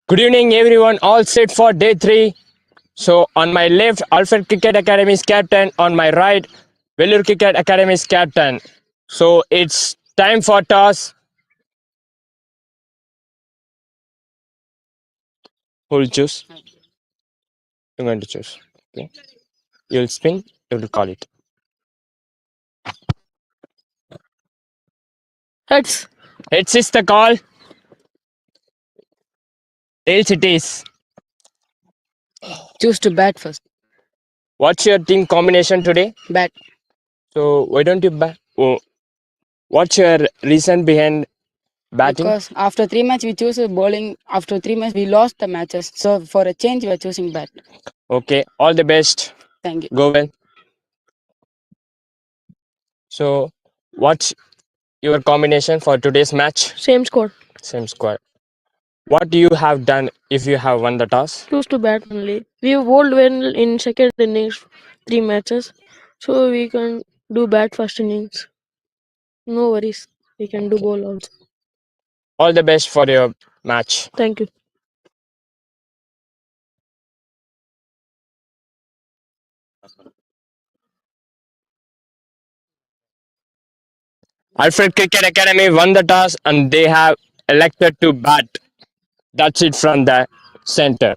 Good evening, everyone. All set for day 3. So, on my left, Alfred Cricket Academy's captain. On my right, VELLORE Cricket Academy's captain. So, it's time for toss. Who will choose? You're going to choose. Okay. You'll spin. You will call it. Heads. Heads is the call. Tails it is. Choose to bat first. What's your team combination today? Bat. So, why don't you bat? Oh, what's your reason behind batting? Because after 3 matches we choose bowling. After 3 matches we lost the matches. So for a change we are choosing bat. Okay. All the best. Thank you. Go well. So, what's your combination for today's match? Same score. Same squad. What do you have done if you have won the toss? Choose to bat only. We bowled well in second innings 3 matches. So we can do bat first innings. No worries. We can do bowl also. All the best for your match. Thank you. Alfred Cricket Academy won the toss and they have elected to bat. That's it from the center.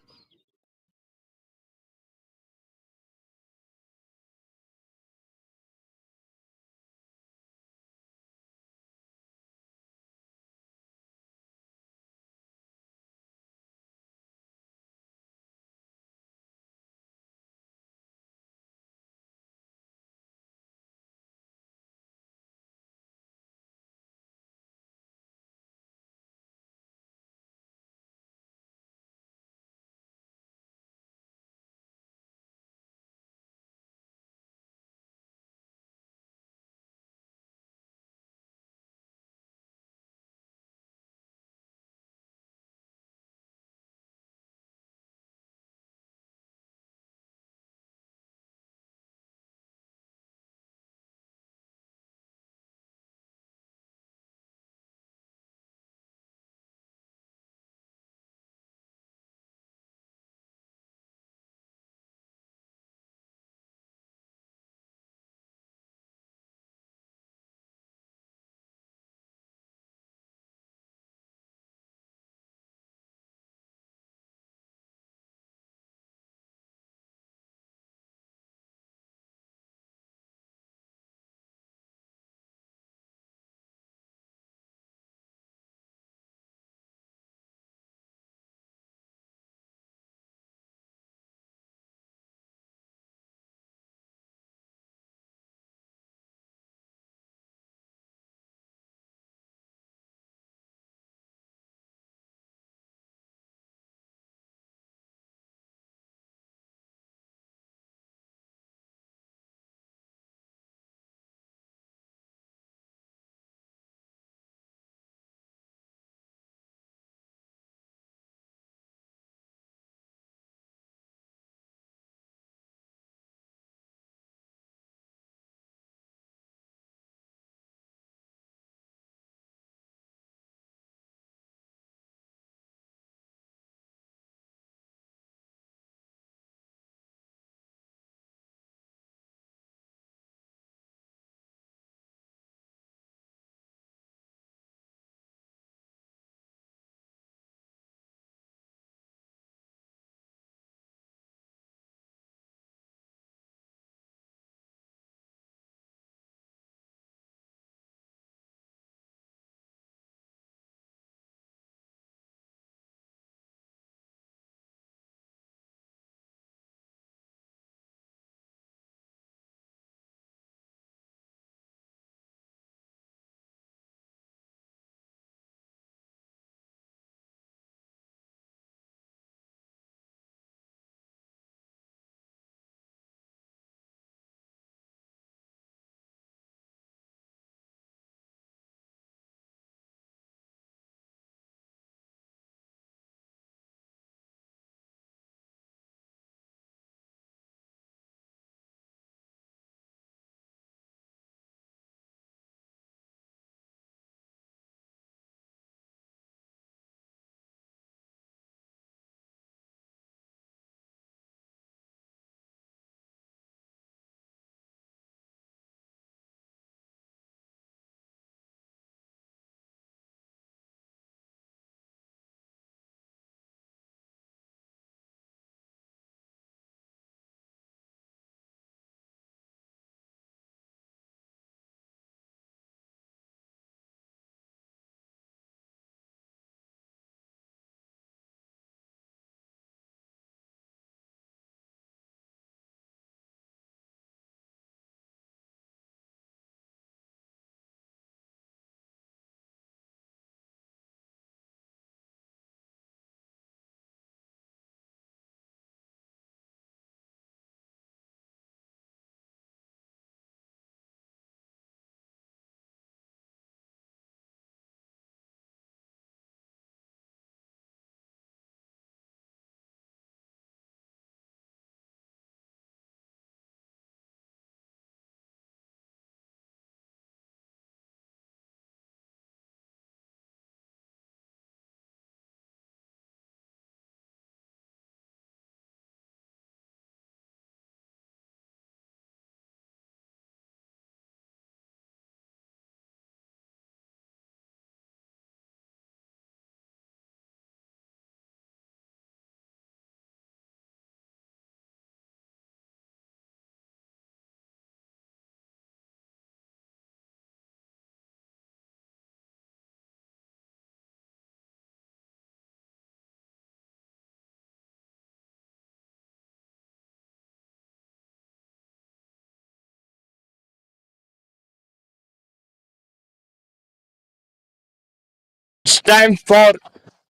time for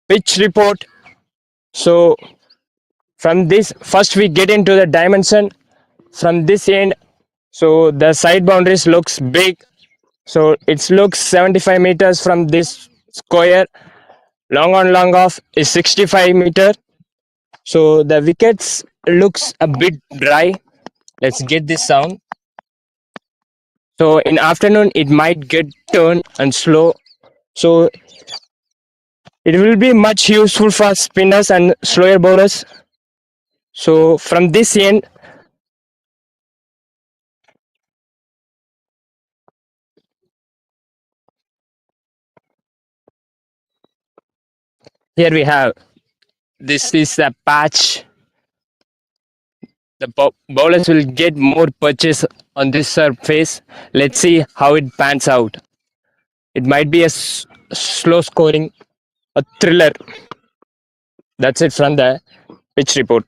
pitch report. So from this, first we get into the dimension from this end. So the side boundaries looks big. So it looks 75 meters from this square. Long on long off is 65 meter. So the wickets looks a bit dry. Let's get this sound. So in afternoon it might get turn and slow. So it will be much useful for spinners and slower bowlers. So from this end, here we have, this is a patch. The bowlers will get more punches on this surface. Let's see how it pans out. It might be a slow scoring, a thriller. That's it from the pitch report.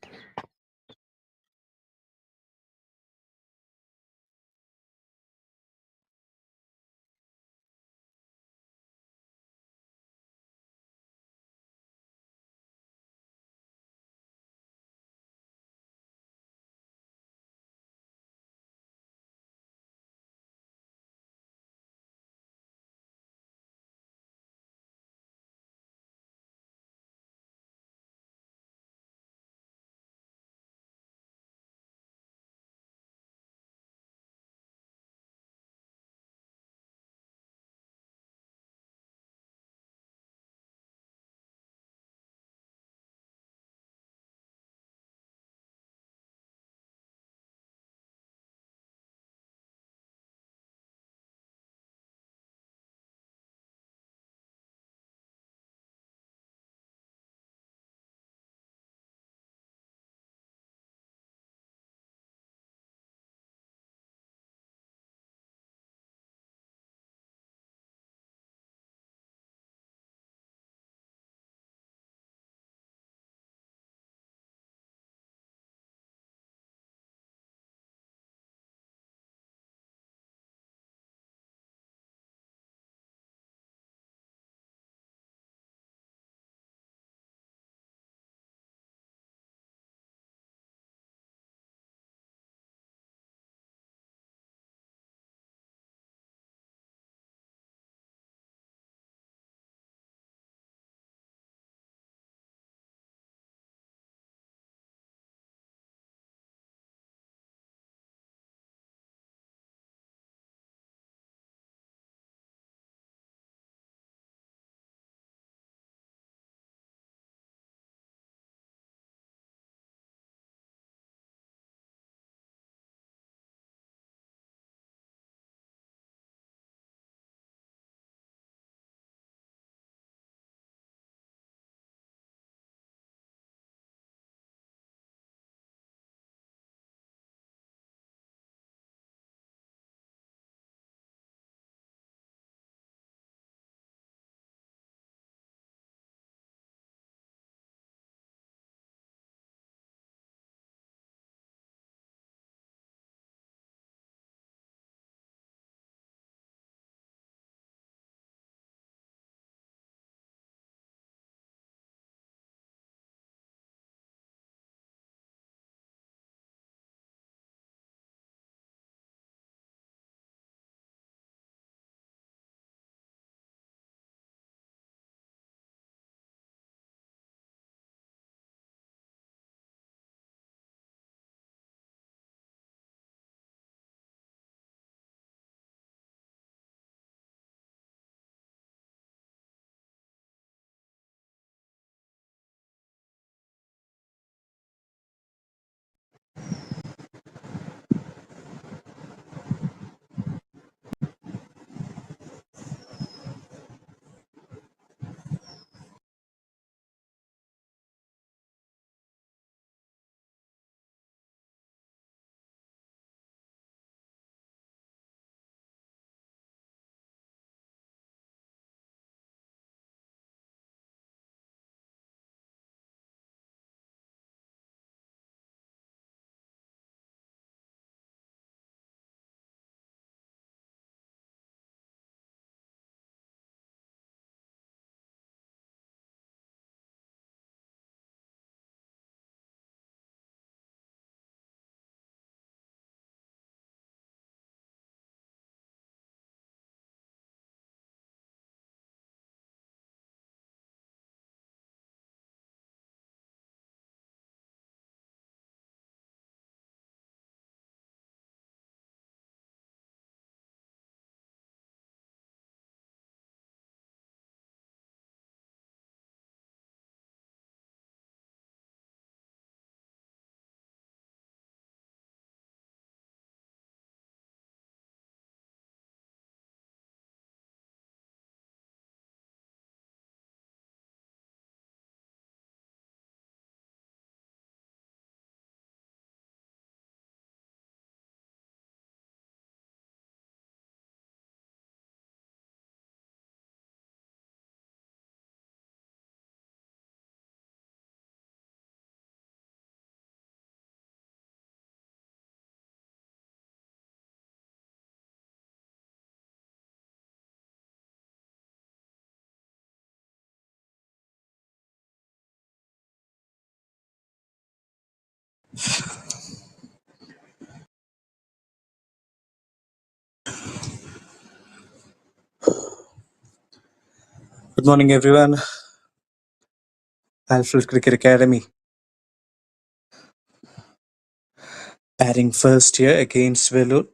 Good morning, everyone. Alfred Cricket Academy batting first here against VELLORE.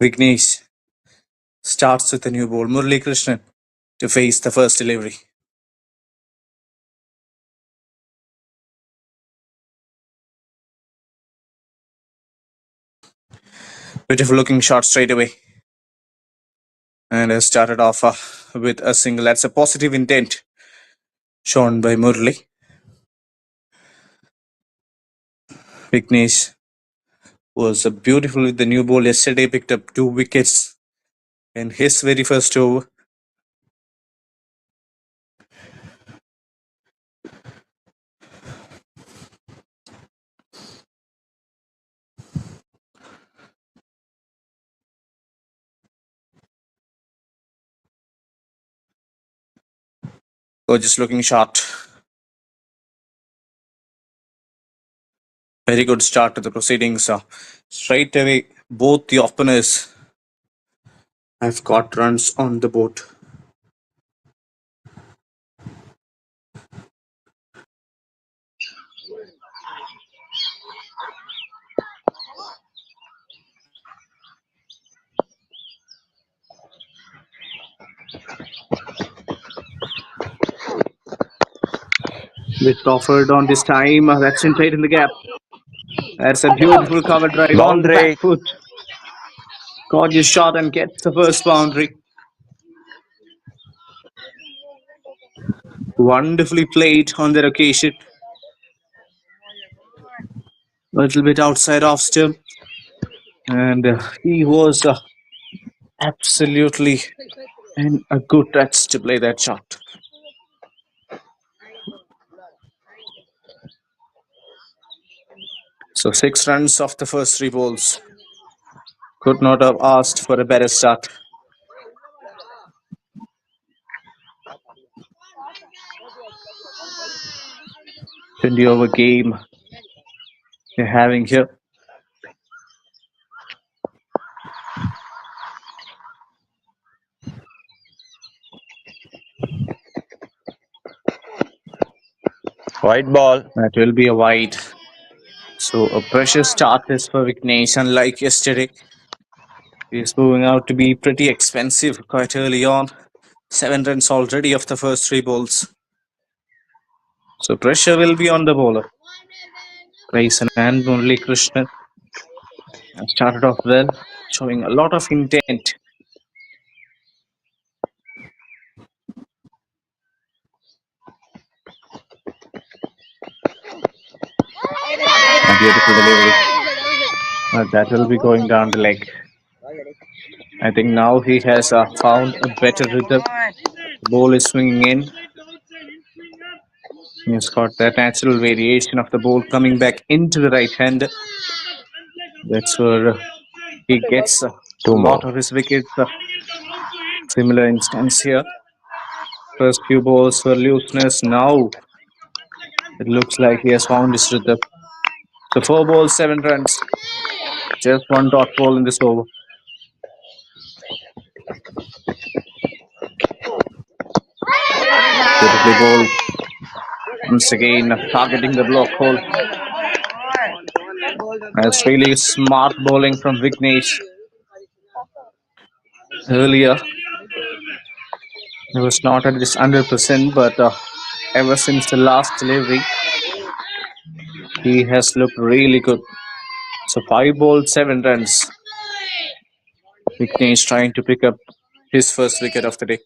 Vignesh starts with a new ball. Murali Krishnan to face the first delivery. Beautiful looking shot straight away. And has started off with a single. That's a positive intent shown by Murali. Vignesh was beautiful with the new ball yesterday, picked up 2 wickets in his very first over. Gorgeous looking shot. Very good start to the proceedings. Straight away, both the openers have got runs on the board. With offered on this time, that's in tight in the gap. That's a beautiful cover drive on the back Boundary. foot. Gorgeous shot and gets the first boundary. Wonderfully played on that occasion. A little bit outside off stump. And he was absolutely in a good touch to play that shot. So 6 runs off the first 3 balls. Could not have asked for a better start. The over game they're having here. White ball. That will be a wide. So a precious start is for Vignesh, unlike yesterday. He's moving out to be pretty expensive quite early on. 7 runs already off the first 3 balls. So pressure will be on the bowler. Grayson and Murali Krishnan have started off well, showing a lot of intent. A beautiful delivery. That will be going down the leg. I think now he has found a better rhythm. The ball is swinging in. He's got that natural variation of the ball coming back into the right hand. That's where he gets a 2 lot more. of his wickets. Similar instance here. First few balls were looseness. Now it looks like he has found his rhythm. So 4 balls, 7 runs. Just 1 dot ball in this over. Beautifully bowled. Once again, targeting the block hole. That's really smart bowling from Vignesh. Earlier, he was not at this 100%, but ever since the last delivery, he has looked really good. So 5 balls, 7 runs. Vignesh trying to pick up his first wicket of the day.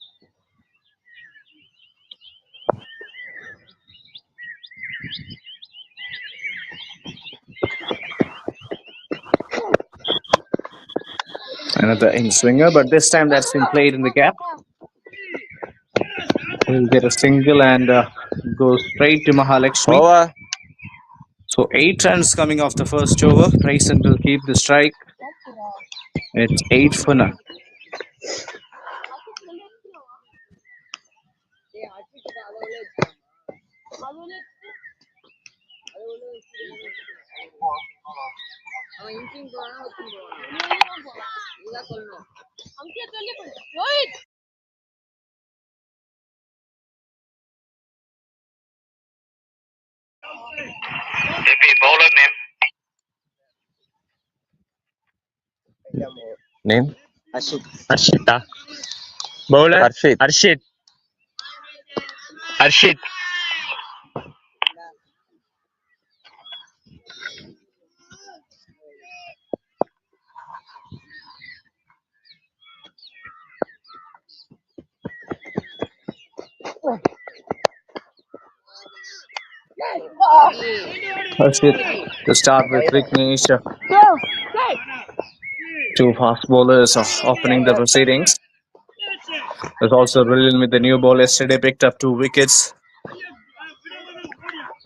Another in swinger, but this time that's been played in the gap. He'll get a single and go straight to Mahalakshmi. Over. So 8 runs coming off the first over. Bryson will keep the strike. It's 8 for none. Name? Arshita. Bowler? Arshit. Arshit. Harshit to start with Vignesh. Two fast bowlers opening the proceedings. Was also brilliant with the new ball yesterday, picked up 2 wickets.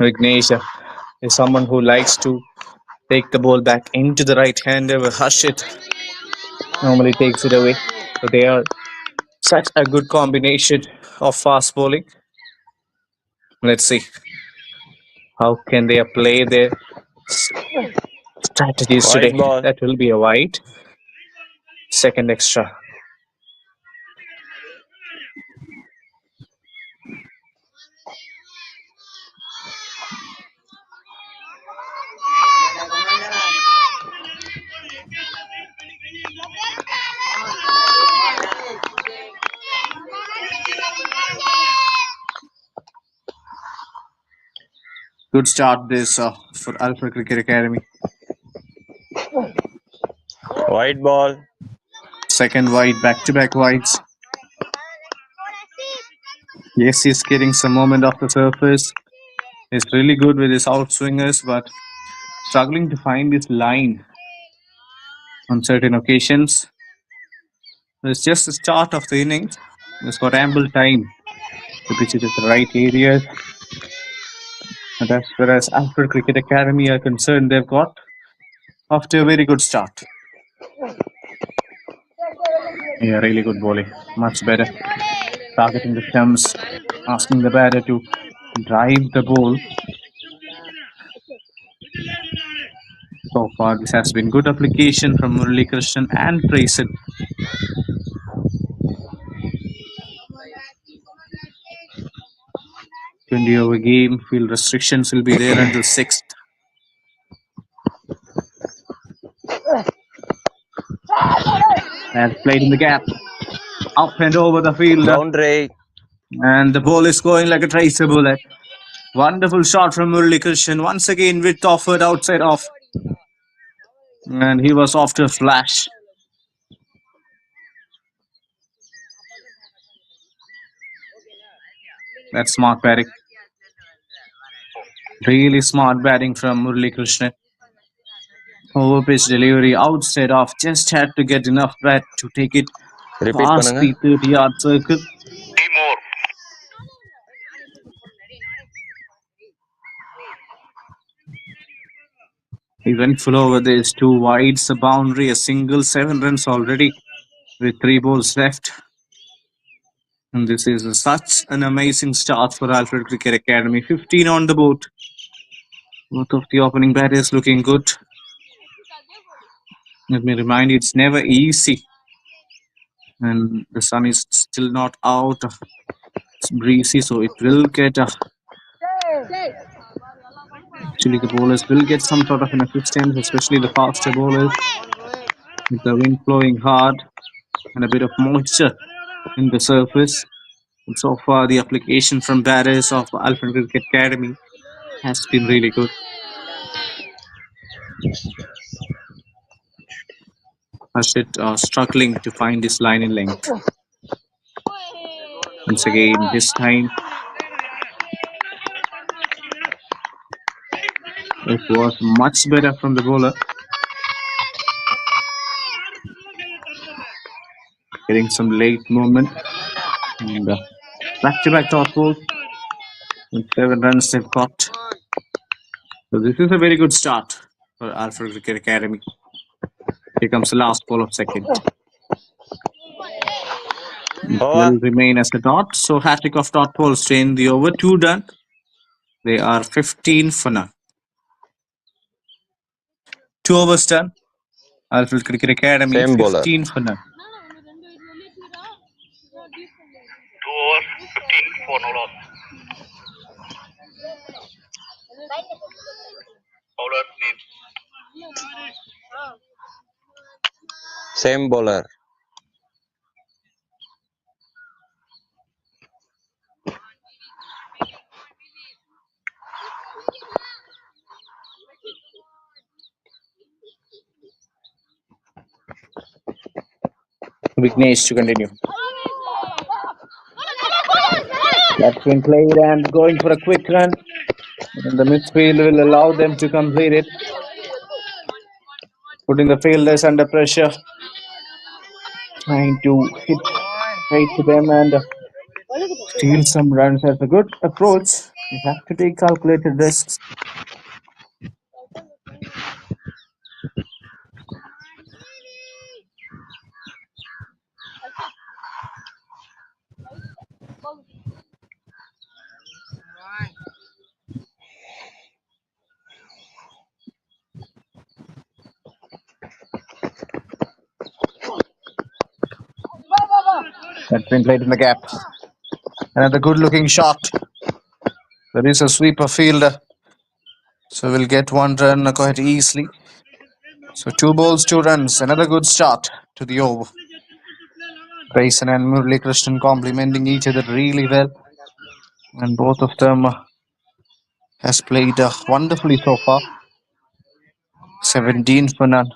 Vignesh is someone who likes to take the ball back into the right hander, where Harshit normally takes it away. So they are such a good combination of fast bowling. Let's see how can they play their strategies White today. ball. That will be a wide. Second extra. Good start this for Alfred Cricket Academy. White ball. Second wide, back-to-back wides. Yes, he's getting some moment off the surface. He's really good with his outswingers, but struggling to find his line on certain occasions. It's just the start of the innings. He's got ample time to pitch it at the right areas. And as far as Alfred Cricket Academy are concerned, they've got off to a very good start. Yeah, really good bowling. Much better. Targeting the stumps, asking the batter to drive the ball. So far, this has been good application from Murali Krishnan and Prayson. 20-over game. Field restrictions will be there until 6th. And played in the gap. Up and over the fielder. Boundary. And the ball is going like a tracer bullet. Wonderful shot from Murali Krishnan. Once again, width offered outside off. And he was off to a flash. That's smart batting. Really smart batting from Murali Krishnan. Over pitch delivery outside off. Just had to get enough bat to take it Repeat past பண்ணுங்க. the 30-yard circle. He went full over. There's 2 wides, a boundary, a single, 7 runs already with 3 balls left. And this is such an amazing start for Alfred Cricket Academy. 15 on the board. Both of the opening batters looking good. Let me remind you, it's never easy. And the sun is still not out. It's breezy, so it will get actually the bowlers will get some sort of an assistance, especially the faster bowlers, with the wind blowing hard and a bit of moisture in the surface. And so far, the application from batters of Alfred Cricket Academy has been really good. Harshit struggling to find his line in length. Once again, this time it was much better from the bowler. Getting some late movement. And back-to-back dot balls. And 7 runs they've got. So this is a very good start for Alfred Cricket Academy. Here comes the last ball of second. It will remain as a dot. So hat-trick of dot balls to end the over. 2 done. They are 15 for now. 2 overs done. Alfred Cricket Academy Same bowler. 15 for none. 2 overs, 15 for no loss. Bowler name. Same bowler. Vignesh to continue. That's been played and going for a quick run. And the midfield will allow them to complete it, putting the fielders under pressure, trying to hit straight to them and steal some runs. That's a good approach. You have to take calculated risks. That's been played in the gap. Another good looking shot. There is a sweeper fielder, so we'll get one run quite easily. So 2 balls, 2 runs. Another good start to the over. Grayson and Murli Krishnan complementing each other really well, and both of them has played wonderfully so far. 17 for none.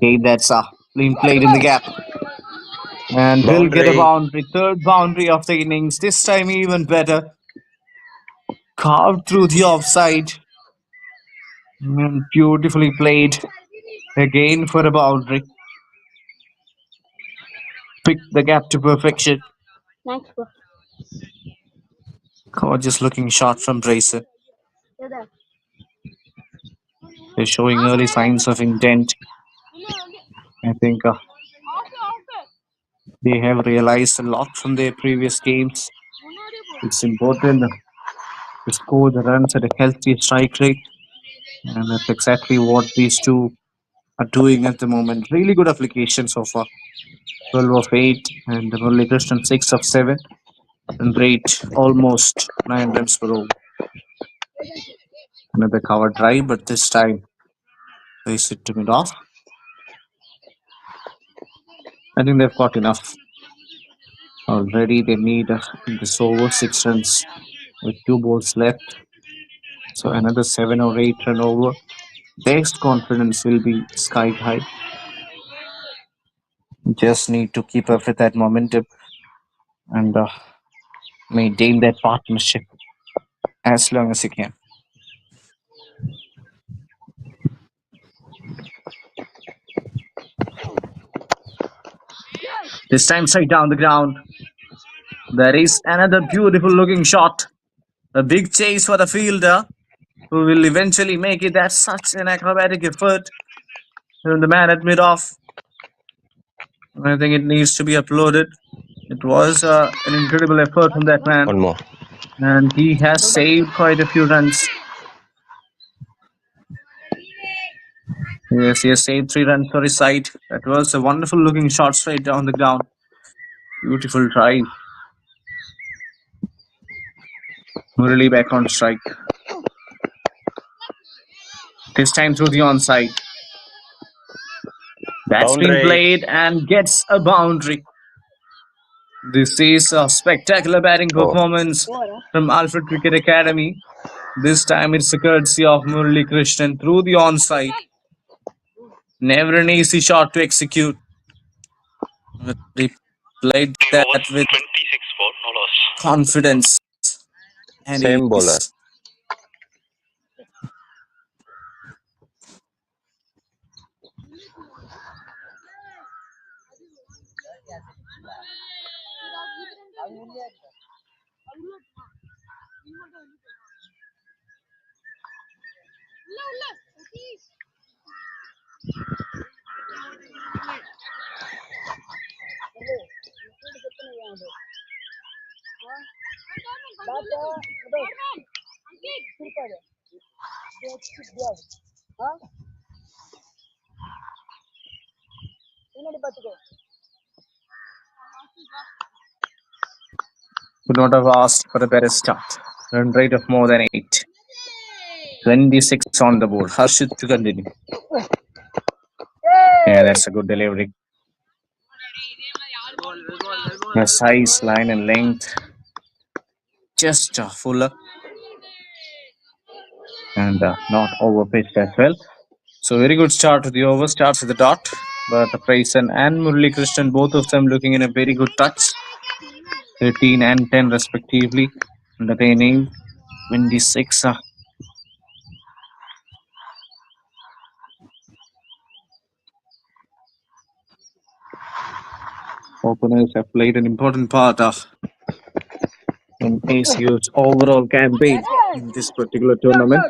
Okay, that's been played in the gap. And will get a Boundary. boundary. Third boundary of the innings. This time even better. Carved through the offside. And beautifully played. Again for a boundary. Picked the gap to perfection. Gorgeous looking shot from Bracer. They're showing early signs of intent. I think they have realized a lot from their previous games. It's important to score the runs at a healthy strike rate. And that's exactly what these two are doing at the moment. Really good application so far. 12 of 8 and Murali Krishnan 6 of 7. And rate almost 9 runs per over. Another cover drive, but this time they sit to mid off. I think they've got enough. Already they need in this over 6 runs with 2 balls left. So another 7 or 8 run over. Their confidence will be sky high. Just need to keep up with that momentum and maintain that partnership as long as you can. This time straight down the ground. There is another beautiful looking shot. A big chase for the fielder who will eventually make it. That's such an acrobatic effort from the man at mid-off. I think it needs to be uploaded. It was an incredible effort from that man. One more. And he has saved quite a few runs. Yes, he has saved 3 runs for his side. That was a wonderful looking shot straight down the ground. Beautiful drive. Murali back on strike. This time through the onside. That's been Boundary. played and gets a boundary. This is a spectacular batting Oh. performance from Alfred Cricket Academy. This time it's a courtesy of Murali Krishnan through the onside. Never an easy shot to execute. But he played 3 that overs, with 26 for no loss. confidence and Same bowler. ease. Could not have asked for a better start. Run rate of more than 8. 26 on the board. Harshit to continue. Yeah, that's a good delivery. A size, line, and length. Just fuller. And not overpitched as well. So very good start to the over. Starts with the dot. But Praisen and Murali Krishnan, both of them looking in a very good touch. 13 and 10 respectively. Entertaining. 26. Openers have played an important part in ACU's overall campaign in this particular tournament.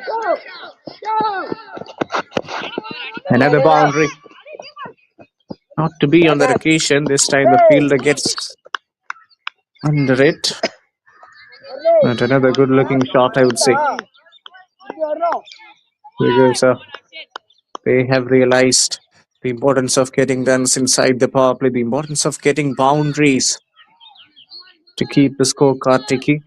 Another boundary. Not to be on that occasion. This time the fielder gets under it. But another good looking shot, I would say. Because they have realized the importance of getting runs inside the power play, the importance of getting boundaries to keep the scorecard ticking.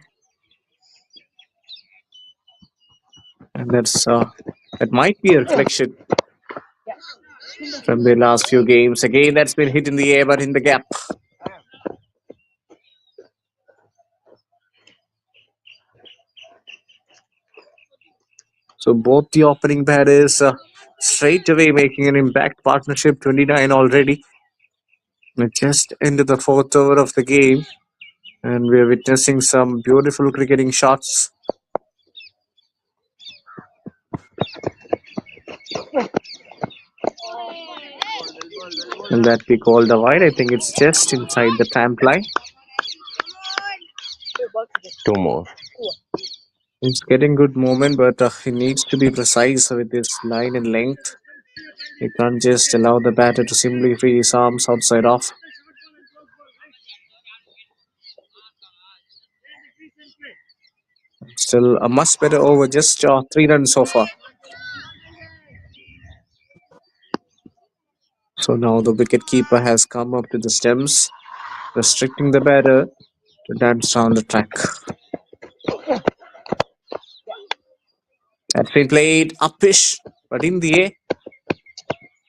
And that might be a reflection from the last few games. Again, that's been hit in the air, but in the gap. So both the opening batters straight away making an impact. Partnership 29 already. We're just into the fourth over of the game. And we're witnessing some beautiful cricketing shots. Will that be called a wide? I think it's just inside the tramp line. 2 more. He's getting good movement, but he needs to be precise with his line and length. He can't just allow the batter to simply free his arms outside off. Still a much better over, just 3 runs so far. So now the wicketkeeper has come up to the stems, restricting the batter to dance down the track. That's been played upish, but in the air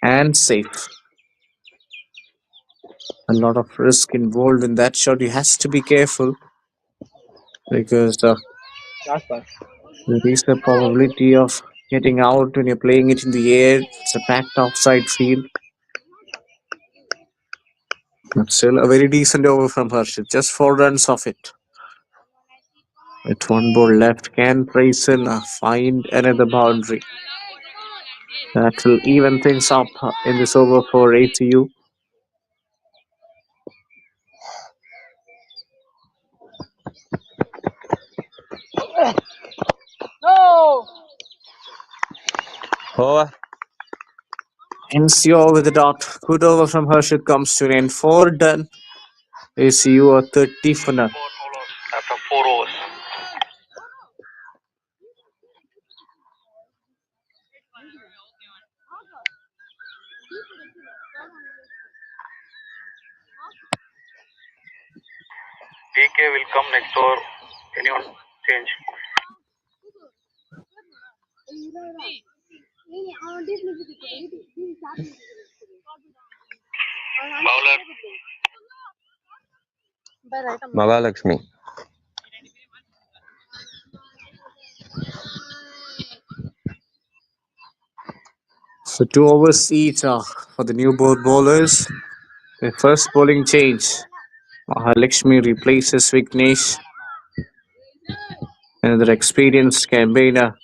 and safe. A lot of risk involved in that shot. You has to be careful because there is a probability of getting out when you're playing it in the air. It's a packed offside field. But still a very decent over from Harshit. Just 4 runs off it. With 1 ball left, can Praisen find another boundary? That will even things up in this over for ACU. Over. NCO with the dot. Good over from Harshit comes to an end. 4 done. ACU are 30 for none. After 4 overs. DK will come next over. Anyone change? Bowler. Mahalakshmi. So 2 overs each for the new board bowlers. The first bowling change. Mahalakshmi replaces Vignesh. Another experienced campaigner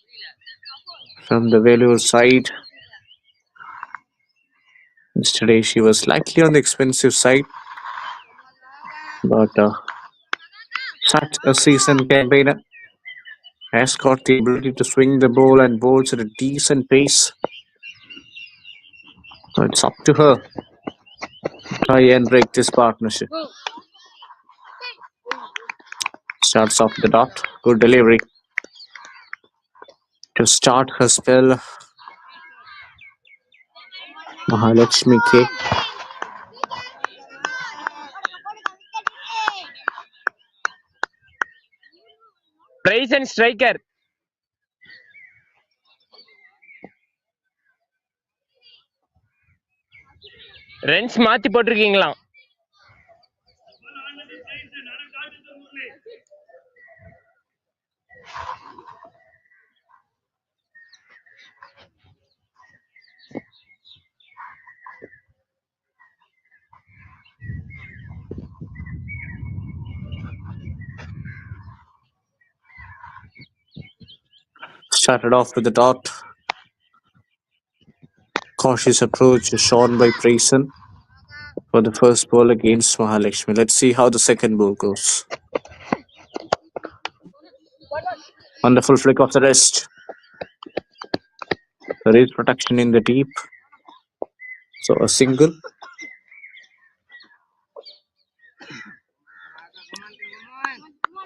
from the VELLORE side. Yesterday she was slightly on the expensive side. But such a seasoned campaigner has got the ability to swing the ball and bowls at a decent pace. So it's up to her to try and break this partnership. Starts off the dot. Good delivery. To start her spell, Mahalakshmi K. Price and striker. Runs மாத்தி போட்டிருக்கீங்களாம். Started off with a dot. Cautious approach is shown by Prayson for the first ball against Mahalakshmi. Let's see how the second ball goes. Wonderful flick of the wrist. There is protection in the deep. So a single.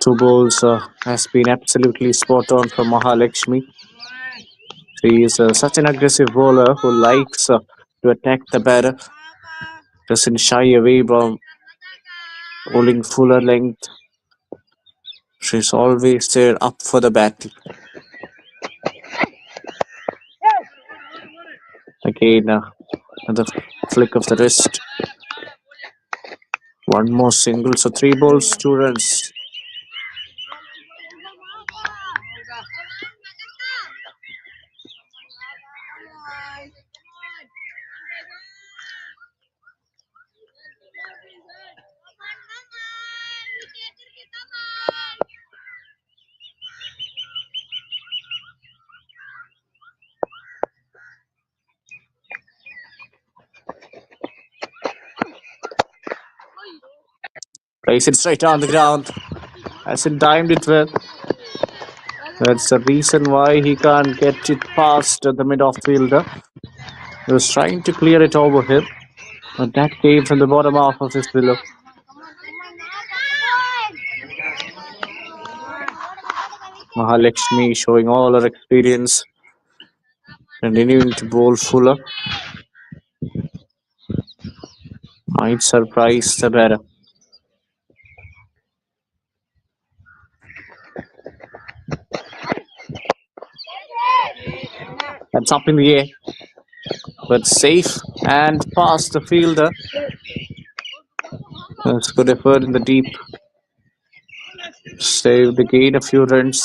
Two balls has been absolutely spot on from Mahalakshmi. She is such an aggressive bowler who likes to attack the batter. Doesn't shy away from bowling fuller length. She's always there up for the battle. Again, another flick of the wrist. One more single. So 3 balls, 2 runs. Plays it straight on the ground. Hasn't timed it well. That's the reason why he can't get it past the mid-off fielder. He was trying to clear it over him, but that came from the bottom half of his pillow. Mahalakshmi showing all her experience, continuing to bowl fuller. Might surprise the batter. That's up in the air, but safe and past the fielder. That's good effort in the deep. Saved again a few runs.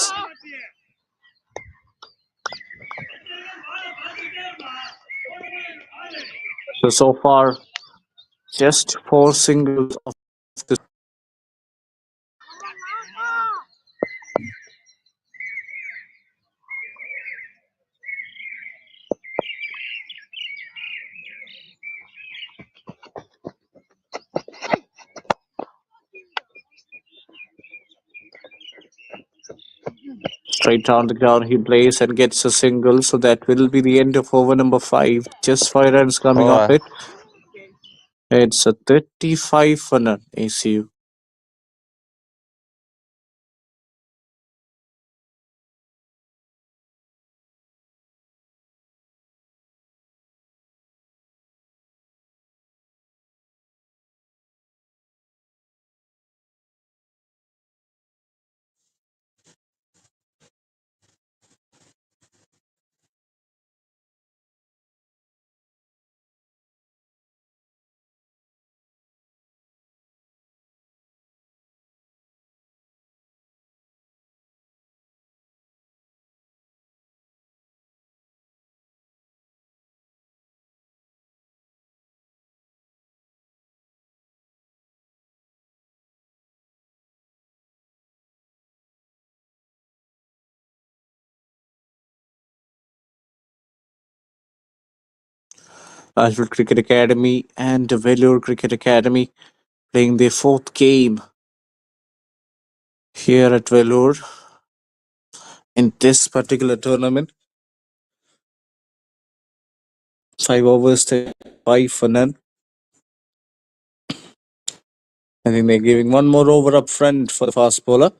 So far, just 4 singles of this. Straight down the ground he plays and gets a single, so that will be the end of over number 5. Just 5 runs coming off it. It's a 35 for none, ACU. Alfred Cricket Academy and VELLORE Cricket Academy playing their 4th game here at VELLORE in this particular tournament. 5 overs, 5 for none. I think they're giving one more over up front for the fast bowler.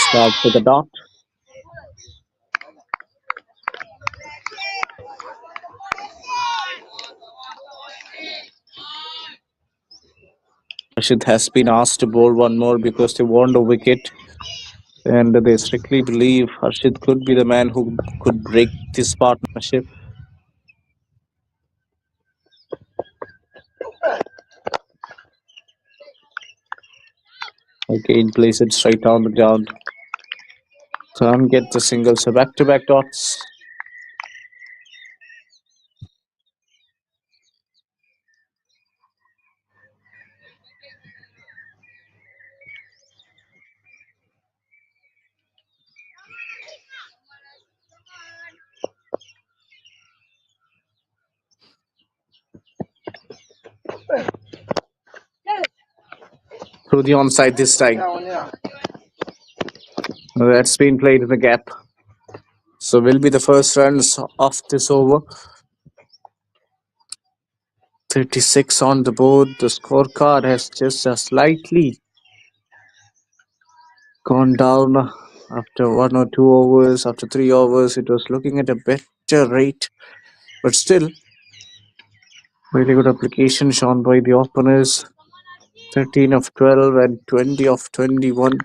Start with the dot. Harshit has been asked to bowl one more because they want a wicket, and they strictly believe Harshit could be the man who could break this partnership. Again, place it straight down the ground. Can't get the single, so back-to-back dots. Through the onside this time. That's been played in the gap. So will be the first runs of this over. 36 on the board. The scorecard has just slightly gone down after 1 or 2 overs. After 3 overs, it was looking at a better rate, but still, very good application shown by the openers. 13 of 12 and 20 of 21.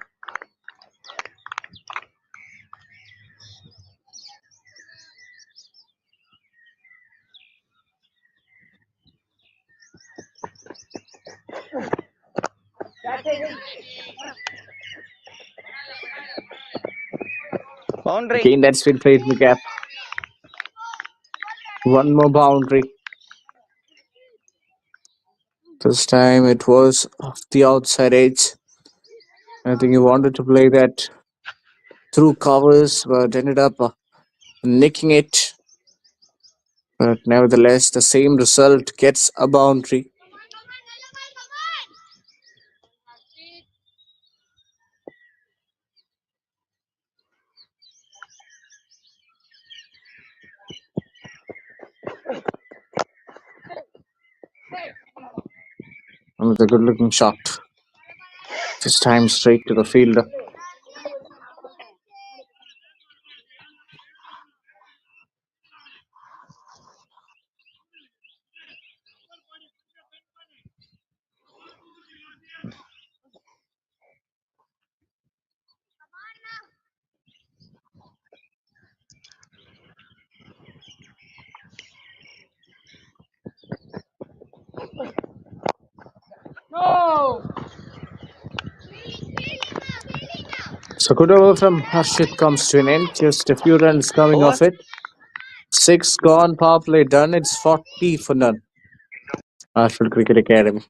Boundary. Again, that's been played in the gap. One more boundary. This time it was off the outside edge. I think he wanted to play that through covers, but ended up nicking it. But nevertheless, the same result gets a boundary. Another good looking shot. This time straight to the fielder. So good over from Harshit comes to an end. Just a few runs coming off it. 6 gone, power play done. It's 40 for none. Alfred Cricket Academy.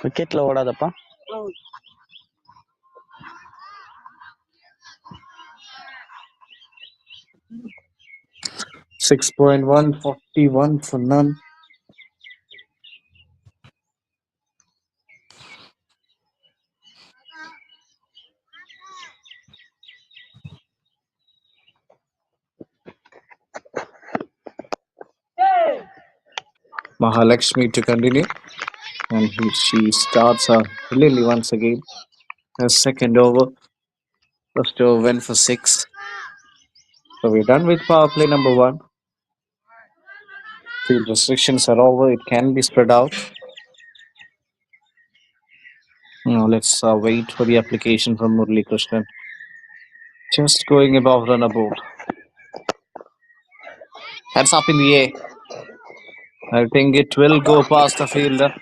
ವಿಕೆಟ್ಲ ಓಡೋದಪ್ಪ. 6.1, 41 for none. Mahalakshmi to continue. And she starts brilliantly once again. Her second over. First over went for 6. So we're done with power play number 1. Field restrictions are over. It can be spread out. Now let's wait for the application from Murali Krishnan. Just going above run aboard. That's up in the air. I think it will go past the fielder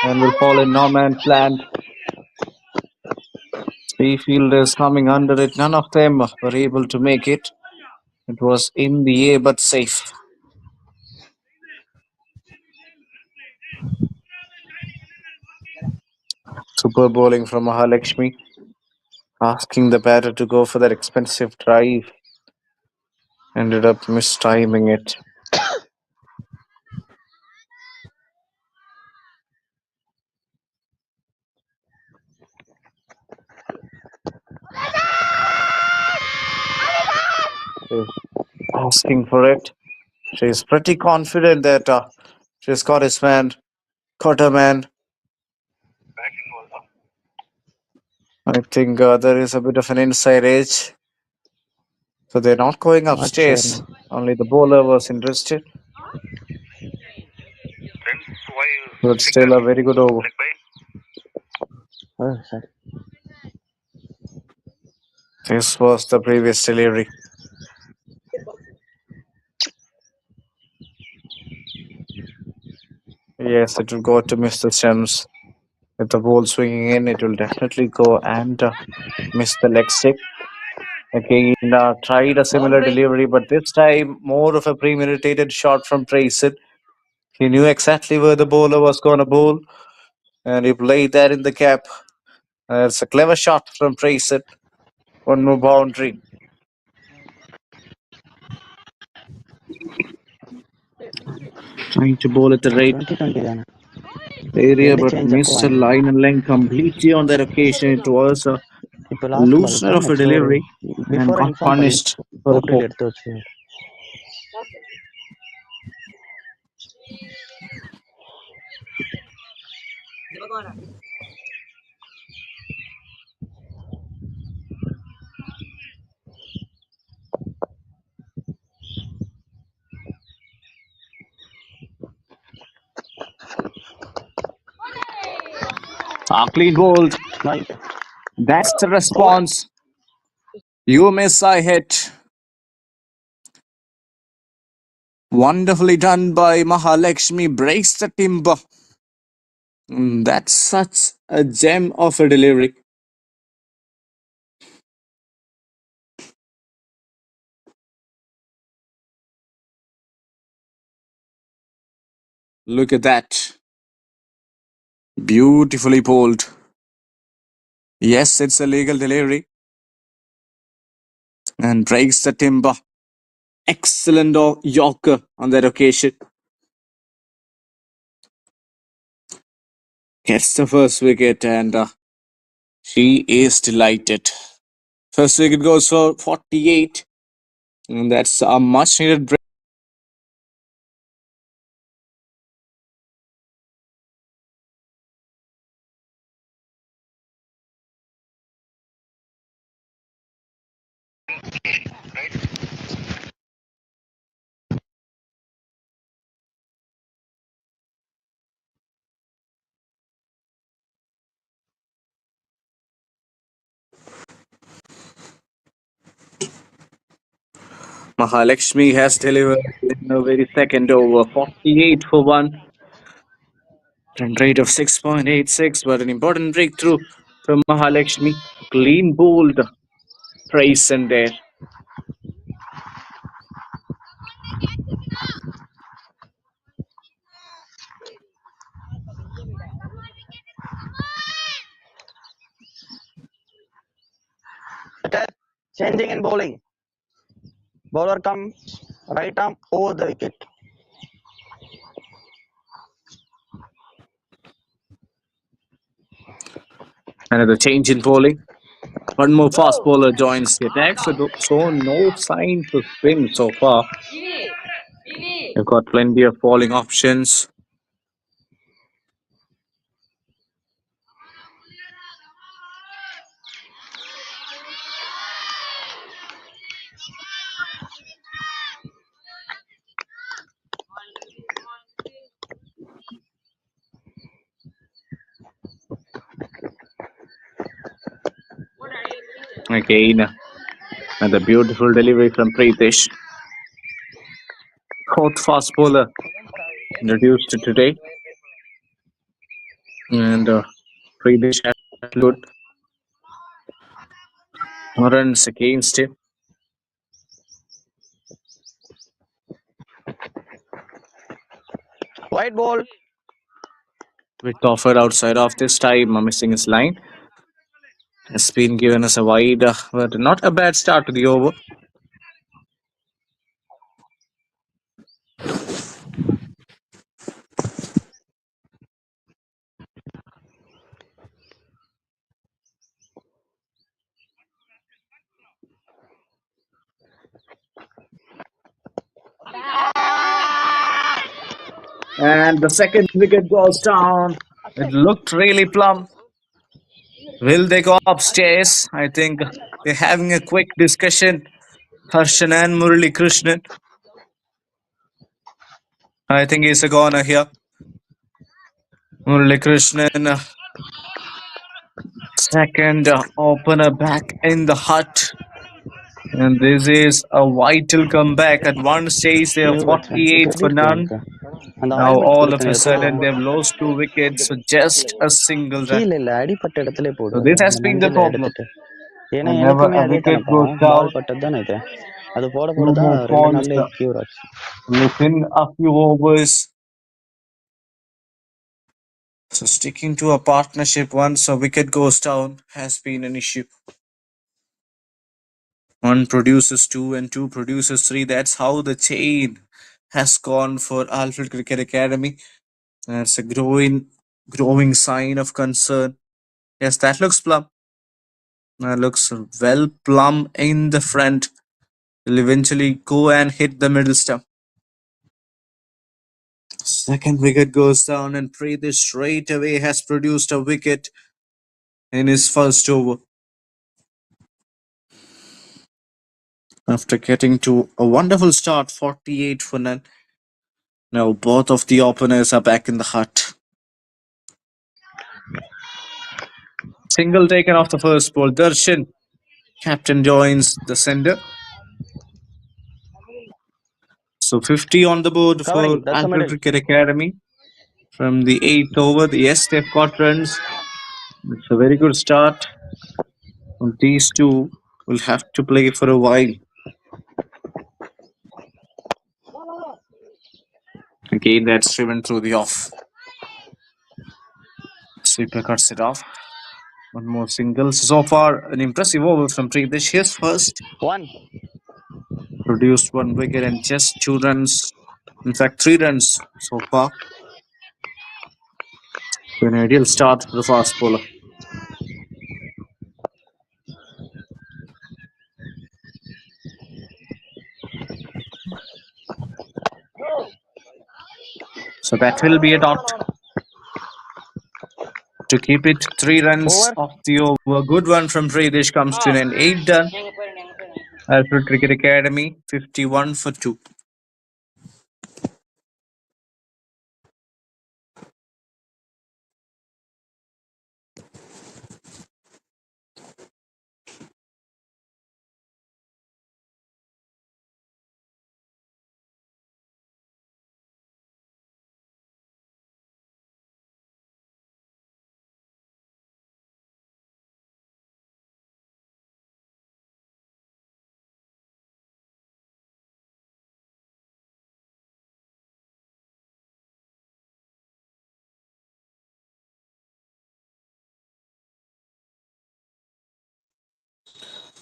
and will fall in no man's land. Three fielders coming under it. None of them were able to make it. It was in the air but safe. Super bowling from Mahalakshmi, asking the batter to go for that expensive drive. Ended up mistiming it. She's asking for it. She's pretty confident that she's got his man, caught her man. I think there is a bit of an inside edge. So they're not going Not sure. upstairs. Only the bowler was interested. Friends, why But signal still a very good over. like by? Oh, sorry. This was the previous delivery. Yes, it will go to Mr. Stems. With the ball swinging in, it will definitely go and miss the leg stick. Again, tried a similar delivery, but this time more of a premeditated shot from Trayson. He knew exactly where the bowler was going to bowl, and he played that in the cap. It's a clever shot from Trayson. One more boundary. Trying to bowl at the right 2020 தானே area, எந்த but change அப்போ missed a line and length completely on that occasion. It was a இப்போ last ball loosener தான் of a next over delivery and before got inform பண்ணி punished for the out four. Rate எடுத்து வச்சு Clean bowled. Right That's the response. You miss, I hit. Wonderfully done by Mahalakshmi. Breaks the timber. That's such a gem of a delivery. Look at that. Beautifully bowled. Yes, it's a legal delivery. And breaks the timber. Excellent Yorker on that occasion. Gets the first wicket and she is delighted. First wicket goes for 48. And that's a much needed break. Mahalakshmi has delivered in the very second over. 48 for 1. Run rate of 6.86, but an important breakthrough from Mahalakshmi. Clean bowled. Praise in there. changing in bowling. Bowler comes right arm over the wicket. Another change in bowling. One more fast bowler joins the attack, so no sign to spin so far. You've got plenty of bowling options. Again, another beautiful delivery from Preetish. Fourth fast bowler introduced today, and Pritish has good runs against him. White ball. With offered outside of this time, missing his line. Has been given us a wide, but not a bad start to the over. And the second wicket goes down. It looked really plumb. Will they go upstairs? I think they're having a quick discussion. Harshan and Murali Krishnan. I think he's a goner here. Murali Krishnan, second opener back in the hut. And this is a vital comeback. At one stage, they are 48 for none. அந்த Now, ointment all of a கொடுத்தேன் sudden, they've lost 2 wickets for just a single run. கீழே இல்ல அடிப்பட்ட இடத்துல So, போடு this has அந்த been the மஞ்சள் problem. எடுத்துட்டு ஏன்னா Whenever எனக்குமே a அதே wicket தானப்பா goes down, பால் பட்டது தானே இது அது போட போட 2 தான் more 2 points நாள்ல கியூர் ஆச்சு within a few overs. So, sticking to a partnership once a wicket goes down has been an issue. One produces two and two produces three. That's how the chain has gone for Alfred Cricket Academy. That's a growing sign of concern. Yes, that looks plumb. That looks well plumb in the front. Will eventually go and hit the middle stump. Second wicket goes down, and Preeti straight away has produced a wicket in his first over. After getting to a wonderful start, 48 for none. Now both of the openers are back in the hut. Single taken off the first ball. Darshan, captain, joins the sender. So 50 on the board for covering that's the Alfred middle Cricket Academy from the 8th over. Yes, they've got runs. It's a very good start. And these two will have to play for a while. Again, that's driven through the off. Sweeper cuts it off. One more single. So far, an impressive over from Pritish. His first. 1 Produced 1 wicket and just 2 runs. In fact, 3 runs so far. An ideal start for the fast bowler. So that will be a dot to keep it 3 runs over off the over. Good one from Pritish comes to an end. 8 done. Alfred Cricket Academy 51 for 2.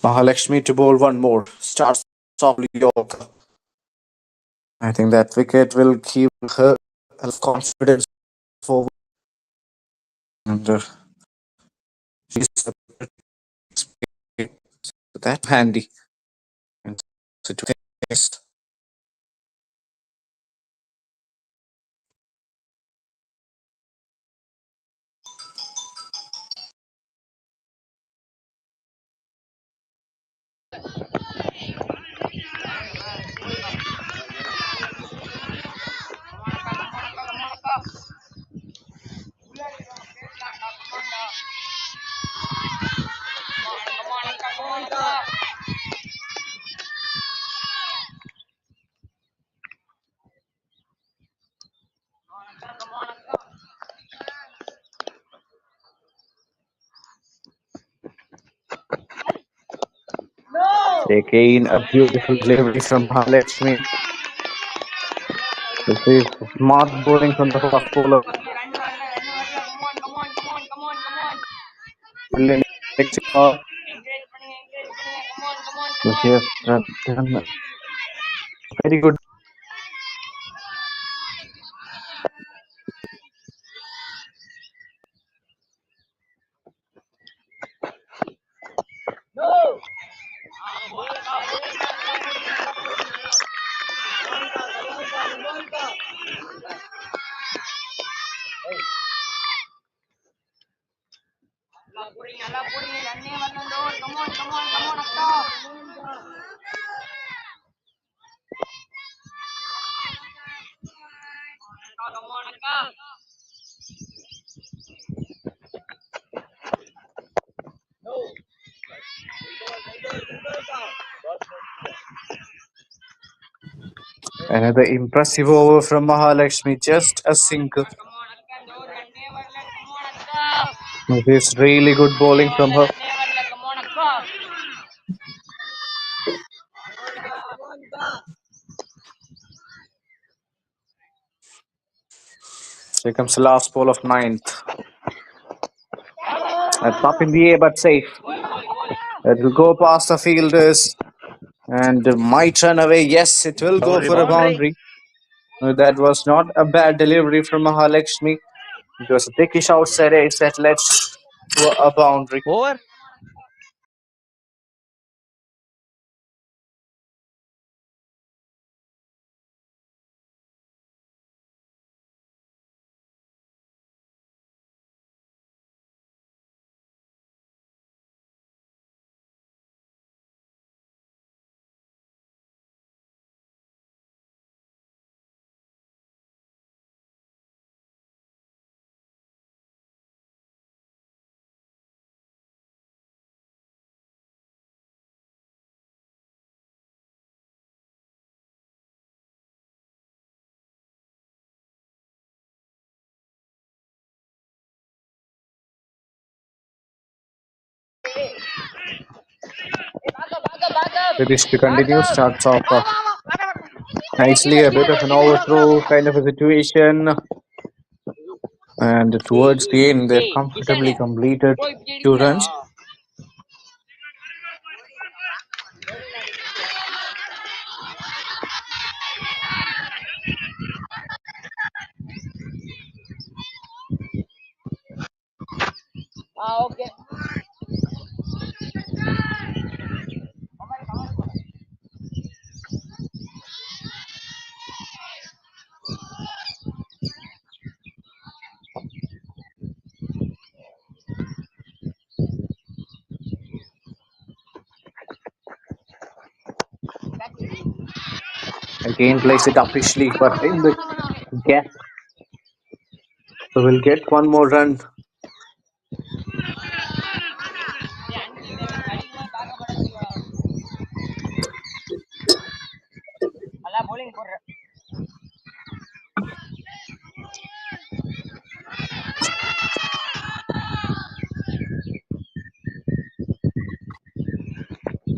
Mahalakshmi to bowl one more. Starts off Yorker. I think that wicket will keep her confidence forward. And she's that handy. And so to next. Again, a beautiful delivery from Mahalakshmi. This is smart bowling from the fast bowler. Brilliant six-yard. So he has done very good. Another impressive over from Mahalakshmi, just a single. This is really good bowling from her. Here comes the last ball of ninth. That's up in the air but safe. It will go past the fielders and might run away. Yes, it will go for a boundary. That was not a bad delivery from Mahalakshmi. It was a dickish outside edge that led to a boundary. Over. British to continue, starts off nicely, a bit of an overthrow kind of a situation. And towards the end, they've comfortably completed 2 runs. Again, plays it officially, but in the gap. So we'll get one more run.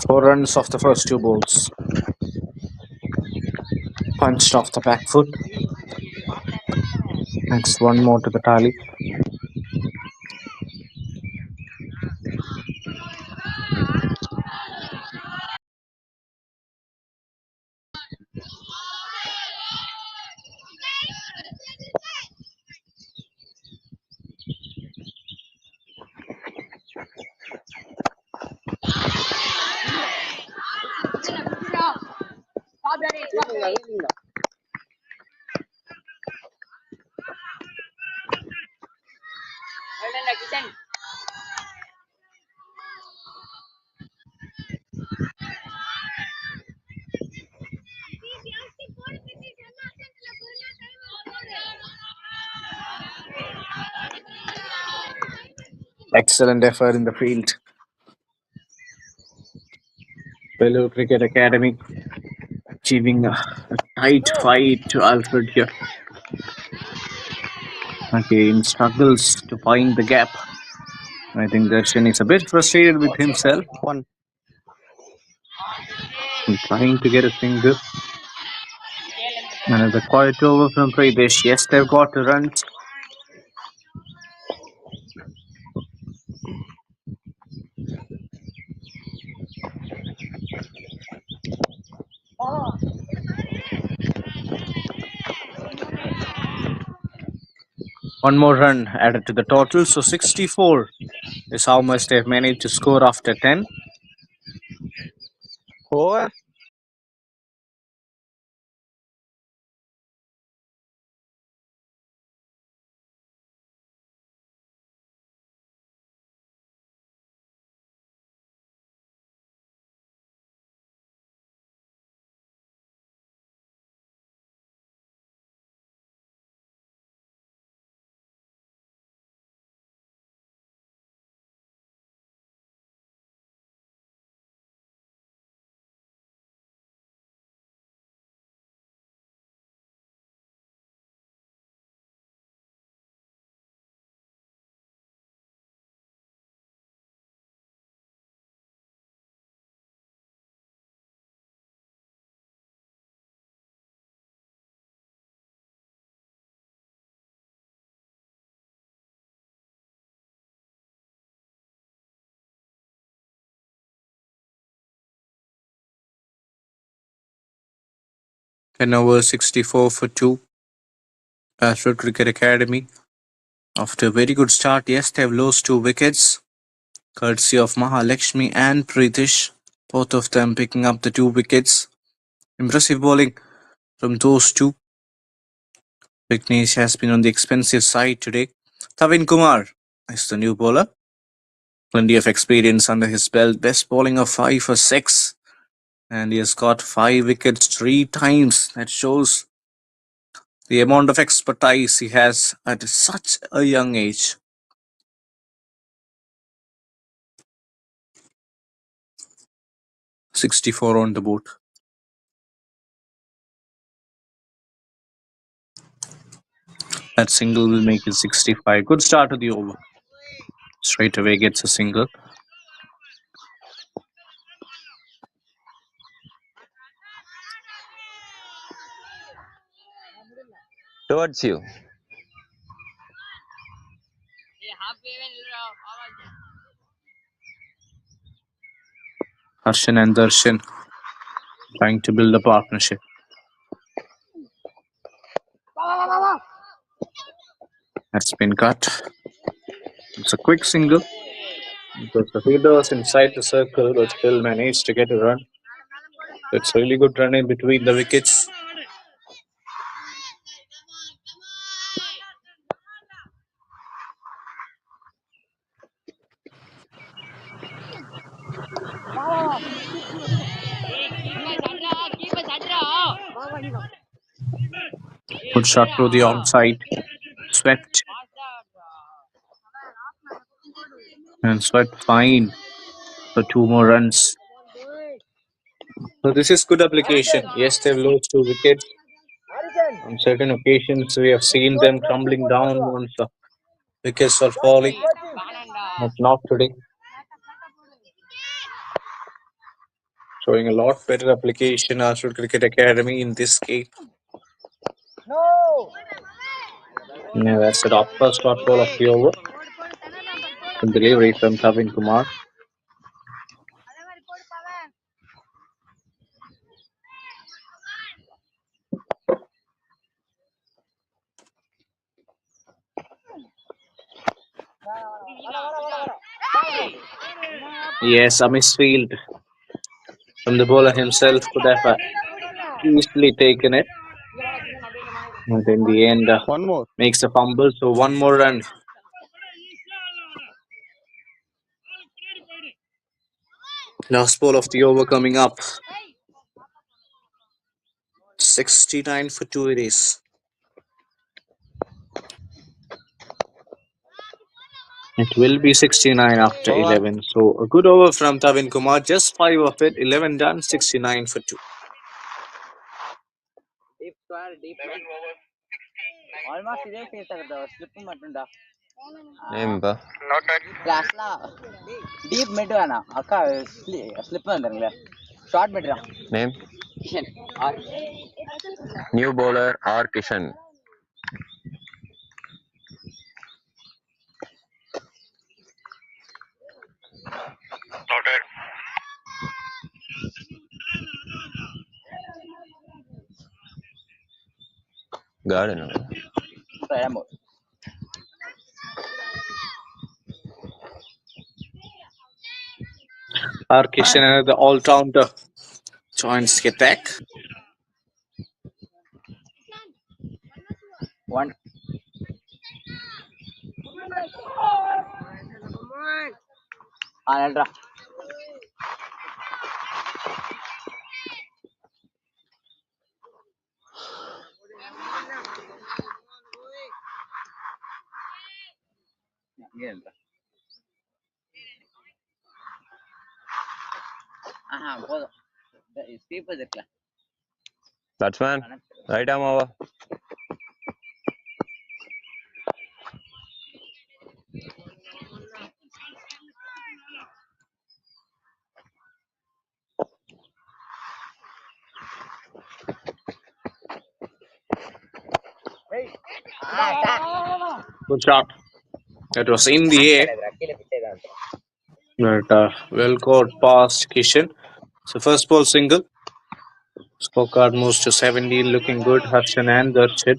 Four runs off the first 2 balls. Punched off the back foot. That's one more to the tally. Excellent effort in the field. VELLORE Cricket Academy achieving a tight fight to Alfred here. Again, struggles to find the gap. I think Darshan is a bit frustrated with himself. One. And trying to get a single. Another quiet over from Pradesh. Yes, they've got the runs. One more run added to the total. So 64 is how much they've managed to score after 10. Over. And over 64 for 2. Alfred Cricket Academy. After a very good start, yes, they've lost 2 wickets, courtesy of Mahalakshmi and Pritish. Both of them picking up the 2 wickets. Impressive bowling from those two. Vignesh has been on the expensive side today. Tavin Kumar is the new bowler. Plenty of experience under his belt. Best bowling of 5 for 6. And he has got 5 wickets 3 times. That shows the amount of expertise he has at such a young age. 64 on the board. That single will make it 65. Good start to the over. Straight away gets a single. Towards you. Harshan and Darshan trying to build a partnership. That's been cut. It's a quick single. Because the fielders inside the circle but still managed to get a run. It's really good run in between the wickets. Good shot through the onside. Swept. And swept fine for 2 more runs. So this is good application. Yes, they've lost 2 wickets. On certain occasions, we have seen them crumbling down once the wickets are falling. But not today. Showing a lot better application Alfred Cricket Academy in this game. Yeah, that's the first dot ball of the over. The delivery from Tavin Kumar. Yes, a misfield from the bowler himself could have easily taken it. But in the end, One more. makes a fumble. So 1 more run. Last ball of the over coming up. 69 for 2 it is. It will be 69 after Over. 11. So a good over from Tavin Kumar. Just 5 of it. 11 done. 69 for 2. Name ba? Noted. ಕ್ಲಾಸ್ಲ deep mid வேணாம் அக்கா slip வந்துருங்களே Name? New bowler R. Kishan. Noted. Garden. R. Kishan, the all-rounder, joins the attack. Batsman. Right arm over. Good shot. It was in the air, but well caught past Kishan. So first ball single. Scorecard moves to 17, looking good. Harshan and Darshit.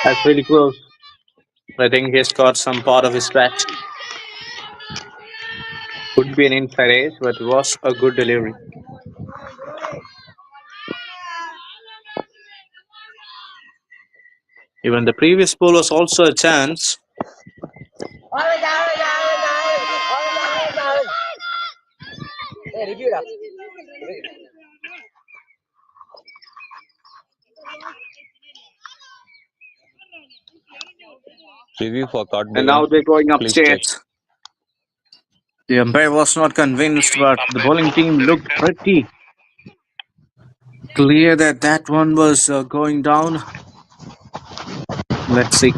That's really close. I think he's got some part of his bat. Could be an inside edge, but was a good delivery. Even the previous ball was also a chance. Review for caught And bowling. now they're going Please check. upstairs. The umpire was not convinced, Review but the umpire bowling for team the looked wicket. pretty clear that that one was going down. Let's see.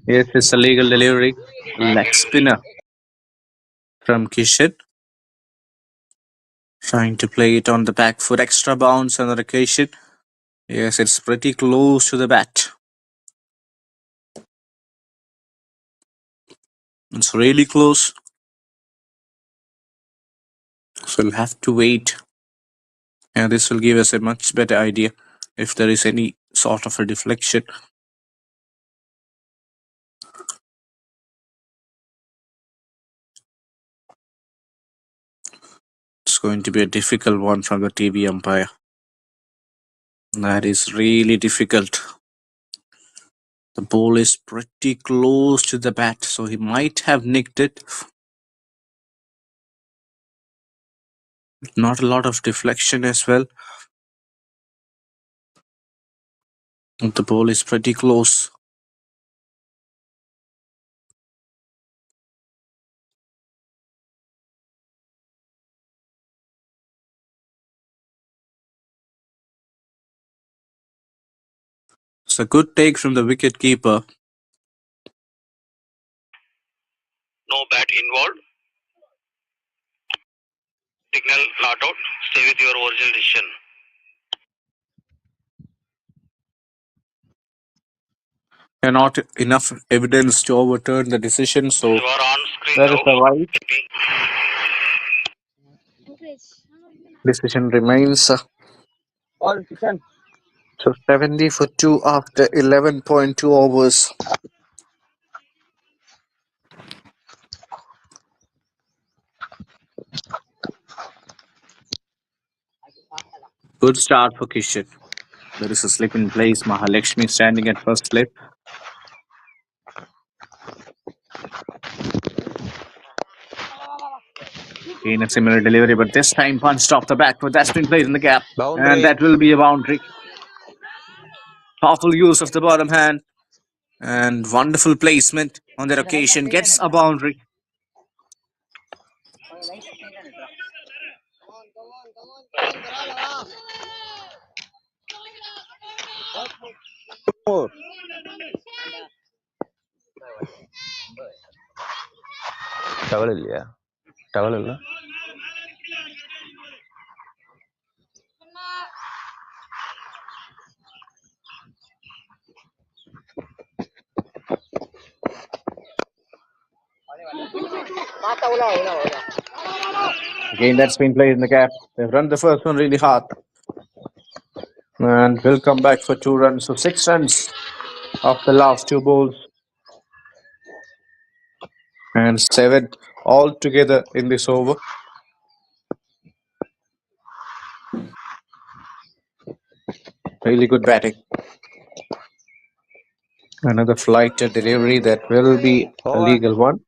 Yes, it's a legal delivery. Leg spinner from Kishan. Trying to play it on the back foot. Extra bounce on the occasion. Yes, it's pretty close to the bat. It's really close. So we'll have to wait. And this will give us a much better idea if there is any sort of a deflection. It's going to be a difficult one from the TV umpire. That is really difficult. The ball is pretty close to the bat, so he might have nicked it. Not a lot of deflection as well. The ball is pretty close. It's a good take from the wicket keeper. No bat involved. Signal not out. Stay with your original decision. And not enough evidence to overturn the decision, so You are on screen that is now. the right decision remains. So 70 for 2 after 11.2 overs. Good start for Kishan. There is a slip in place. Mahalakshmi standing at first slip. In a similar delivery, but this time punched off the back foot. That's been played in the gap. Boundary. And that will be a boundary. Powerful use of the bottom hand. And wonderful placement on that occasion. Gets a boundary. More. Towel இல்லையா? Towel இல்ல? Again, that's been played in the gap. They've run the first one really hard. And will come back for 2 runs. So 6 runs off the last 2 balls. And 7 all together in this over. Really good batting. Another flight delivery that will be a Over. legal one.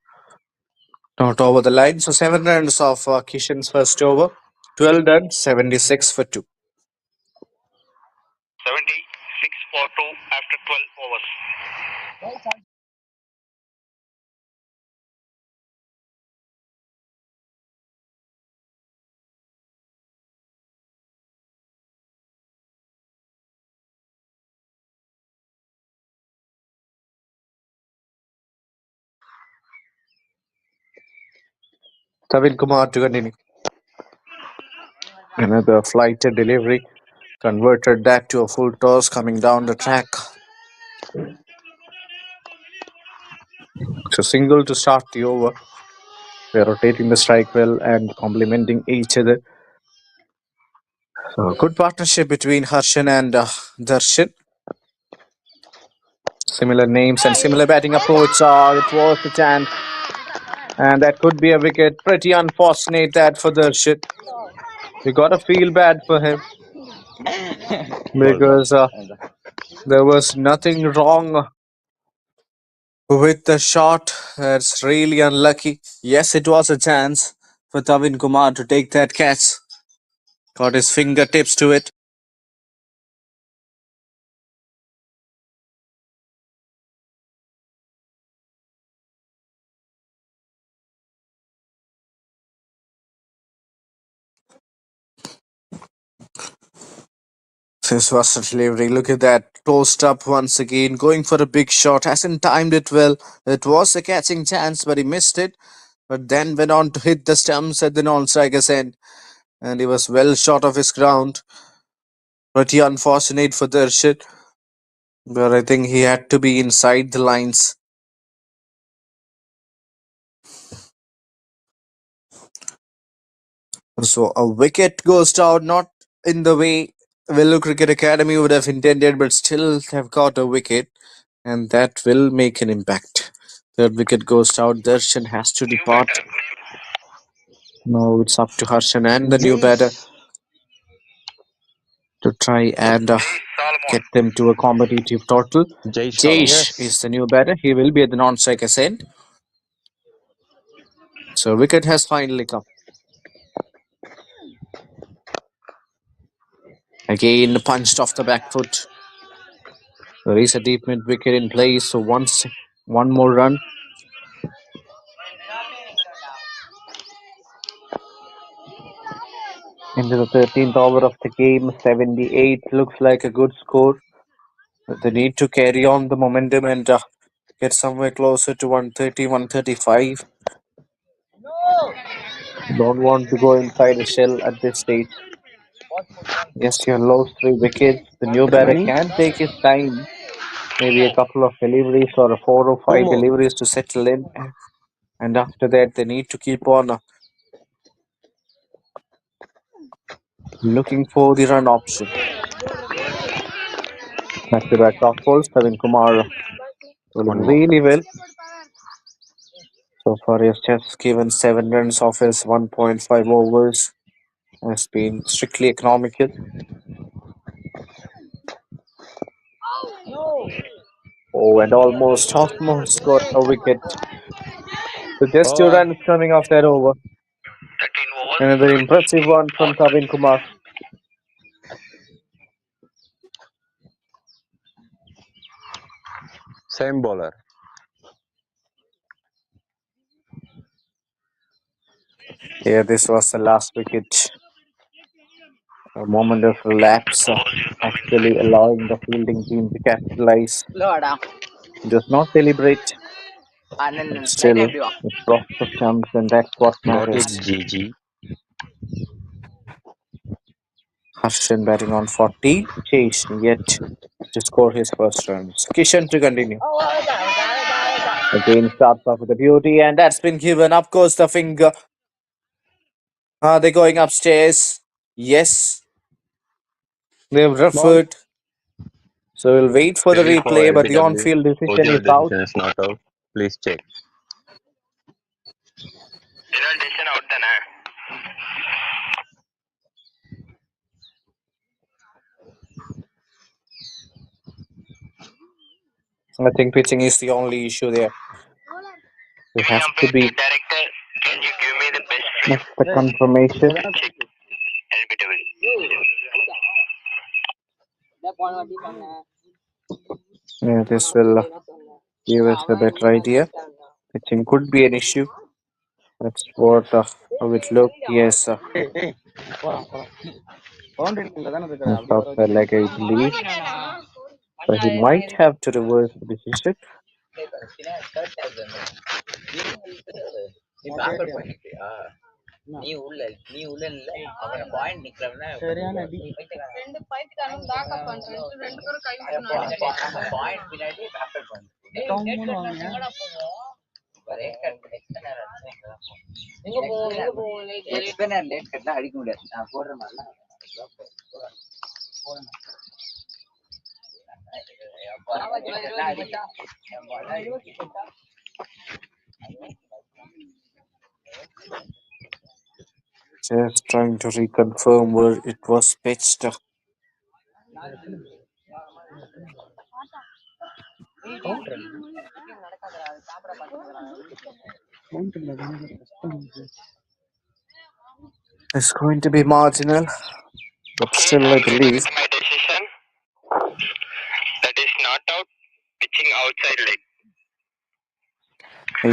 Not over the line. So 7 runs of Kishan's first over. 12 done, 76 for 2. 76 for 2 after 12 overs. Tavin Kumar to continue. Another flight delivery. Converted that to a full toss coming down the track. So single to start the over. They're rotating the strike well and complementing each other. So good partnership between Harshan and Darshan. Similar names and similar batting approach. It was a chance. And that could be a wicket. Pretty unfortunate that for Darshan. We got to feel bad for him because there was nothing wrong with the shot. That's really unlucky. Yes, it was a chance for Tavin Kumar to take that catch. Got his fingertips to it. This was a delivery. Look at that. Tossed up once again. Going for a big shot. Hasn't timed it well. It was a catching chance, but he missed it. But then went on to hit the stumps at the non-striker's end. And he was well short of his ground. Pretty unfortunate for Darshan. But I think he had to be inside the lines. So a wicket goes down, not in the way VELLORE Cricket Academy would have intended, but still have got a wicket, and that will make an impact. Third wicket goes down. Darshan has to depart. Now it's up to Harshan and the new batter to try and get them to a competitive total. Jay Jaish is the new batter. He will be at the non-striker's end. So wicket has finally come. Again punched off the back foot. There is a deep mid wicket in place. So one more run. Into the 13th over of the game. 78 looks like a good score. But they need to carry on the momentum and get somewhere closer to 130, 135. Don't want to go inside the shell at this stage. Yes, you lost 3 wickets. The new batter Many? can take his time. Maybe a couple of deliveries or 4 or 5 more. deliveries to settle in. And after that, they need to keep on looking for the run option. Back-to-back top balls. Tavin Kumar One bowling more. really well. So far, he has just given 7 runs off his 1.5 overs. Has been strictly economical. Oh, and almost got a wicket. So just 2 Over. runs coming off that over. 13 overs. Another impressive one from Tavin Kumar. Same bowler. Yeah, this was the last wicket. A moment of relapse. actually allowing the fielding team to capitalize. Does not celebrate, but still the process comes, and that's what Got it, matters. GG. Harshan batting on 40, chasing yet to score his first runs. Kishan to continue. Again starts off with a beauty, and that's been given. Up goes the finger. Are they going upstairs? Yes, they've Ball. referred. So we'll wait for the Query for replay, but the LBW. on-field decision Original is out. decision is not out. Please check. decision out then. I think pitching is the only issue there. There Any has to be director, can you give me the best the confirmation. Yeah, this will give us a better idea. Pitching could be an issue. That's what how it looked. Yes, it's outside leg, I believe. But he might have to reverse the decision. Just trying to reconfirm where it was pitched. It's going to be marginal, but still, I believe. My decision, that is not out, pitching outside leg.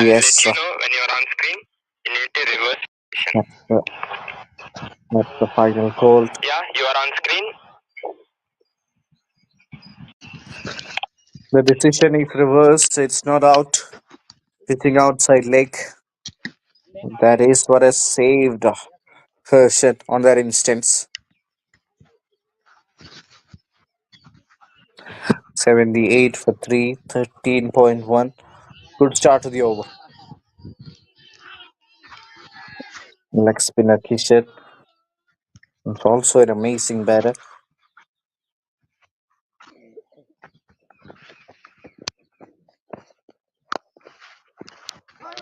Yes, When you're on screen, you need to reverse decision. that's the final call. Yeah, you are on screen. The decision is reversed. It's not out. Pitching outside leg. That is what has saved Harshan on that instance. 78 for 3, 13.1. Good start to the over. Leg spinner Kishan. It's also an amazing batter.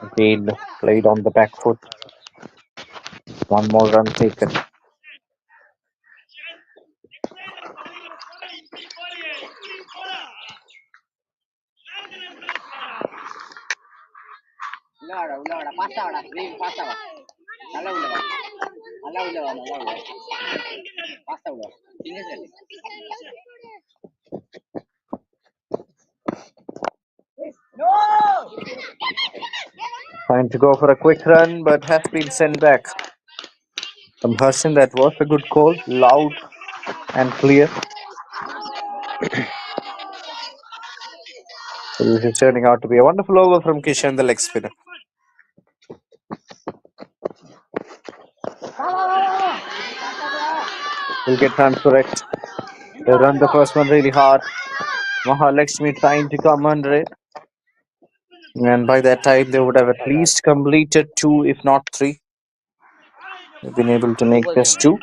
Again, played on the back foot. One more run taken. Trying to go for a quick run, but has been sent back. From Harshan, that was a good call. Loud and clear. So this is turning out to be a wonderful over from Kishan, the leg spinner. Will get run correct. They run the first one really hard. Mahalakshmi trying to come under it. And by that time, they would have at least completed 2, if not 3. They've been able to make just 2.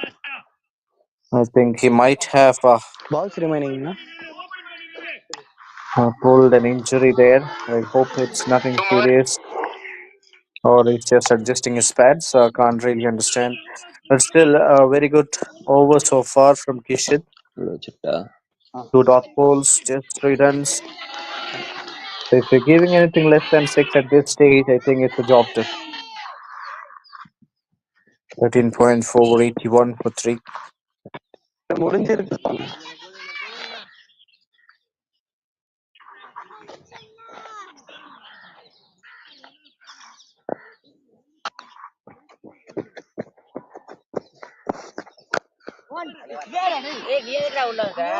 I think he might have Balls remaining, no? pulled an injury there. I hope it's nothing serious. Or he's just adjusting his pads. So I can't really understand. But still, a very good over so far from Kishan. 2 dot balls, just 3 runs. So if you're giving anything less than 6 at this stage, I think it's a job done. 13.4, 81 for 3.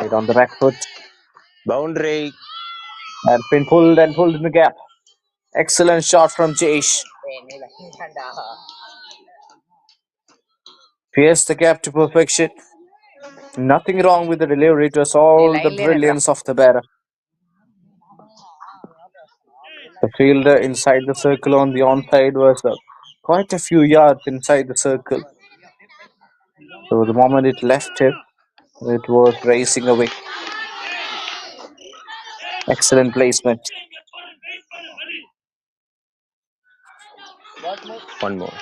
Right on the back foot. Boundary. That's been pulled and pulled in the gap. Excellent shot from Jayesh. Pierced the gap to perfection. Nothing wrong with the delivery. It was all the brilliance of the batter. The fielder inside the circle on the onside was quite a few yards inside the circle. So the moment it left him, it was racing away. Excellent placement. One more.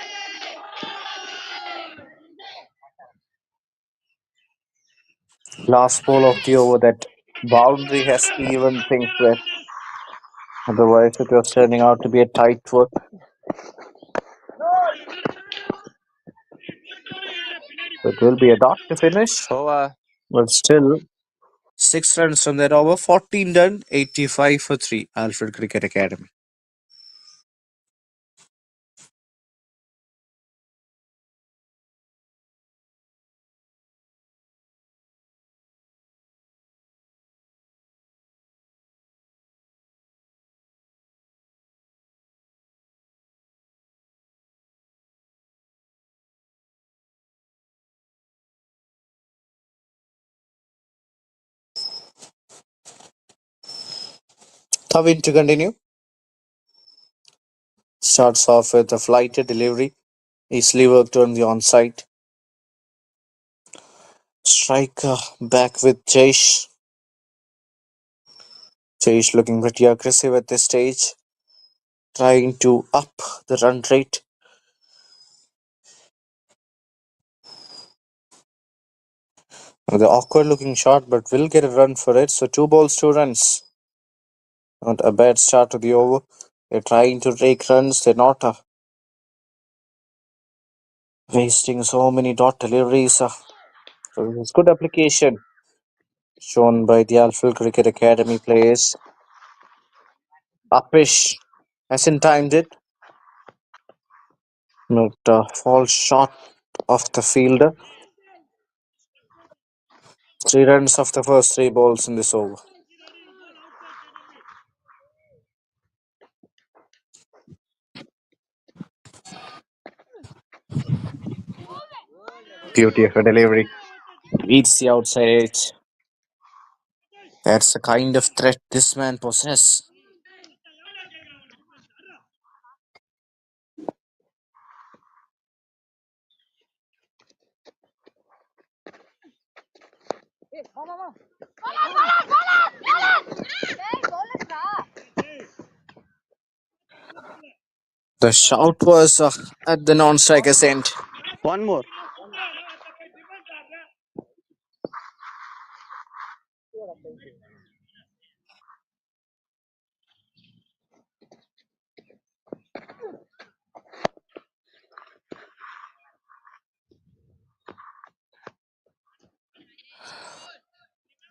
Last ball of the over. That boundary has even things with. Otherwise, it was turning out to be a tight work. So it will be a dot to finish. Over. But still, 6 runs from that over. 14 done, 85 for 3. Alfred Cricket Academy. Thavin to continue. Starts off with a flighted delivery. Easily worked on the onside. Striker back with Jayesh. Jayesh looking pretty aggressive at this stage. Trying to up the run rate. The awkward looking shot, but will get a run for it. So 2 balls, 2 runs. Not a bad start to the over. They're trying to take runs. They're not wasting so many dot deliveries. So it's good application shown by the Alfred Cricket Academy players. Upish hasn't timed it. But falls short of the fielder. 3 runs of the first 3 balls in this over. Beauty of a delivery. Beats the outside edge. That's the kind of threat this man possesses. The shout was at the non-striker's end. One more.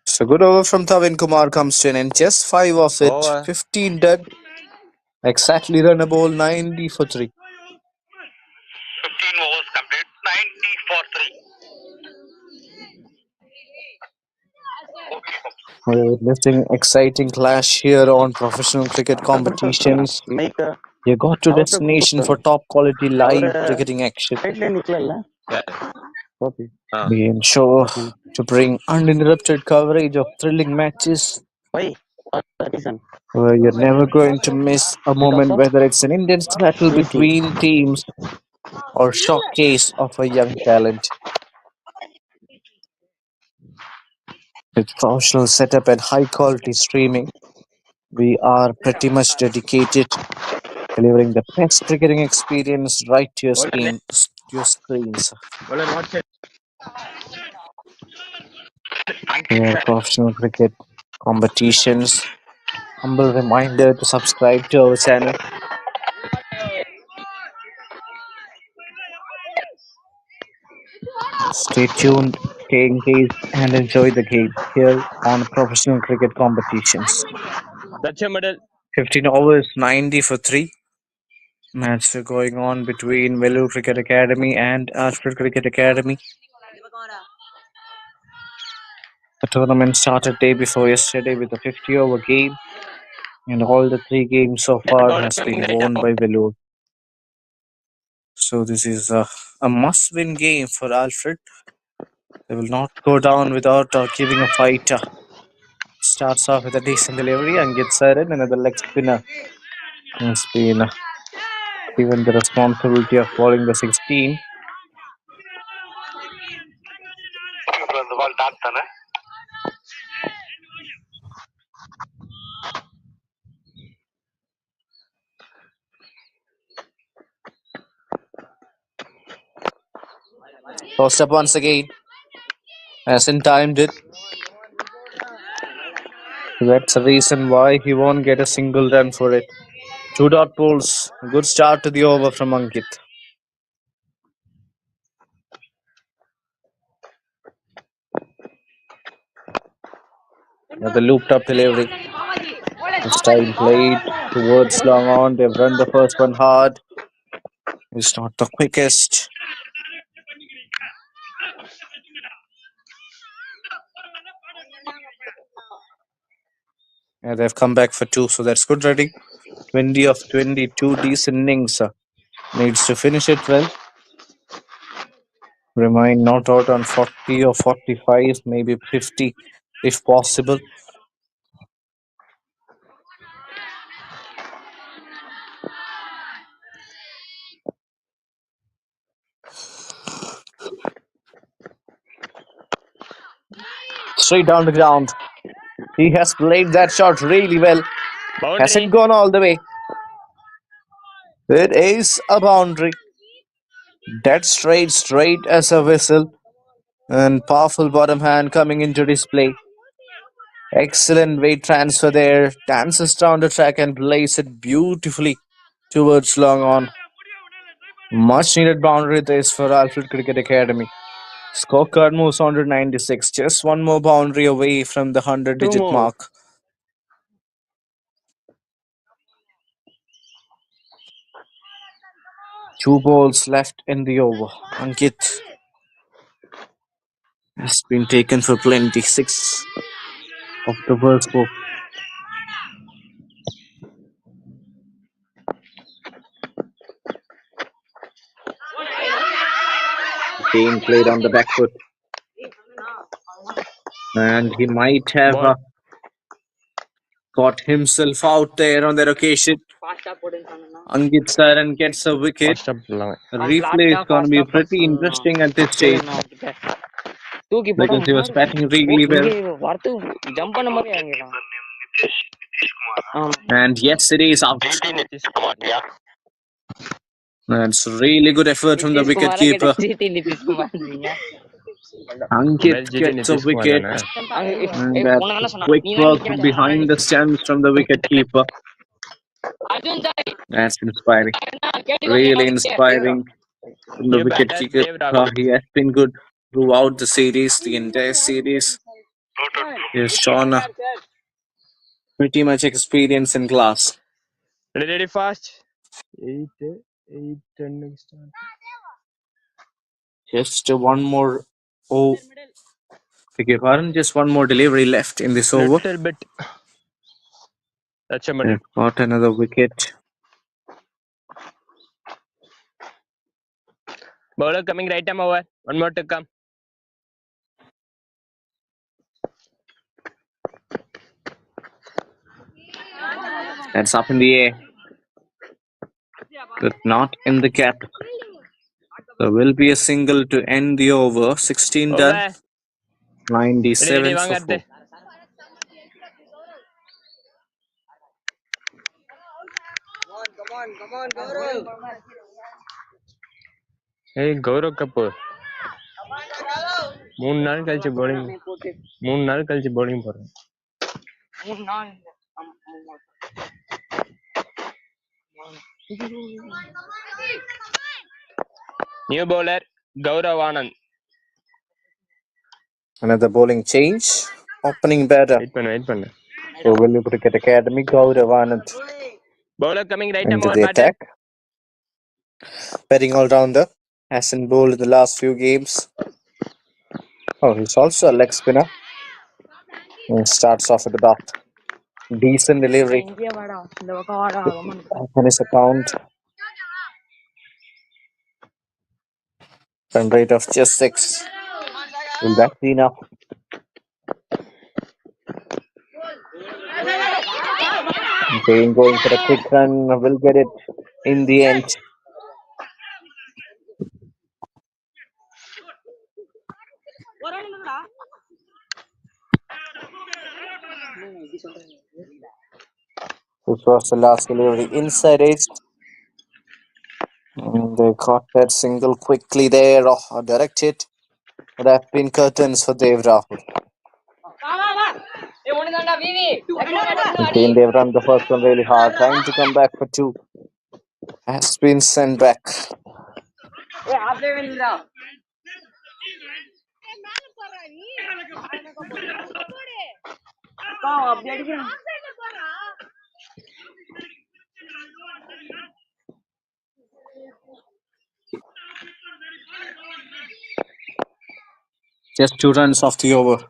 So good over from Thavin Kumar comes to an end. Just 5 of it. Over. 15 done. Exactly runnable. 90 for 3. 15 overs complete. 90 for 3. We're witnessing exciting clash here on professional cricket competitions. Make You got to out destination for top quality live our cricketing action. straight line निकलल ना. Yeah. Okay. We ensure to bring uninterrupted coverage of thrilling matches Why? What's the reason? where you're never going to miss a moment, whether it's an intense battle AC. between teams or showcase of a young talent. With professional setup and high quality streaming, we are pretty much dedicated delivering the best cricketing experience right to your screens. Here, professional cricket competitions. Humble reminder to subscribe to our channel. Stay tuned, stay engaged, and enjoy the game here on professional cricket competitions. That's your medal. 15 overs, 90 for 3. Match going on between VELLORE Cricket Academy and Alfred Cricket Academy. The tournament started day before yesterday with a 50-over game, and all the 3 games so far has been won by VELLORE. So this is a must-win game for Alfred. They will not go down without giving a fight. Starts off with a decent delivery and gets in. Another leg spinner has been given the responsibility of bowling the 16. Tossed up once again. Hasn't timed it. That's the reason why he won't get a single run for it. 2 dot balls. Good start to the over from Ankit. Another looped up delivery. This time played towards long on. They've run the first one hard. It's not the quickest. They've come back for 2, so that's good ready. 20 of 22 decent innings. Needs to finish it well. Remain not out on 40 or 45, maybe 50 if possible. Straight down the ground. He has played that shot really well. Has it Boundary. gone all the way? It is a boundary. Dead straight as a whistle. And powerful bottom hand coming into display. Excellent weight transfer there. Dances down the track and plays it beautifully towards long on. Much needed boundary this for Alfred Cricket Academy. Scorecard moves on to 96. Just one more boundary away from the 100-digit more. mark. Two balls left in the over. Ankit has been taken for plenty. 6 of the first 4. Again played on the back foot. And he might have Ball. got himself out there on that occasion. Ankit Saran gets a wicket. First up, long. The replay is going to be pretty interesting at this stage because he was batting really well. And yes, it is out. That's really good effort from the wicket keeper. Ankit gets a wicket. And that's quick work behind the stands from the wicket keeper. That's inspiring. Really inspiring from the You wicket batter, keeper. Dave Rahul. He has been good throughout the series, the entire series. He has shown pretty much experience in class. Ready fast. 8, 10 start. Just one more. Oh, beg your pardon. Just one more delivery left in this over. Little bit. That's a middle. They've got another wicket. Bowler coming right arm over. One more to come. That's up in the air, but not in the gap. There will be a single to end the over. 16 done. Over. 97 Ready, for வாங்க 4. அடுத்து. Hey, Gaurav Kapoor. 3 நாள் கழிச்சு bowling போறேன். New bowler Gaurav Anand. Another bowling change. Opening batter Wait பண்ணு. for VELLORE Cricket Academy, Gaurav Anand Bowler coming right arm into over the batter. attack. Batting all-rounder. Hasn't bowled in the last few games. Oh, he's also a leg spinner. And starts off with the bat. Decent delivery. Finish the count. Run rate of just 6. Will that be enough? Kane going for a quick run. Will get it in the end. This was the last delivery inside edge. And they caught that single quickly there. Oh, direct hit. Would have been curtains for Dev Rahul. Again, they've run the first one really hard. Trying to come back for 2. Has been sent back. Just 2 runs off the over.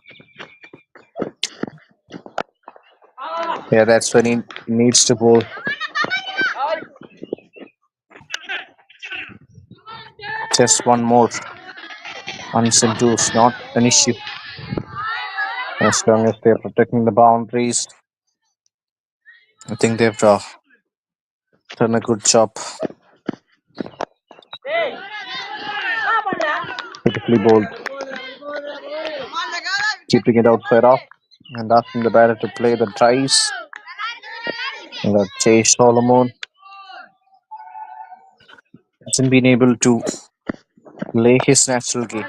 Yeah, that's when he needs to bowl. Just one more. 1s and 2s, not an issue. As long as they're protecting the boundaries, I think they've done a good job. Beautifully bowled. Keeping it outside off and asking the batter to play the drives. And Chase Solomon hasn't been able to play his natural game.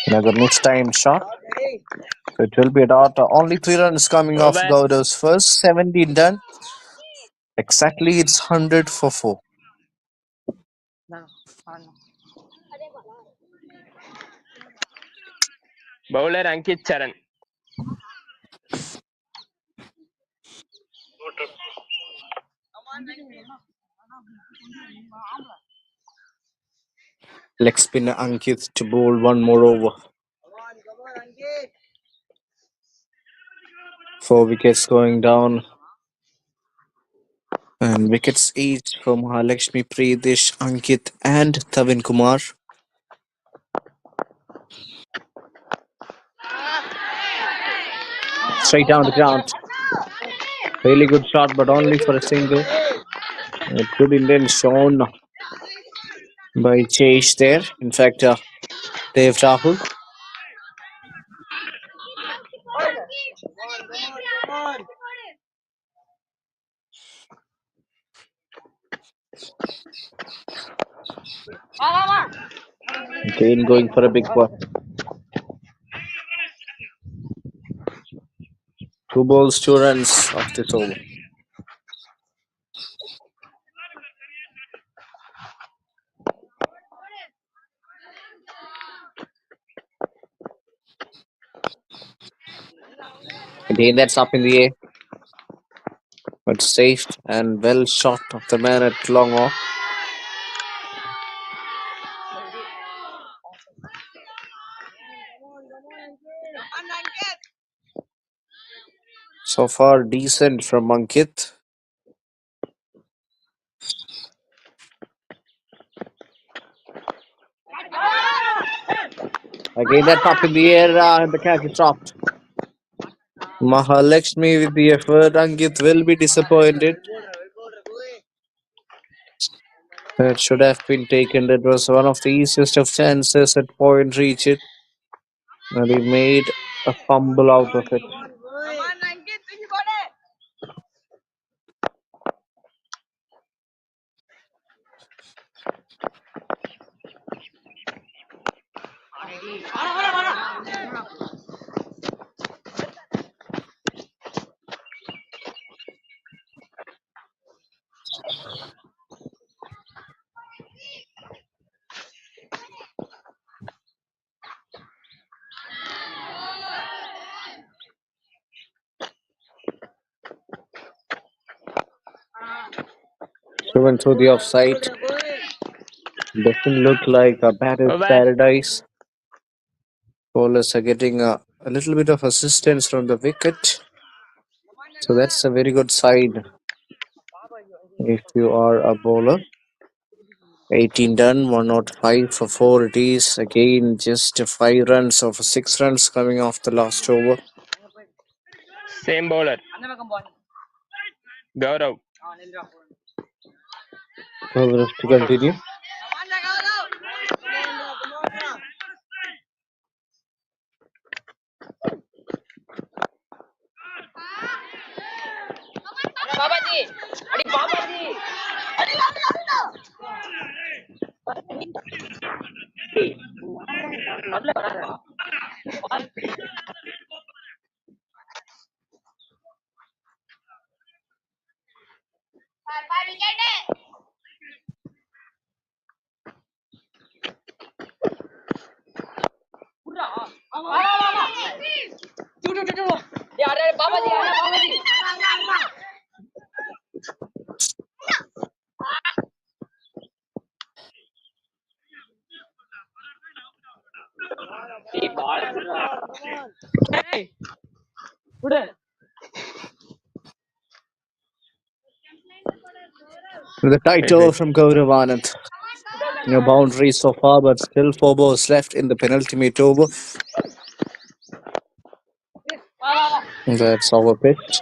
Another mistimed shot. So it will be a dot. Only 3 runs coming off Over. Gowda's first. 17 done. Exactly, it's 100 for 4. Bowler Ankit Charan. Leg spinner Ankit to bowl one more over. 4 wickets going down. And wickets each from Mahalakshmi, Pridish, Ankit and Tavin Kumar. Straight down the ground. Really good shot, but only for a single. A good intent shown by Chase there. In fact, Dev Rahul. Again going for a big one. 2 balls, 2 runs off this over. Again, that's up in the air. But safe and well shot of the man at long off. So far, decent from Ankit. Again, that's up in the air and the catch is dropped. Mahalakshmi with the effort. Ankit will be disappointed. That should have been taken. That was one of the easiest of chances at point reach it. And he made a fumble out of it. Driven through the offside. Doesn't look like a batter's Over. paradise. Bowlers are getting a little bit of assistance from the wicket. So that's a very good sign if you are a bowler. 18 done, 105 for 4 it is. Again, just 5 runs or 6 runs coming off the last over. Same bowler. Gaurav. Over to continue. With a tight over from Gaurav Anand. No boundary so far, but still 4 balls left in the penultimate over. That's our pitch.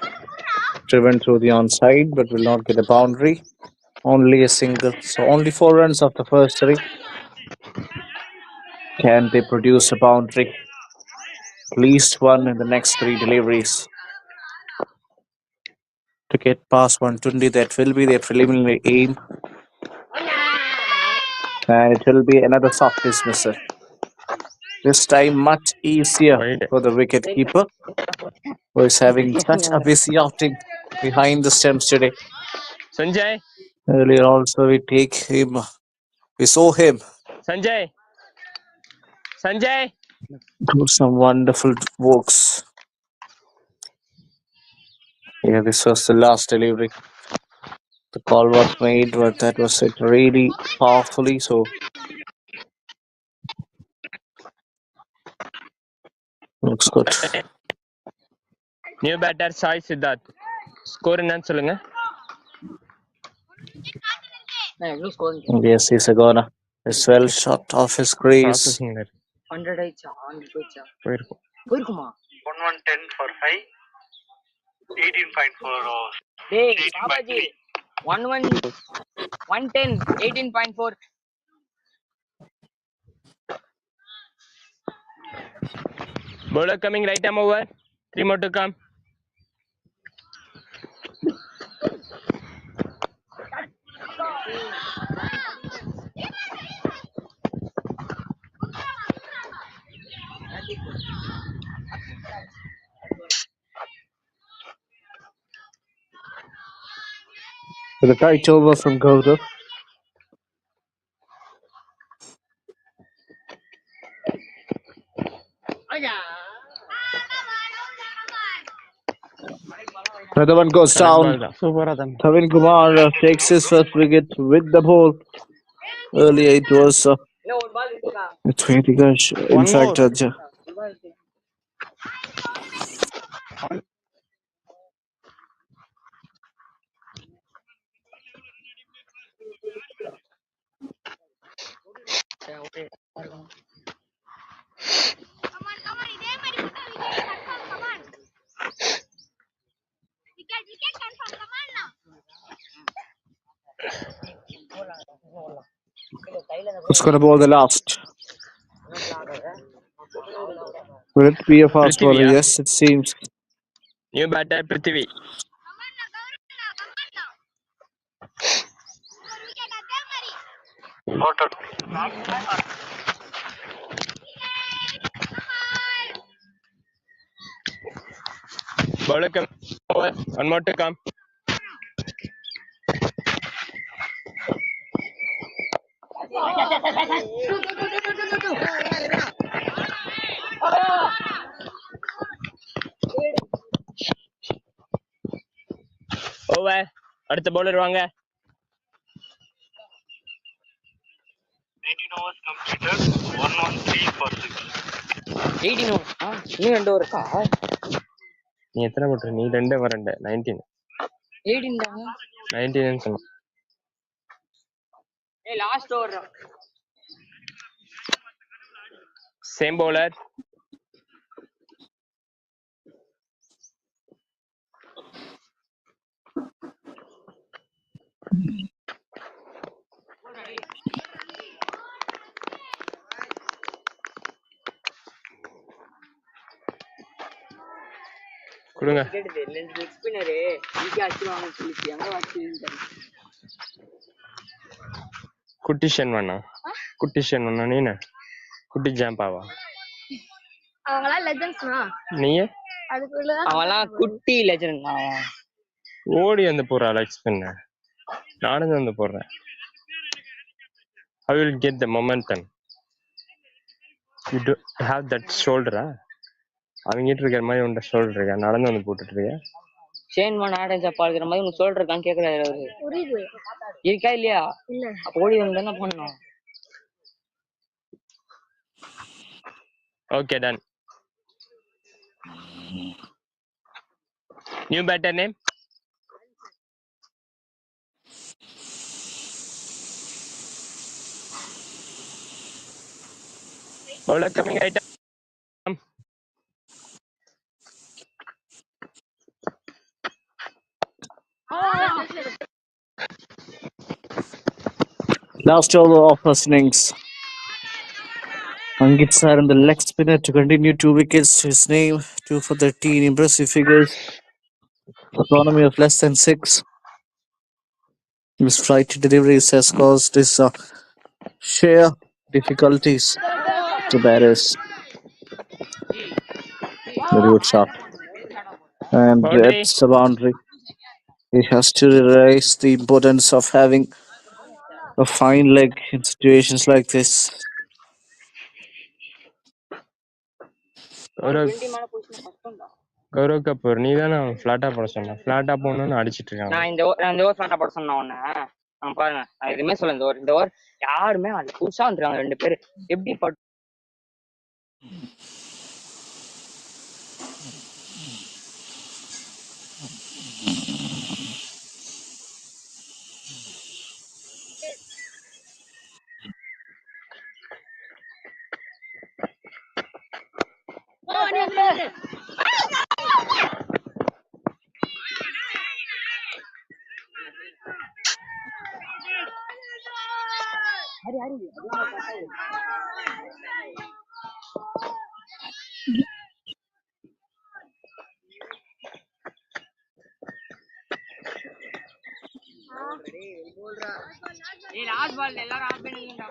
Driven through the onside, but will not get a boundary. Only a single. So only 4 runs of the first 3. Can they produce a boundary? At least one in the next 3 deliveries. To get past 120, that will be their preliminary aim. And it will be another soft dismissal. This time much easier for the wicket keeper, who is having such a busy outing behind the stumps today. Sanjay. Earlier also we saw him Sanjay. Sanjay. do some wonderful works. Yeah, this was the last delivery. The call was made, but that was it really powerfully. So looks good. New batter Sai Siddharth. Score என்னன்னு சொல்லுங்க. Yes, he's a goner. It's well shot off his crease. Processing ல இருக்கு. 100 ஆயிடுச்சா 100 போயிடுச்சா போயிருக்கும். போயிருக்குமா 1110 for 5. 18.4 overs. டேய் Babaji 110 18.4 Bowler coming right arm over. 3 more to come. With a tight over from Gaurav. Another one goes down. Kavin Kumar takes his first wicket with the ball. Earlier it was Twenty-Gash. In fact, who's going to bowl the last? Will it be a fast Prithvi, bowler? yeah. Yes, it seems. New batter Prithvi. Bowler come over. 1 more to come. Over. அடுத்த bowler வாங்க. 19 overs completed. 113 for 6. 18 இன்னும் 2 இருக்கா? நீ எத்தனை போட்டுற? நீ 2 வரண்ட 19 18 தாங்க. 19 சொன்ன. ஏய் லாஸ்ட் ஓவர். Same bowler. கொடுங்க. கேட்டது ரெண்டு லெக் ஸ்பின்னரு ஈஸியா அடிச்சுவாங்கன்னு சொல்லிச்சு. எங்க வச்சுன்னு குட்டி ஷென்வண்ணா, குட்டி ஷென்வண்ணா நீனு குட்டி ஜாம்பாவா? அவங்களாம் லெஜண்ட்ஸ்னா நீயே அதுக்குள்ள அவன்லாம் குட்டி லெஜண்ட். ஓடி வந்து போடுற லெக் ஸ்பின்ன, நானும் வந்து போடுறேன். I will get the momentum. You do have that shoulder. அவங்கிட்ட இருக்கிற மாதிரி உன்ட ஷோல்டர் இருக்கா? நடந்து வந்து போட்டுட்டு இருக்க. ஷேன் மேன் ஆடன்ஸ் அப்பா இருக்கிற மாதிரி உனக்கு ஷோல்டர் இருக்கான்னு கேட்கறாரு அவரு. புரியுது. இருக்கா இல்லையா? இல்ல. அப்ப ஓடி வந்து தானே பண்ணணும். Okay, done. New batter name? Bowler coming right up. Last over of first innings. Angit sir and the leg spinner to continue 2 wickets to his name, 2 for 13. Impressive figures. Economy of less than 6. His flight deliveries has caused his sheer difficulties to batters. Very good shot. And Boundary. it's a boundary. He has to realize the importance of having a fine leg in situations like this. Gaurav Kapoor, நீ தானே ஃபிளாட்டா போட சொன்ன? ஃபிளாட்டா போடணும்னு அடிச்சிட்டு இருக்காங்க. நான் இந்த over ஃபிளாட்டா போட சொன்னேன் உன்ன. பாருங்க, நான் எதுவுமே சொல்ல. இந்த ஓவர் யாருமே அது புதுசா வந்துருக்காங்க 2 பேரு. எப்படி போட்டு லாஸ்ட் பால் எல்லாரும் ஆஃப் பண்ணிங்கடா.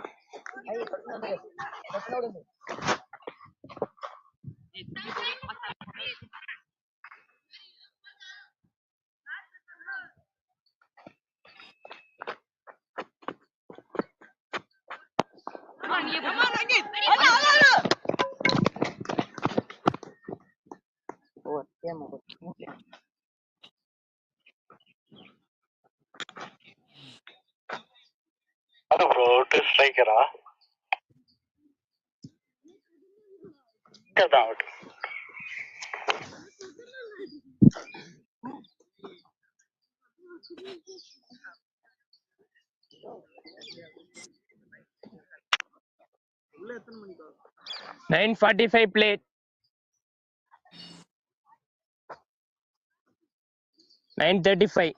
அது ப்ரோ ஸ்ட்ரைக்கரா? அவுட். உள்ள எத்தனை மணிக்கு 9:45 played. 9:35.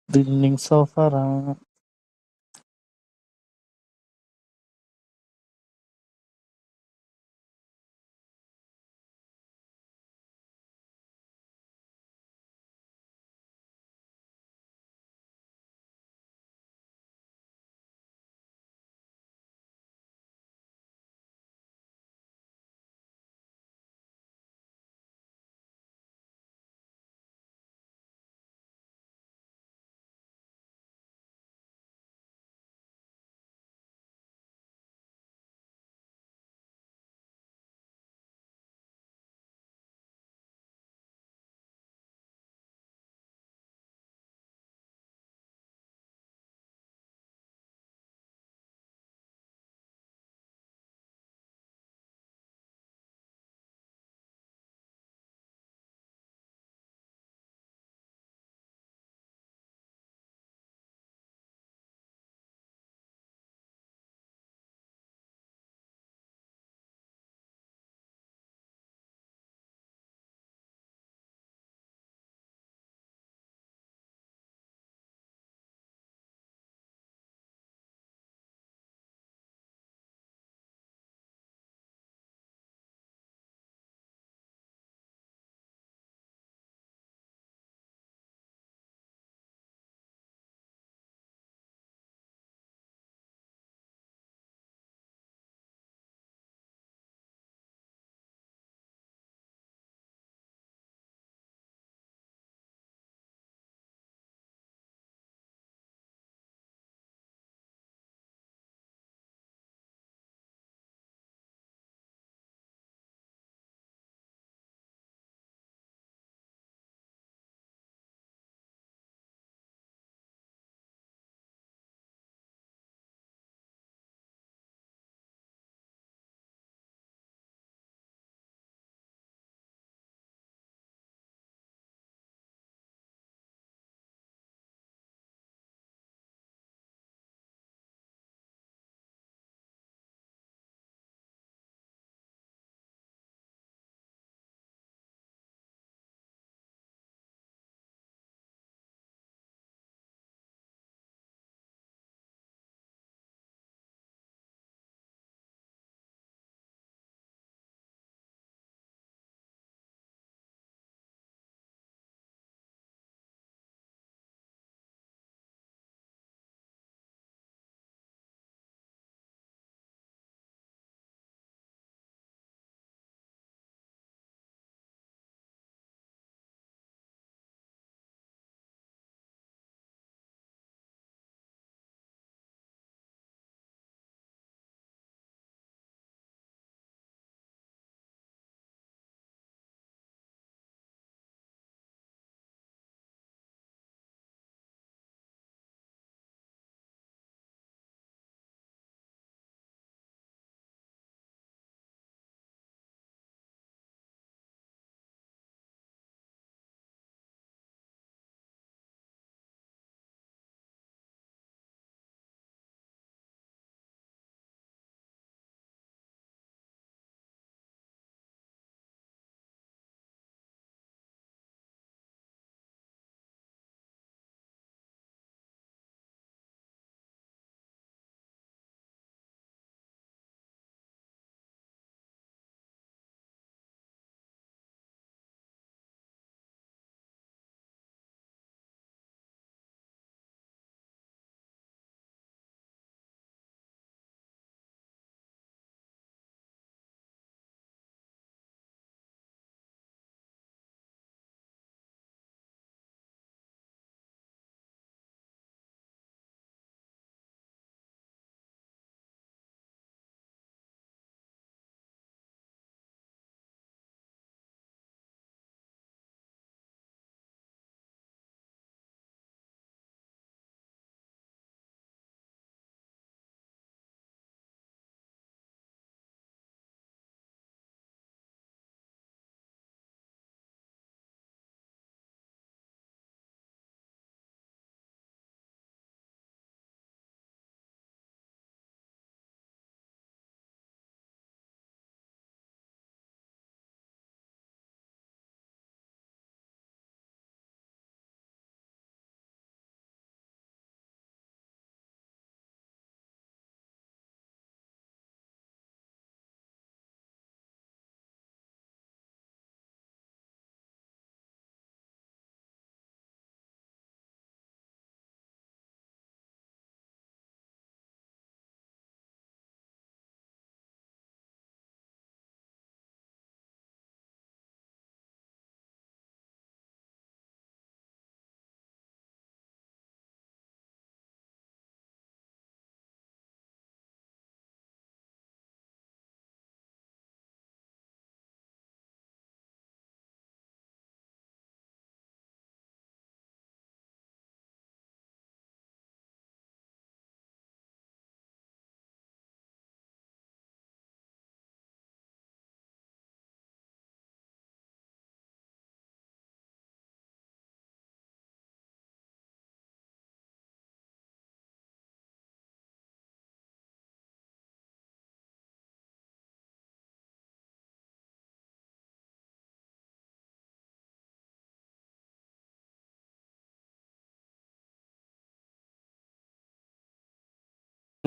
The innings of a run.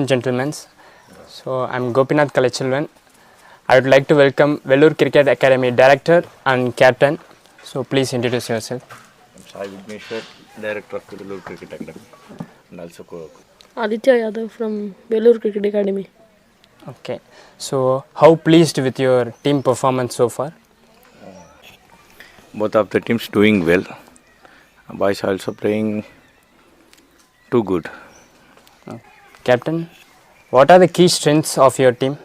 Gentlemen, so I'm Gopinath Kalachilvan. I would like to welcome VELLORE Cricket Academy Director and Captain. So please introduce yourself. I'm Sai Vigneshwar, Director of VELLORE Cricket Academy and also co-coach. Aditya Yadav from VELLORE Cricket Academy. Okay, so how pleased with your team performance so far? Both of the teams doing well. Boys also playing too good. Captain, what are the key strengths of your team?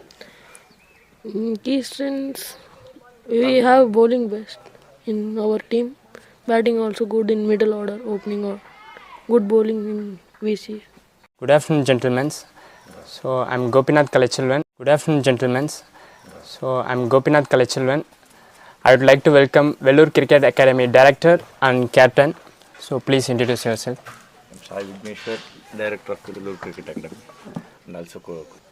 Key strengths, we have bowling best in our team. Batting also good in middle order, opening or good bowling in VC. Good afternoon, gentlemen. So I'm Gopinath Kalachilvan. Good afternoon, gentlemen. So I'm Gopinath Kalachilvan. I would like to welcome VELLORE Cricket Academy Director and Captain. So please introduce yourself. I'm Sai Vigneshwar, Director of VELLORE Cricket Academy and also co-coach.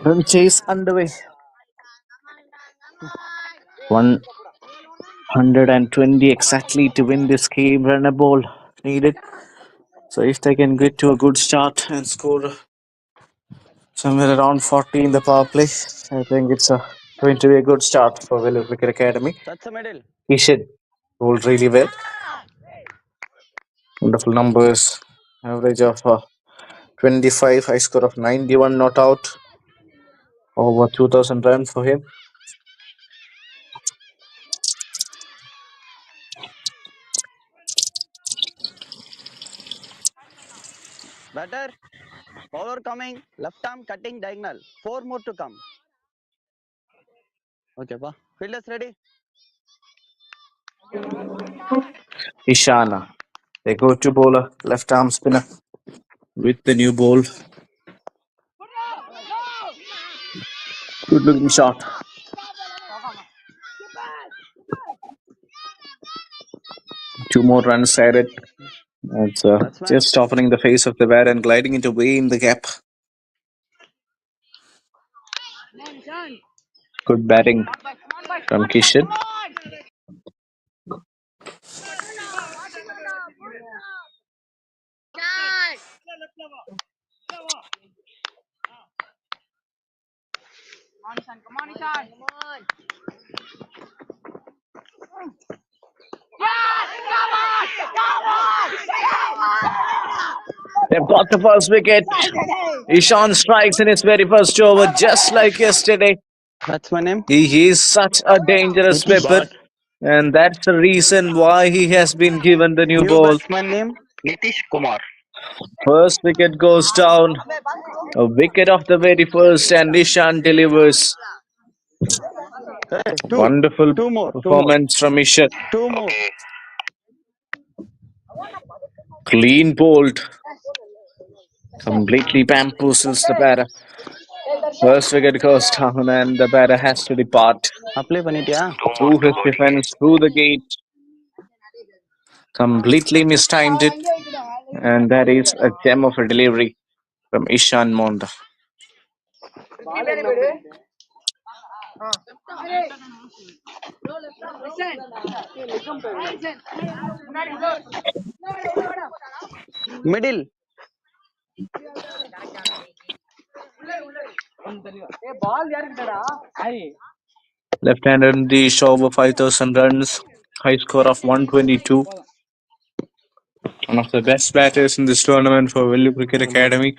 Run chase underway. 120 exactly to win this game. Run a ball needed. So if they can get to a good start and score somewhere around 40 in the power play, I think it's going to be a good start for Vellore Cricket Academy. That's the middle. He should hold really well. Wonderful numbers. Average of 25, high score of 91 not out. Over 2000 runs for him. Batter. Bowler coming. Left arm cutting diagonal. 4 more to come. Okay, pa. Fielders ready. Ishana. They go to bowler, left arm spinner with the new ball. Good looking shot. Two more runs added. It's Batsman. just softening the face of the bat and gliding it away in the gap. Good batting from Kishan. They've got the first wicket. Ishan strikes in his very first over, just like yesterday. Batsman name. He is such a dangerous Nitish. weapon, and that's the reason why he has been given the new New ball. batsman name. Nitish Kumar. First wicket goes down. A wicket of the very first, and Ishan delivers. Hey, Wonderful two more. performance from Ishan. Two more. Clean bowled. Completely bamboozles the batter. First wicket goes down, and the batter has to depart. Apply பண்ணிட்டியா? Through his defense, through the gate. Completely mistimed it. And that is a gem of a delivery from Ishan Monda. Middle. Left-hander in the show over 5,000 runs. High score of 122. One of the best batters in this tournament for Vellore Cricket Academy.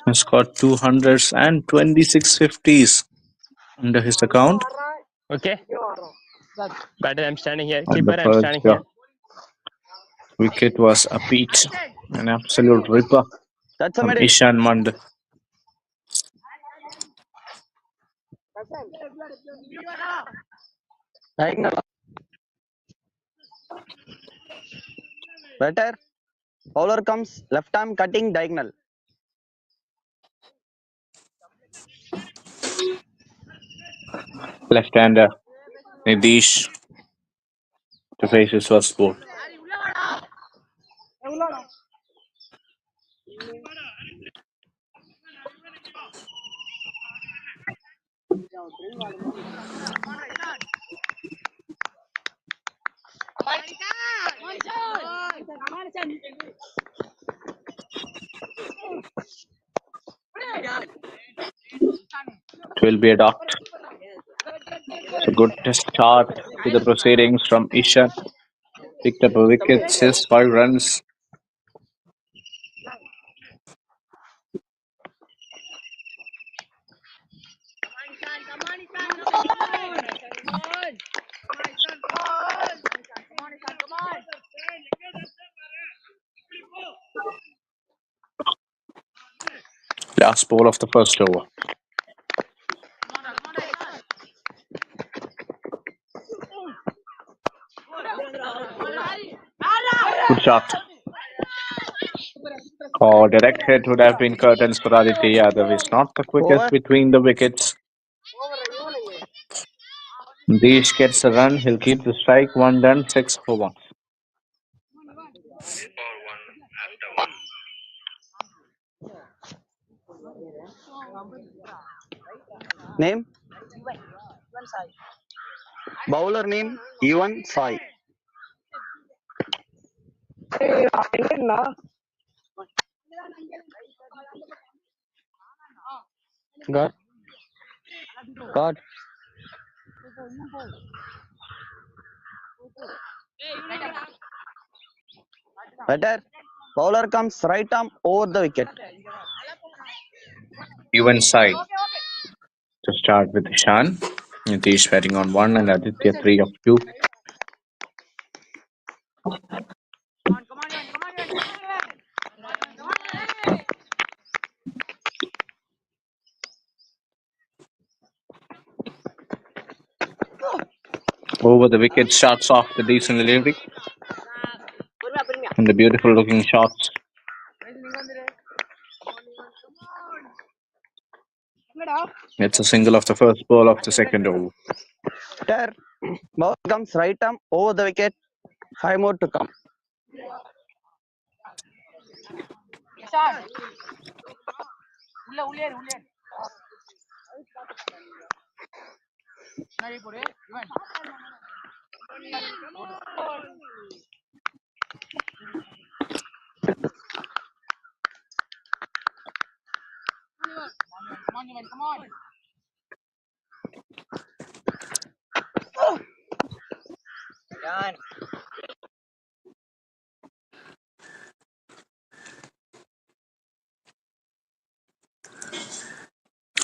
Has got 200s and 26 50s under his account. Okay. Batter, I'm standing here. And the Keeper, I'm first standing here. wicket was a beat. An absolute ripper That's a from middle. Ishan Manda. Diagonal. Batter. Bowler comes. Left arm cutting diagonal. Left-hander Nidish to face his first ball. It will be a dot. It's a good start to the proceedings from Ishan. Picked up a wicket, just 5 runs. Last ball of the first over. Good shot. Oh, direct hit would have been curtains for Aditya Yadav. He's not the quickest Over. between the wickets. Deesh gets a run. He'll keep the strike. 1 done. 6 for 1. Name? Bowler name? Evan Sai. Got. Got. Better. Bowler comes right arm over the wicket. Even side. To start with Ishan. Nitish batting on 1 and Aditya 3 of 2. Over the wicket, starts off the decent delivery. And the beautiful looking shots. It's a single of the first ball of the second over. Better. Bowler comes right arm over the wicket. 5 more to come.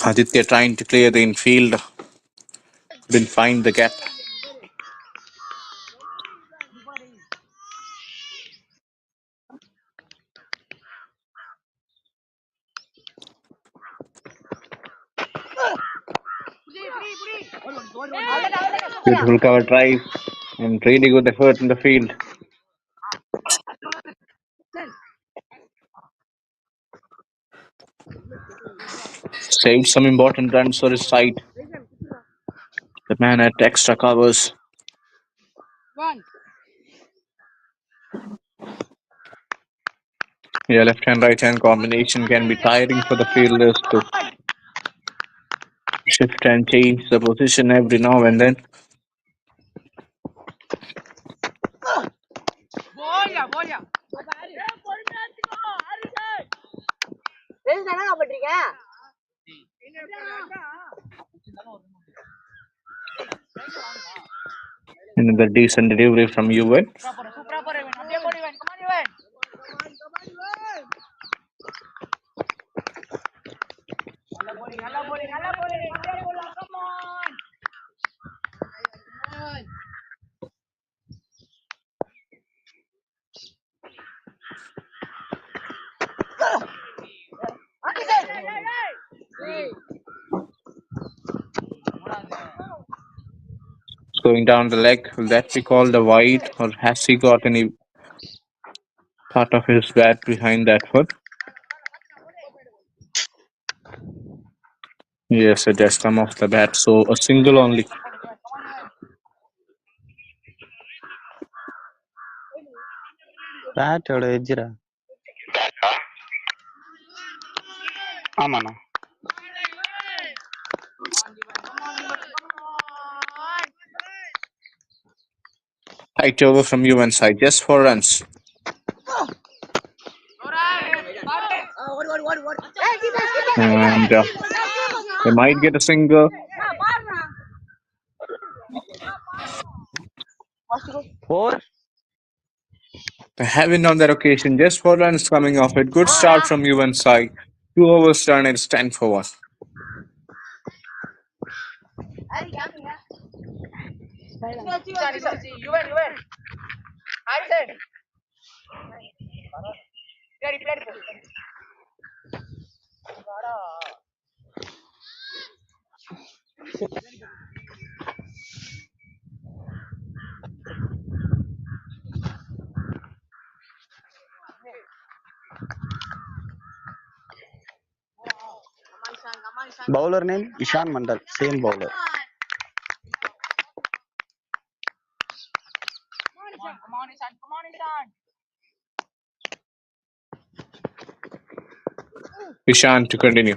Aditya trying to clear the infield. Didn't find the gap. Beautiful cover drive and really good effort in the field. Saved some important runs for his side. The man had extra covers. Yeah, left hand right hand combination can be tiring for the fielders to shift and change the position every now and then. Another decent delivery from Yuvan. Going down the leg, will that be called a wide, or has he got any part of his bat behind that foot? Yes, it has come off the bat, so a single only. Bat or edge? ஆமாண்ணா. Tight over from Yuvan side, just 4 runs. And they might get a single. 4. They haven't on that occasion, just 4 runs coming off it. Good start from Yuvan side. 2 overs done, it's 10 for 1. Bowler name Ishan Mandal, same bowler. Ishan to continue.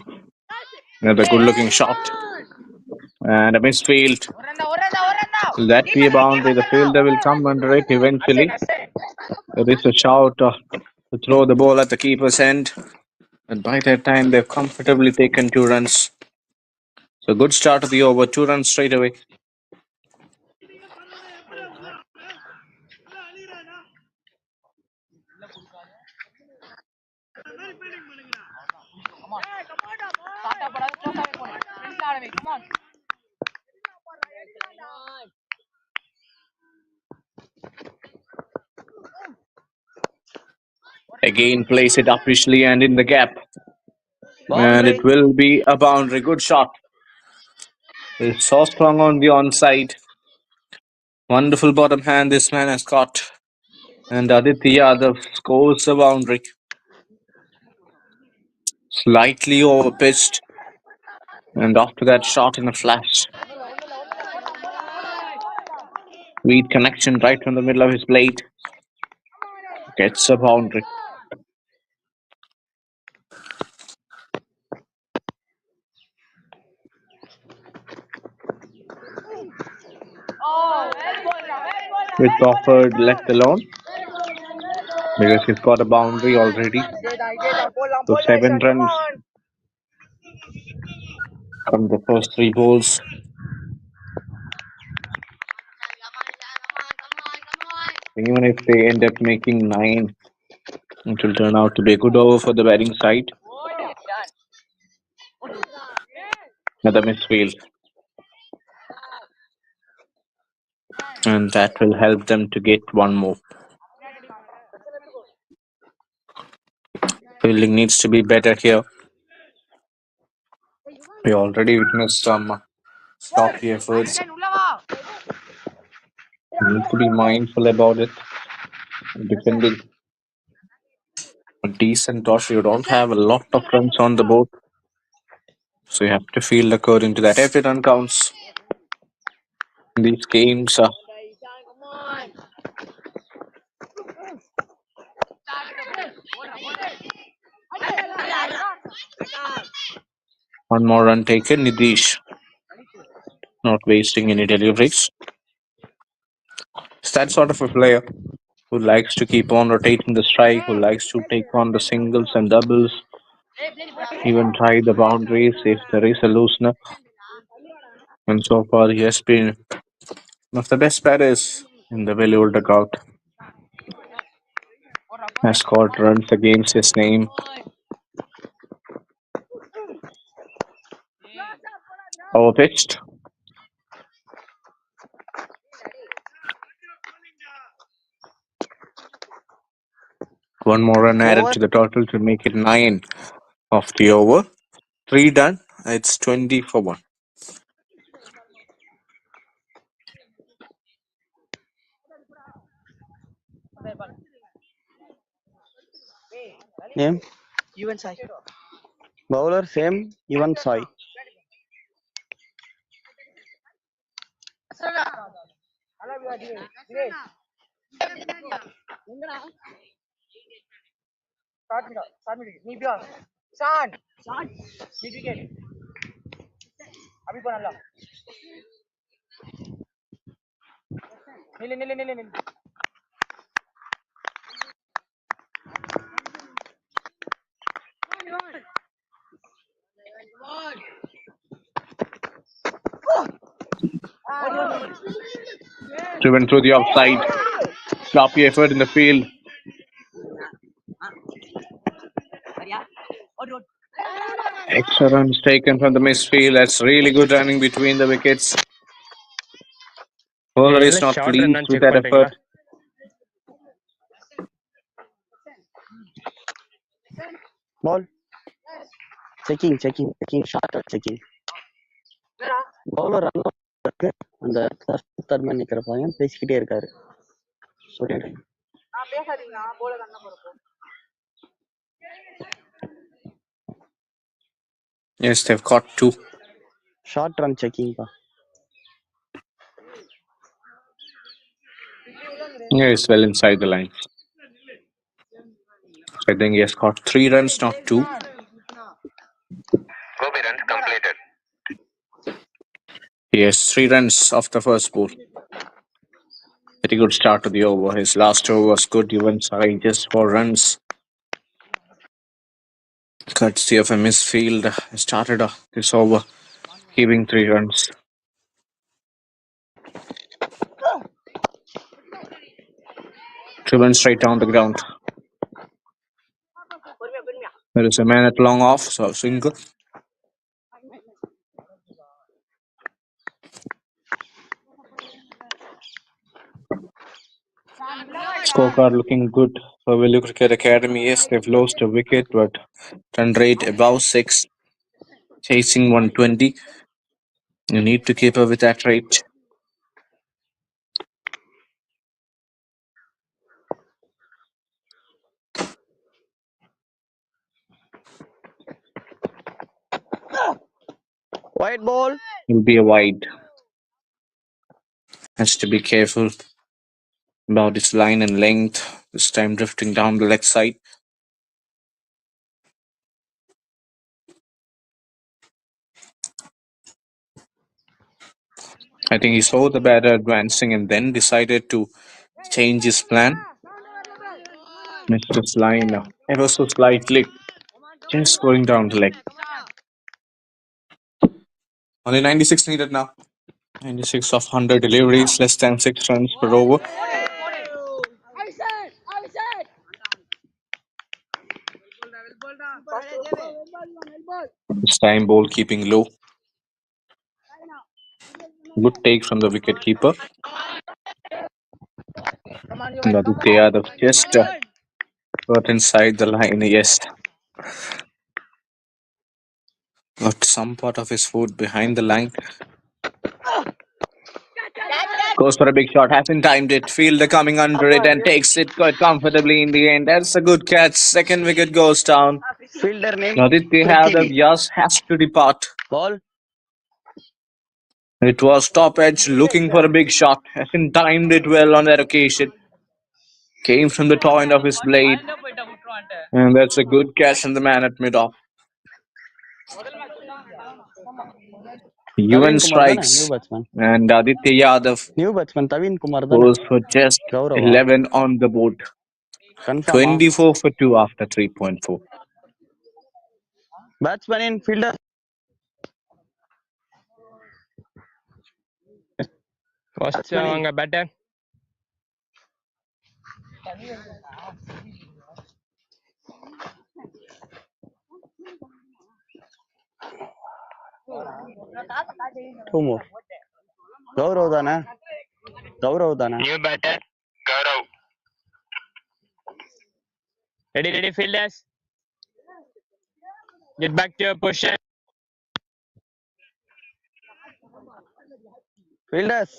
Another good looking shot. And a misfield. Will that be a boundary? The fielder will come under it eventually. There is a shout to throw the ball at the keeper's end. And by that time, they've comfortably taken 2 runs. So good start of the over, 2 runs straight away. Again, place it officially and in the gap. And Boundary. it will be a boundary. Good shot. It's so strong on the onside. Wonderful bottom hand this man has got. And Aditya Yadav scores a boundary. Slightly over pitched. And after that shot in a flash. Sweet connection right from the middle of his blade. Gets a boundary. With Crawford left alone. Because he's got a boundary already. So 7 runs from the first 3 balls. Even if they end up making 9, it will turn out to be a good over for the batting side. Another misfield. And that will help them to get 1 more. Fielding needs to be better here. We already witnessed some stocky efforts. You need to be mindful about it. Defending a decent toss, you don't have a lot of runs on the board. So you have to field according to that. Every run counts. In these games, one more run taken. Nidish not wasting any deliveries. It's that sort of a player who likes to keep on rotating the strike, who likes to take on the singles and doubles, even try the boundaries if there is a loosener. And so far, he has been one of the best batters in the VELLORE dugout. Has scored runs against his name. Overpitched. One more run added Over. to the total to make it 9 of the over. 3 done. It's 20 for 1. Name? Bowler same, Ivan Sai. Driven through the offside. Sloppy effort in the field. Extra runs taken from the misfield. That's really good running between the wickets. Bowler is எல்லாம் not short pleased run with check that பண்றீங்களா? effort. Ball. Checking. Shot checking. Bowler run இருக்கு. அந்த third man நிக்கிற பையன் பேசிக்கிட்டே இருக்காரு. சொல்லிடு. Yes, they've caught 2. Short run checking பா. Yeah, he's well inside the line. I think he has caught 3 runs, not 2. Gobi runs completed. He has 3 runs off the first ball. Pretty good start to the over. His last over was good, even side just 4 runs. Courtesy of a misfield, started this over, keeping 3 runs. Driven straight down the ground. There is a man at long off, so single. Scorecard looking good for VELLORE Cricket Academy. Yes, they've lost a wicket, but run rate above 6, chasing 120. You need to keep up with that rate. Wide ball. Will be a wide. Has to be careful about its line and length. This time drifting down the leg side. I think he saw the batter advancing and then decided to change his plan. Missed his line ever so slightly, just going down the leg. Only 96 needed now. 96 of 100 deliveries, less than 6 runs per over. This time ball keeping low. Good take from the wicket keeper. Aditya Yadav just got inside the line, yes. Got some part of his foot behind the line. Goes for a big shot, hasn't timed it. Fielder coming under it and takes it quite comfortably in the end. That's a good catch. Second wicket goes down. Fielder name. Aditya Yadav just has to depart. Ball. It was top edge looking for a big shot. Hasn't timed it well on that occasion. Came from the toe end of his blade. And that's a good catch from the man at mid-off. Yuvan strikes. batsman. And Aditya Yadav New batsman Tavin Kumar goes for just Gaurava. 11 on the board. Confirm. 24 for 2 after 3.4. Batsman in fielder. First அவங்க batter. Two more. Gaurav தானே? New batter Gaurav. Ready fielders. Get back to your position. Fielders.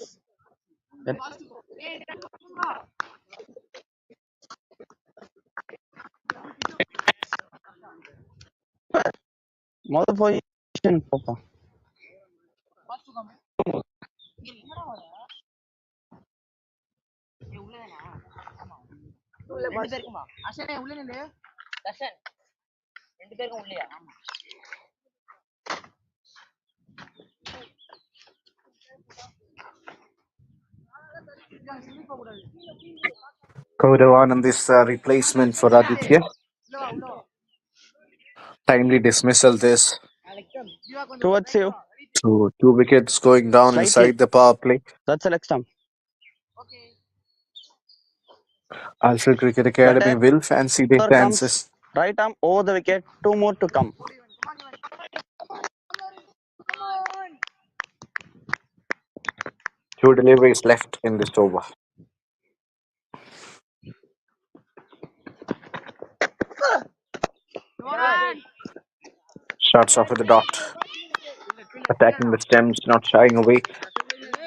மொத position போப்பா. Kodavan this replacement for Aditya. Timely dismissal this. Towards you. So 2 wickets going down Slightly. inside the power play. That's a leg stump. Alfred Cricket Academy will fancy their chances. Right arm over the wicket. 2 more to come. Two deliveries left in this over. Starts off with a dot. Attacking the stems, not shying away.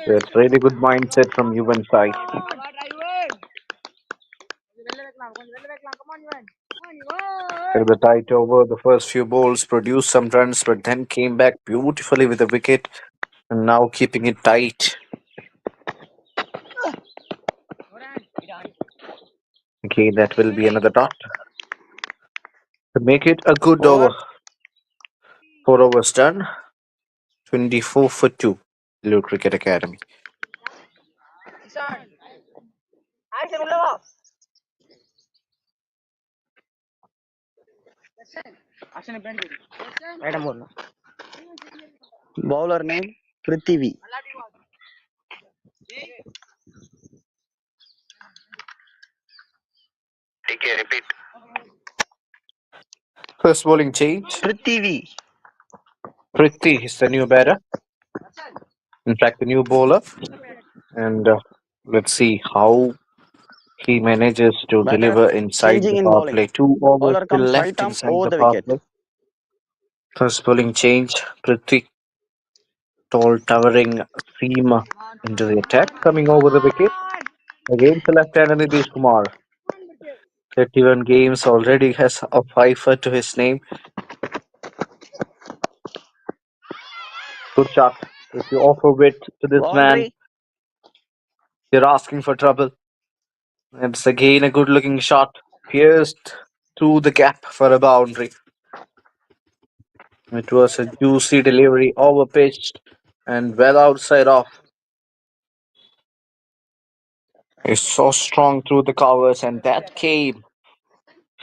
It's really good mindset from Yuvan side. At the tight over, the first few balls produced some runs, but then came back beautifully with a wicket, and now keeping it tight. Okay, that will be another dot to make it a good over. Over. 4 overs done. 24 for 2. Blue Cricket Academy. Bowler name Prithvi. DK, repeat. First bowling change. Prithvi. Prithvi is the new batter. In fact, the new bowler. And let's see how he manages to Batter deliver inside changing the in power bowling. play. 2 overs Bowler still comes right left arm inside over the the power wicket. play. First bowling change. Prithvi, tall, towering seam into the attack, coming over the wicket. Against the left-hander Nitish Kumar. 31 games already has a fifer to his name. Good shot. If you offer wit to this man, Boundary. you're asking for trouble. It's again a good-looking shot, pierced through the gap for a boundary. It was a juicy delivery, overpitched and well outside off. It's so strong through the covers, and that came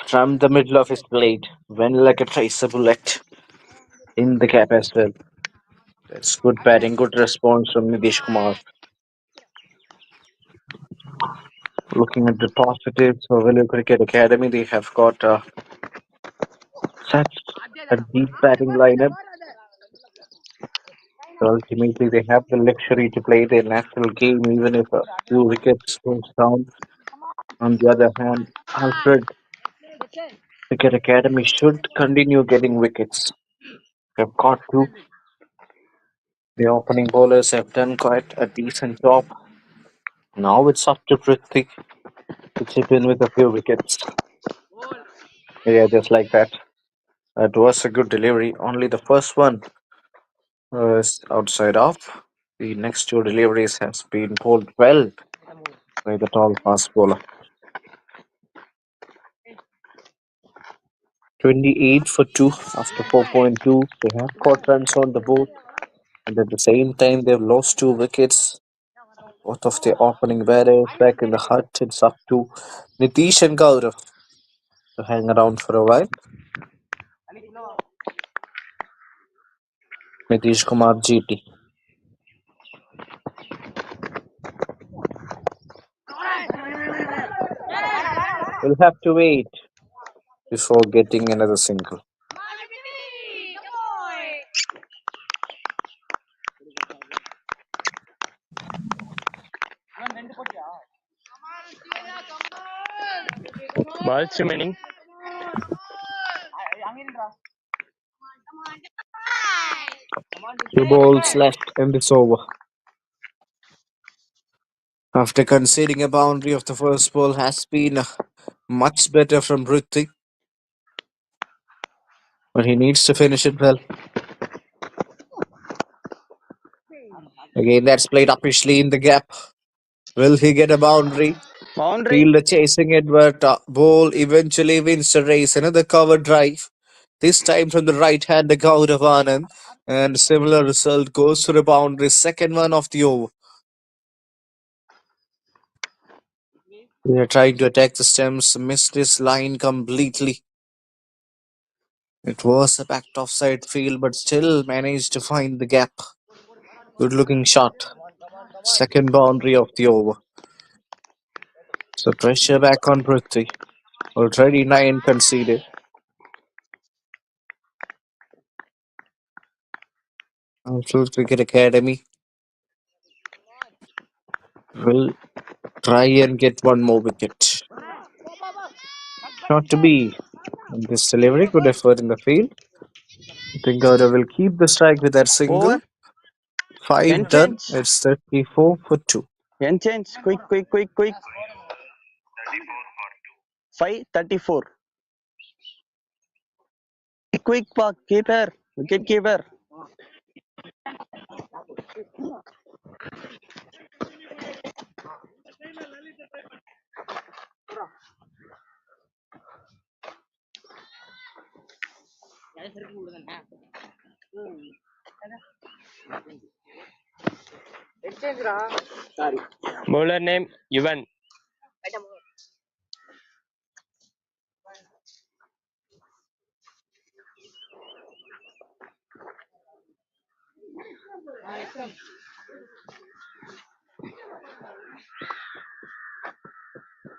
from the middle of his blade, went like a tracer bullet in the gap as well. That's good batting, good response from Nitish Kumar. Looking at the positives of VELLORE Cricket Academy, they have got such a deep batting lineup. So ultimately, they have the luxury to play their natural game even if a few wickets goes down. On the other hand, Alfred Cricket Academy should continue getting wickets. They've got to. The opening bowlers have done quite a decent job. Now it's up to Prithvi to chip in with a few wickets. Yeah, just like that. That was a good delivery. Only the first one was outside off. The next two deliveries has been pulled well by the tall fast bowler. 28 for 2 after 4.2. They have got runs on the board, and at the same time, they've lost 2 wickets. Both of the opening batters back in the hut. It's up to Nitish and Gaurav to hang around for a while. Nitish Kumar GT. We'll have to wait before getting another single. Balls remaining. 2 balls left in this over. After conceding a boundary of the first ball has been much better from Ruthik, but he needs to finish it well. Again, that's played upishly in the gap. Will he get a boundary? Boundary. Fielder chasing it, but ball eventually wins the race. Another cover drive, this time from the right hander Gaurav Anand, and similar result goes to the boundary. Second one of the over. They are trying to attack the stems, missed this line completely. It was a backed offside field, but still managed to find the gap. Good looking shot. Second boundary of the over. So pressure back on Prithvi. Already 9 conceded. Alfred Cricket Academy will try and get one more wicket. Not to be in this delivery. Good effort in the field. I think Gowda will keep the strike with that single. Over. 5 End done. change. It's 34 for 2. End change. Quick. 5:34. Quick, keeper. Wicket keeper. Bowler name Yuvan.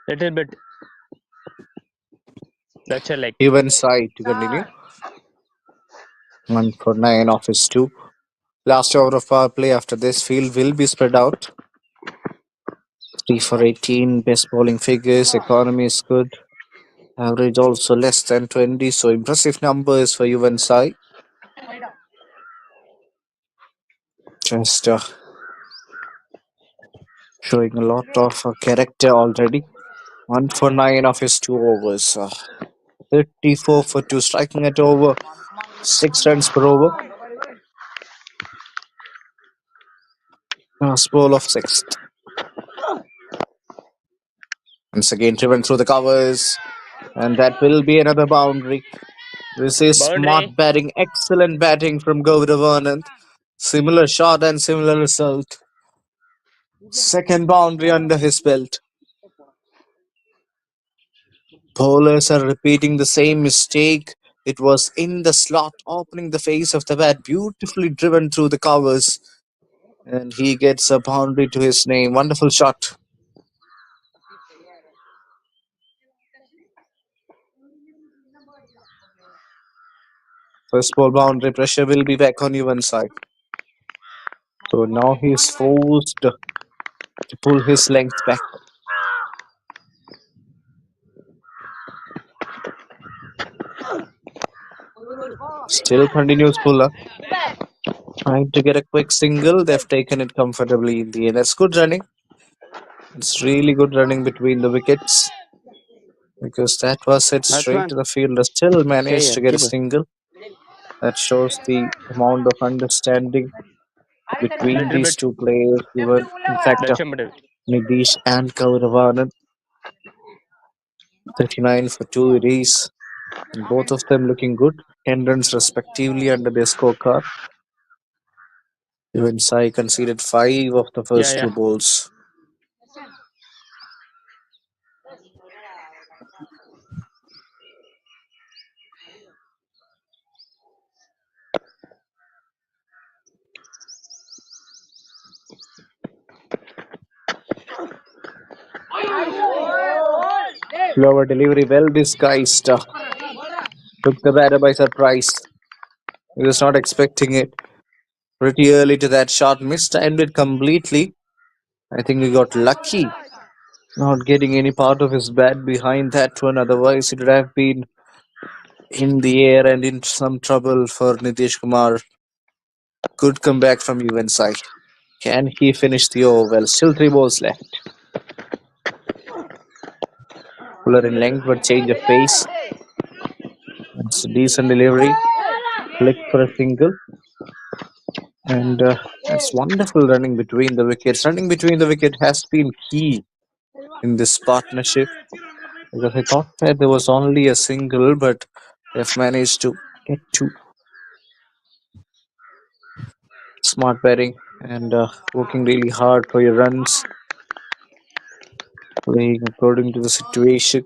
Little bit. That's a leg. Even side to continue. 1 for 9 off his 2. Last over of power play after this field will be spread out. 3 for 18. Best bowling figures. Economy is good. Average also less than 20. So impressive numbers for Yuvan Sai. Just showing a lot of character already. 1 for 9 of his 2 overs. 34 for 2. Striking at over 6 runs per over. Last ball of 6th. Once again driven through the covers. And that will be another boundary. This is smart Boundary. batting. Excellent batting from Govardhan Anand. Similar shot and similar result. Second boundary under his belt. Bowlers are repeating the same mistake. It was in the slot, opening the face of the bat, beautifully driven through the covers. And he gets a boundary to his name. Wonderful shot. First ball boundary, pressure will be back on Yuvan side. So now he is forced to pull his length back. Still continues puller. Trying to get a quick single. They've taken it comfortably in the end. That's good running. It's really good running between the wickets. Because that was hit straight to the fielder. Still managed to get a single. That shows the amount of understanding between Little these bit. two players. Even, in fact, That's a middle. Nidish and Kauravanan. 39 for 2 it is. And both of them looking good. 10 runs respectively under their scorecard. Even Sai conceded 5 of the first 2 balls. Slower delivery, well disguised. Took the batter by surprise. He was not expecting it. Pretty early to that shot, mistimed it completely. I think he got lucky not getting any part of his bat behind that one. Otherwise, it would have been in the air and in some trouble for Nitish Kumar. Good comeback from Yuvan side. Can he finish the over? Well, still 3 balls left. Puller in length, but change of pace. It's a decent delivery. Click for a single. And that's wonderful running between the wickets. Running between the wicket has been key in this partnership. Because I thought that there was only a single, but they've managed to get 2. Smart batting and working really hard for your runs. Playing according to the situation.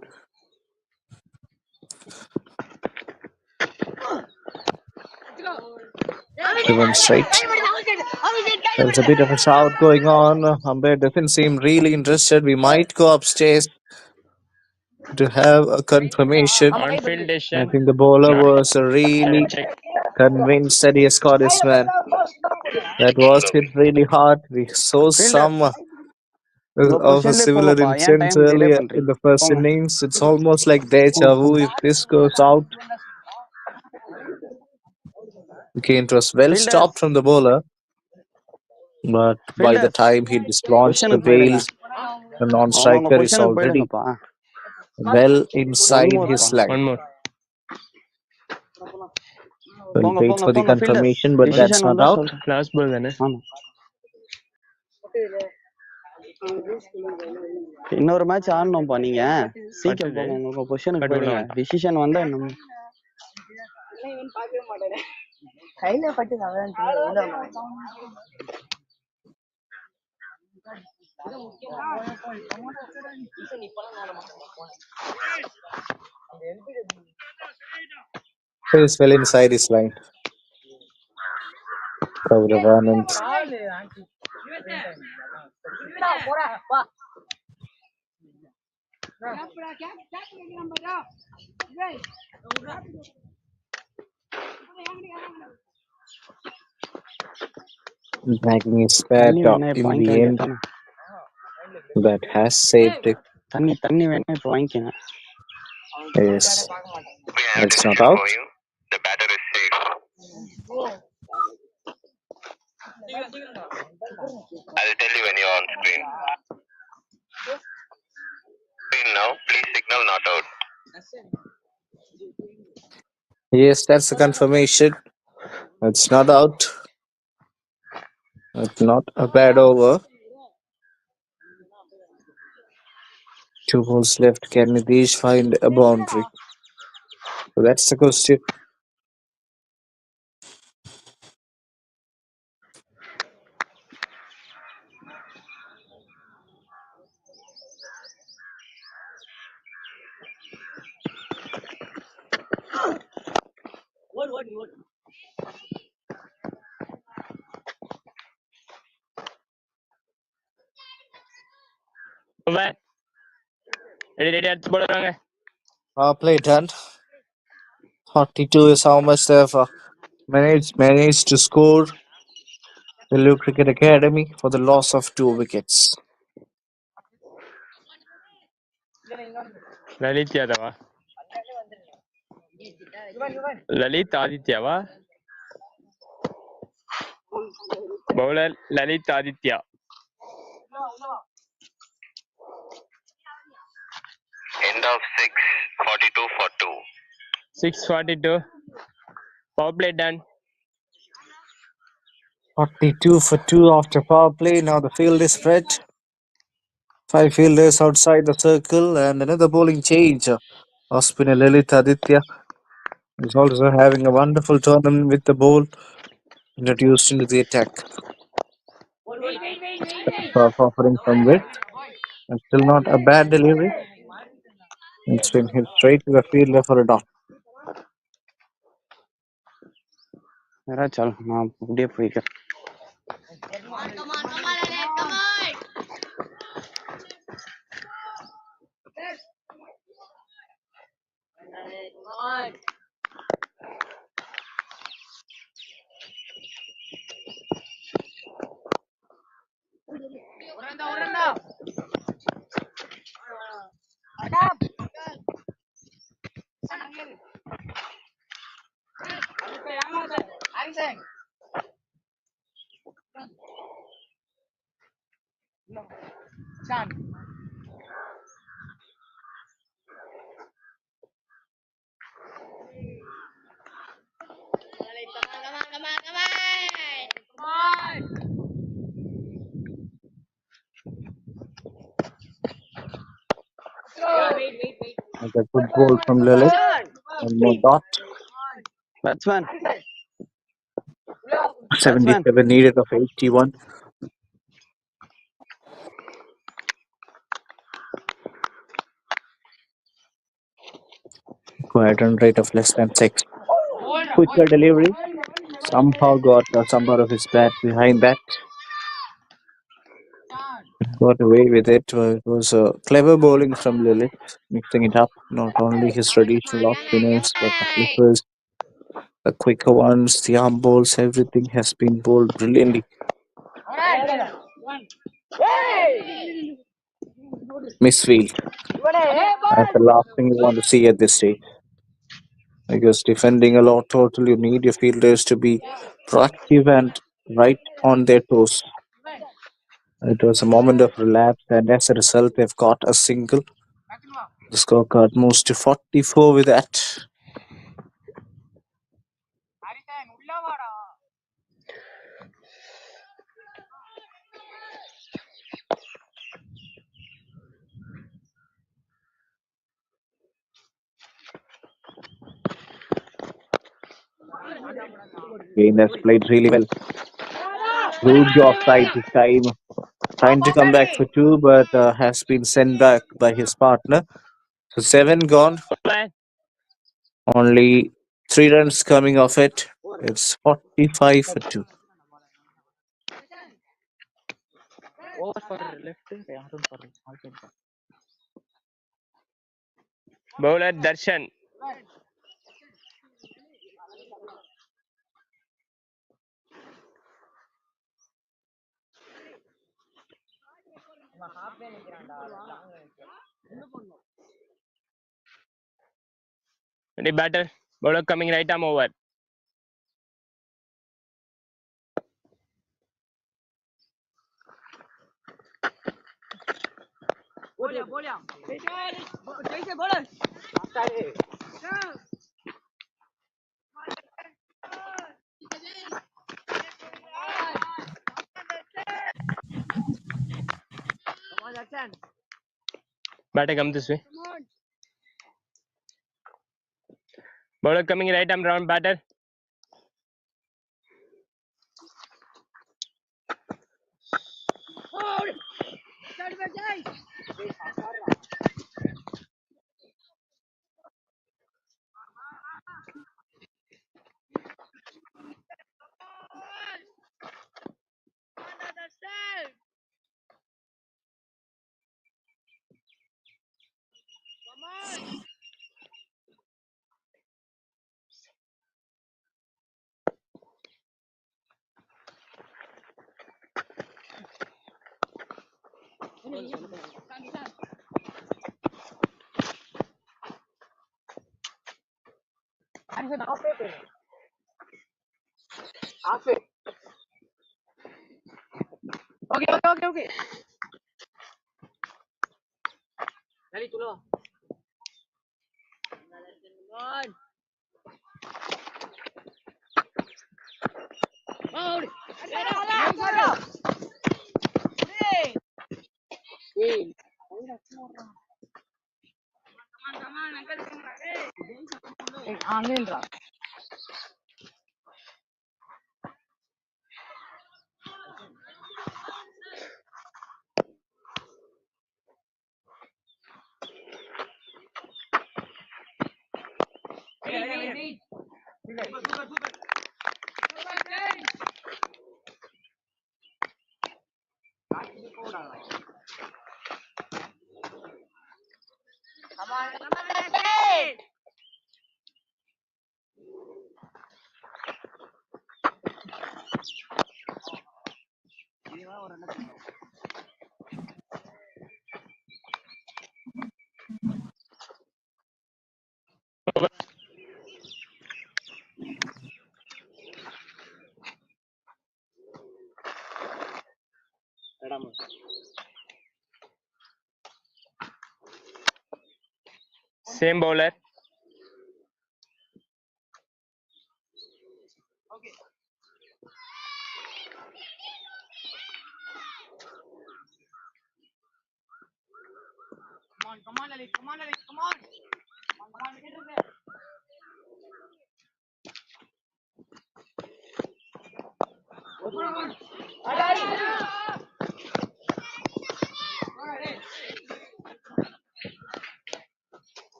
Driven straight. There's a bit of a shout going on. Umpire doesn't seem really interested. We might go upstairs to have a confirmation. On field I decision. think the bowler Not. was really Check. convinced that he has caught his man. That was hit really hard. We saw some உங்க of a பொசிஷன்லயே similar போங்கப்பா, ஏன் incident time delay earlier in பண்றீங்க? the first போங்க innings. It's almost like deja போங்க vu. போங்க. If this goes out, okay, it was well fielders stopped from the bowler, but by the fielders time he dislodged the பொசிஷனுக்கு போயிடுங்க. bails, the அவங்கவுங்க non-striker is பொசிஷனுக்கு already போயிடுங்கப்பா. well one inside his மோர்ப்பா. line. One more. We'll போங்க wait போங்க for the போங்க fielders. confirmation, but that's decision not வந்தா out. சொல்றேன். Last ball தானே. ஆமா. இன்னொரு மேட்ச் ஆடணும்ப்பா நீங்க. சீக்கிரம் பட்டுது. போங்க, உங்க பொசிஷனுக்கு பட் உள்ள போயிடுங்க. வந்துட்டேன். டிசிஷன் வந்தா இன்னும் So he's well inside his line. Cover of Anand. Dragging his bat தண்ணி வேணா இப்ப in the வாங்கிக்க end, வேண்டியதானே. that has saved it. தண்ணி வேணா இப்ப வாங்கிக்கங்க. Yes, We have that's not decision out. for you. The batter is safe. I'll tell you when you're on screen. Screen now. Please signal not out. Yes, that's the confirmation. It's not out. It's not a bad over. 2 balls left. Can Nitish find a boundary? So that's the question. Over. Ready, அடுத்து bowler வாங்க. Power play done. 42 is how much they've managed to score VELLORE Cricket Academy for the loss of 2 wickets. Lalit யாதவா? லலித் ஆதித்யாவா? Bowler Lalit Aditya. End of 6. 42 for 2. 6:42. Power play done. 42 for 2 after power play. Now the field is spread. 5 fielders outside the circle and another bowling change. Spinner Lilith Aditya is also having a wonderful tournament with the ball introduced into the attack. Offering from width and still not a bad delivery. It's been hit straight to the fielder for a dot. யாராச்சும் நான் அப்படியே போய்க்கிறேன். And a good ball from Lilith. One more dot. Batsman 77 needed of 81. Quiet run rate of less than 6. Quicker delivery. Somehow got some part of his bat behind that. Got away with it. It was clever bowling from Lilith, mixing it up. Not only his traditional off spinners, but the flippers, the quicker ones, the arm balls, everything has been bowled brilliantly. misfield. That's the last thing you want to see at this stage. Because defending a lot total, you need your fielders to be proactive and right on their toes. It was a moment of relapse, and as a result, they've got a single. The scorecard moves to 44 with that. Kane has played really well. Good offside this time. Trying to come back for two, but has been sent back by his partner. So 7 gone. Only 3 runs coming off it. It's 45 for 2. Over for left, yarum for outside. Bowler Darshan. Ready batter. Bowler coming right arm over. Batter come this way. Bowler coming right arm round batter. Okay. Same bowler.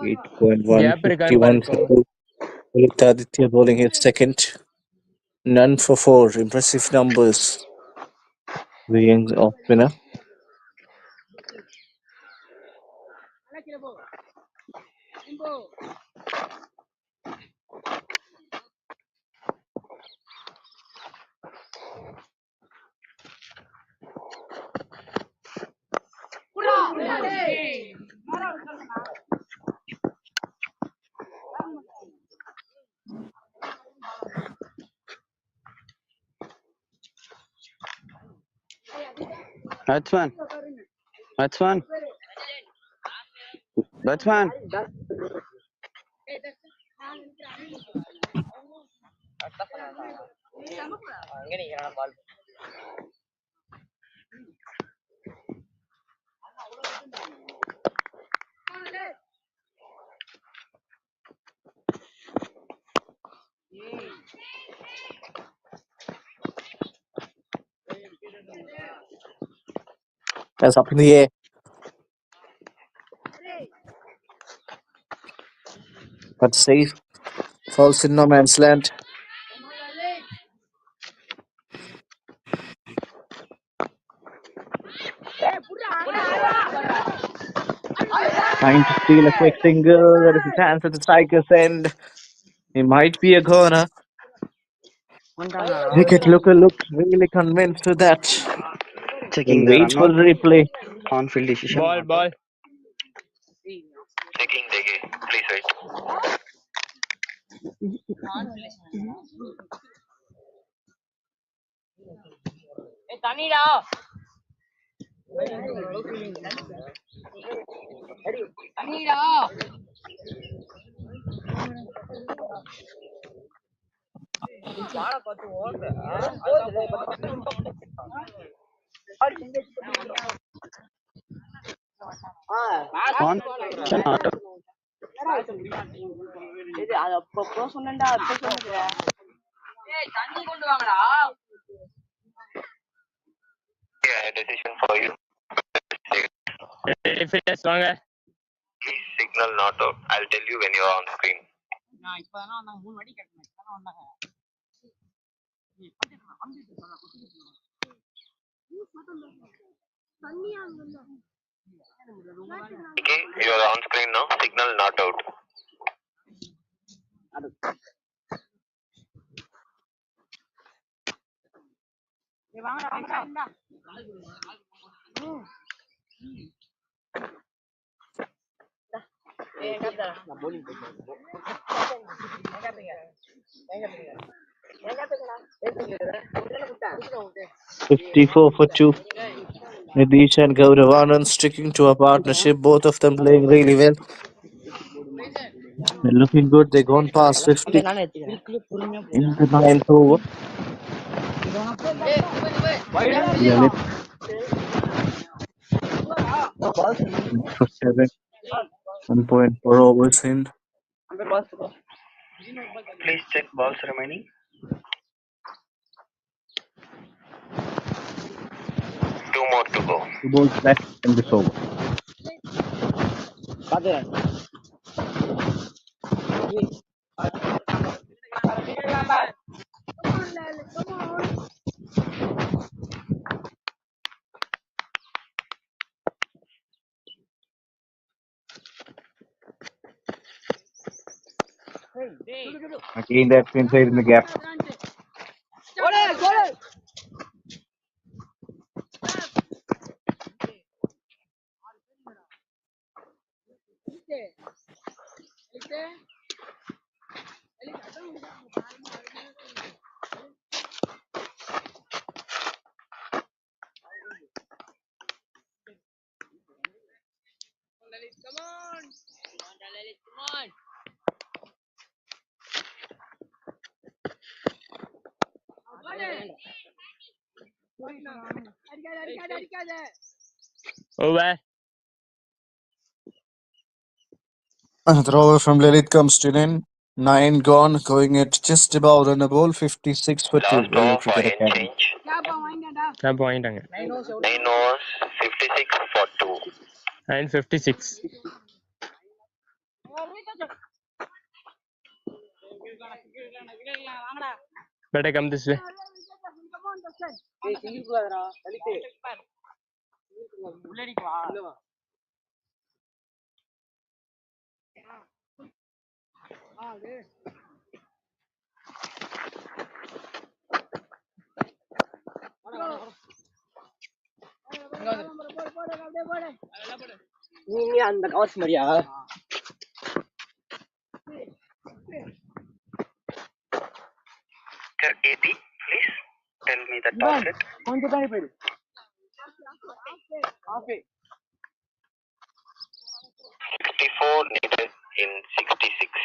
Eight point one Gap record 51 Parko. for 2. Aditya bowling his second. None for 4. Impressive numbers. The young off spinner. Batsman. Batsman. Batsman. That's up in the air. But safe. Falls in no man's land. Trying to steal a quick single. There is a chance at the striker's end. It might be a corner. Wicket looker looked really convinced with that. Checking We'll the wait run for out. the replay. On field decision. Ball. Checking the game. Please wait. On. Not out. Yeah, decision for you. Fitness வாங்க. Please signal not out. I'll tell you when you're on screen. Okay, you're on screen now. Signal not out. $54 for 2. Nidish and Gauravanand sticking to a partnership. Both of them playing really well. They're looking good. They've gone past 50 in the 9th over. Lalit for 7. 1.4 overs in. Please check balls remaining. 2 more to go. 2 balls left in this over. Again, that's inside in the gap. Over. Another over from Lalit comes to an end. 9 gone, going at just about on the ball. 56 for 2. Last Vellore over for Cricket end Academy. change. நான் வாங்கிட்டாங்க. 9 overs, 56 for 2. And 56. Better come this way. நீ அந்த covers மாதிரியா Sir 80, please tell me the target. கொஞ்சம் தானே போயிடு 64 needed in 66.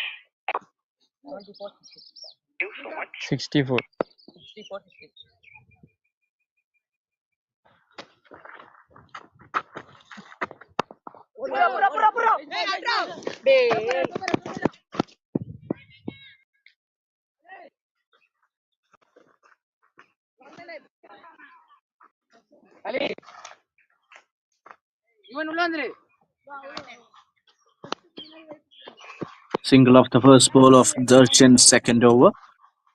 Thank you so much. 64. Single off the first ball of Darshan's second over.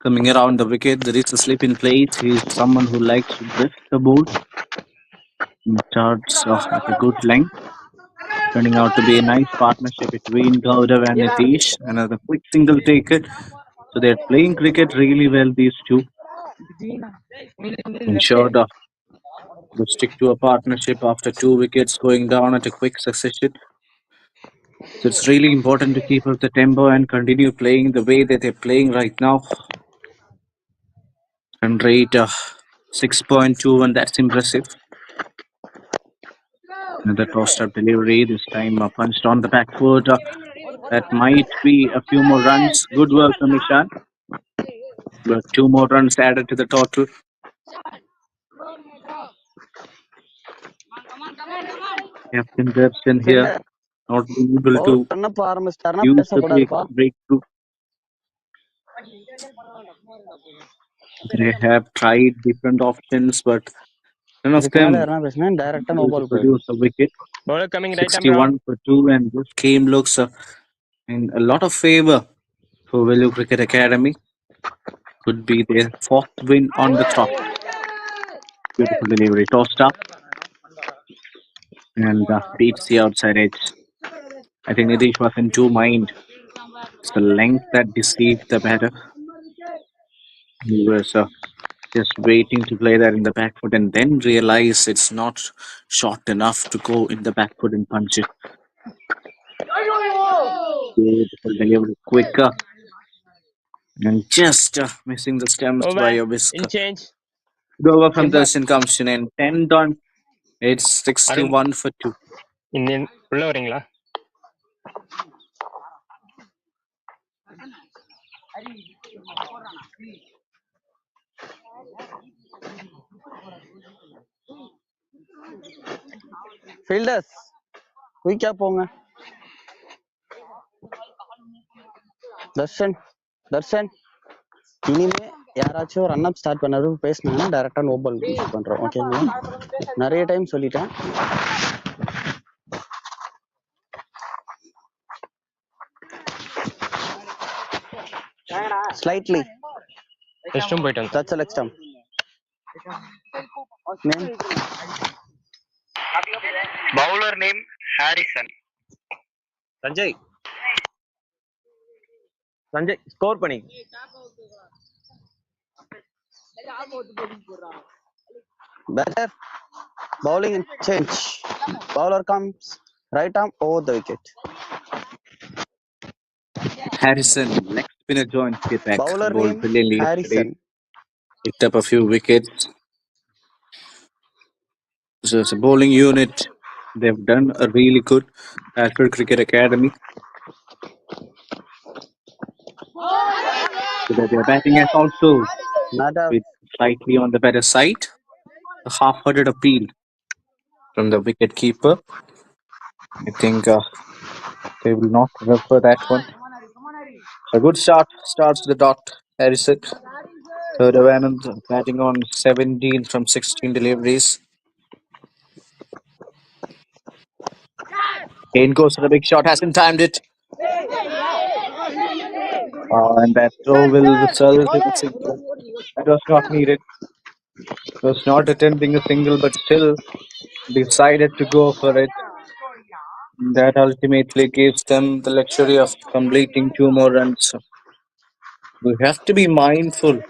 Coming around the wicket, there is a slip in place. He is someone who likes to drift the ball. He starts at a good length. Turning out to be a nice partnership between Gaudav and Nitish. Another quick single taker. So they're playing cricket really well, these two. Ensured to stick to a partnership after 2 wickets going down at a quick succession. So it's really important to keep up the tempo and continue playing the way that they're playing right now. Run rate 6.2, and that's impressive. Another tossed-up delivery, this time punched on the back foot. That might be a few more runs. Good work from Ishan. But 2 more runs added to the total. Captain Darshan here not being able to use the breakthrough. They have tried different options, but none of them able to produce a wicket. Bowler coming right arm 61 round. for 2, and this game looks in a lot of favor for VELLORE Cricket Academy. Could be their 4th win on the trot. Beautiful delivery, tossed up, and beats the outside edge. I think Nitish was in 2 mind. It's the length that deceived the batter. He was just waiting to play that in the back foot and then realize it's not short enough to go in the back foot and punch it. Beautiful delivery, quicker. And just missing the stumps by a Over. whisker. In change. The over from Darshan comes in and 10 done. It's 61 for 2. Indian உள்ள வரீங்களா? Fielders குயிக்கா போங்க. தர்ஷன் இனிமே யாராச்சும் run அப் start பண்ணதும் பேசினாங்கன்னா டைரக்டா no ball பண்றோம். ஓகேங்களா? நிறைய டைம் சொல்லிட்டேன். Slightly. Restroom போயிட்டு வந்து. That's the next time. Name? Bowler name Harrison. Sanjay score பண்ணி. Batter. Bowling change. Bowler comes right arm over the wicket. Harrison, leg spinner joins the back. Bowler Bowled name brilliantly yesterday. Harrison. Picked up a few wickets. So it's a bowling unit. They've done a really good Alfred Cricket Academy. So that their batting has also with slightly on the better side. A half-hearted appeal from the wicket keeper. I think they will not refer that one. A good start starts the dot. Harrison. Third of Anand batting on 17 from 16 deliveries. Kane goes for the big shot, hasn't timed it. And that throw will result in a single. That was not needed. Was not attempting a single, but still decided to go for it. That ultimately gives them the luxury of completing 2 more runs. We have to be mindful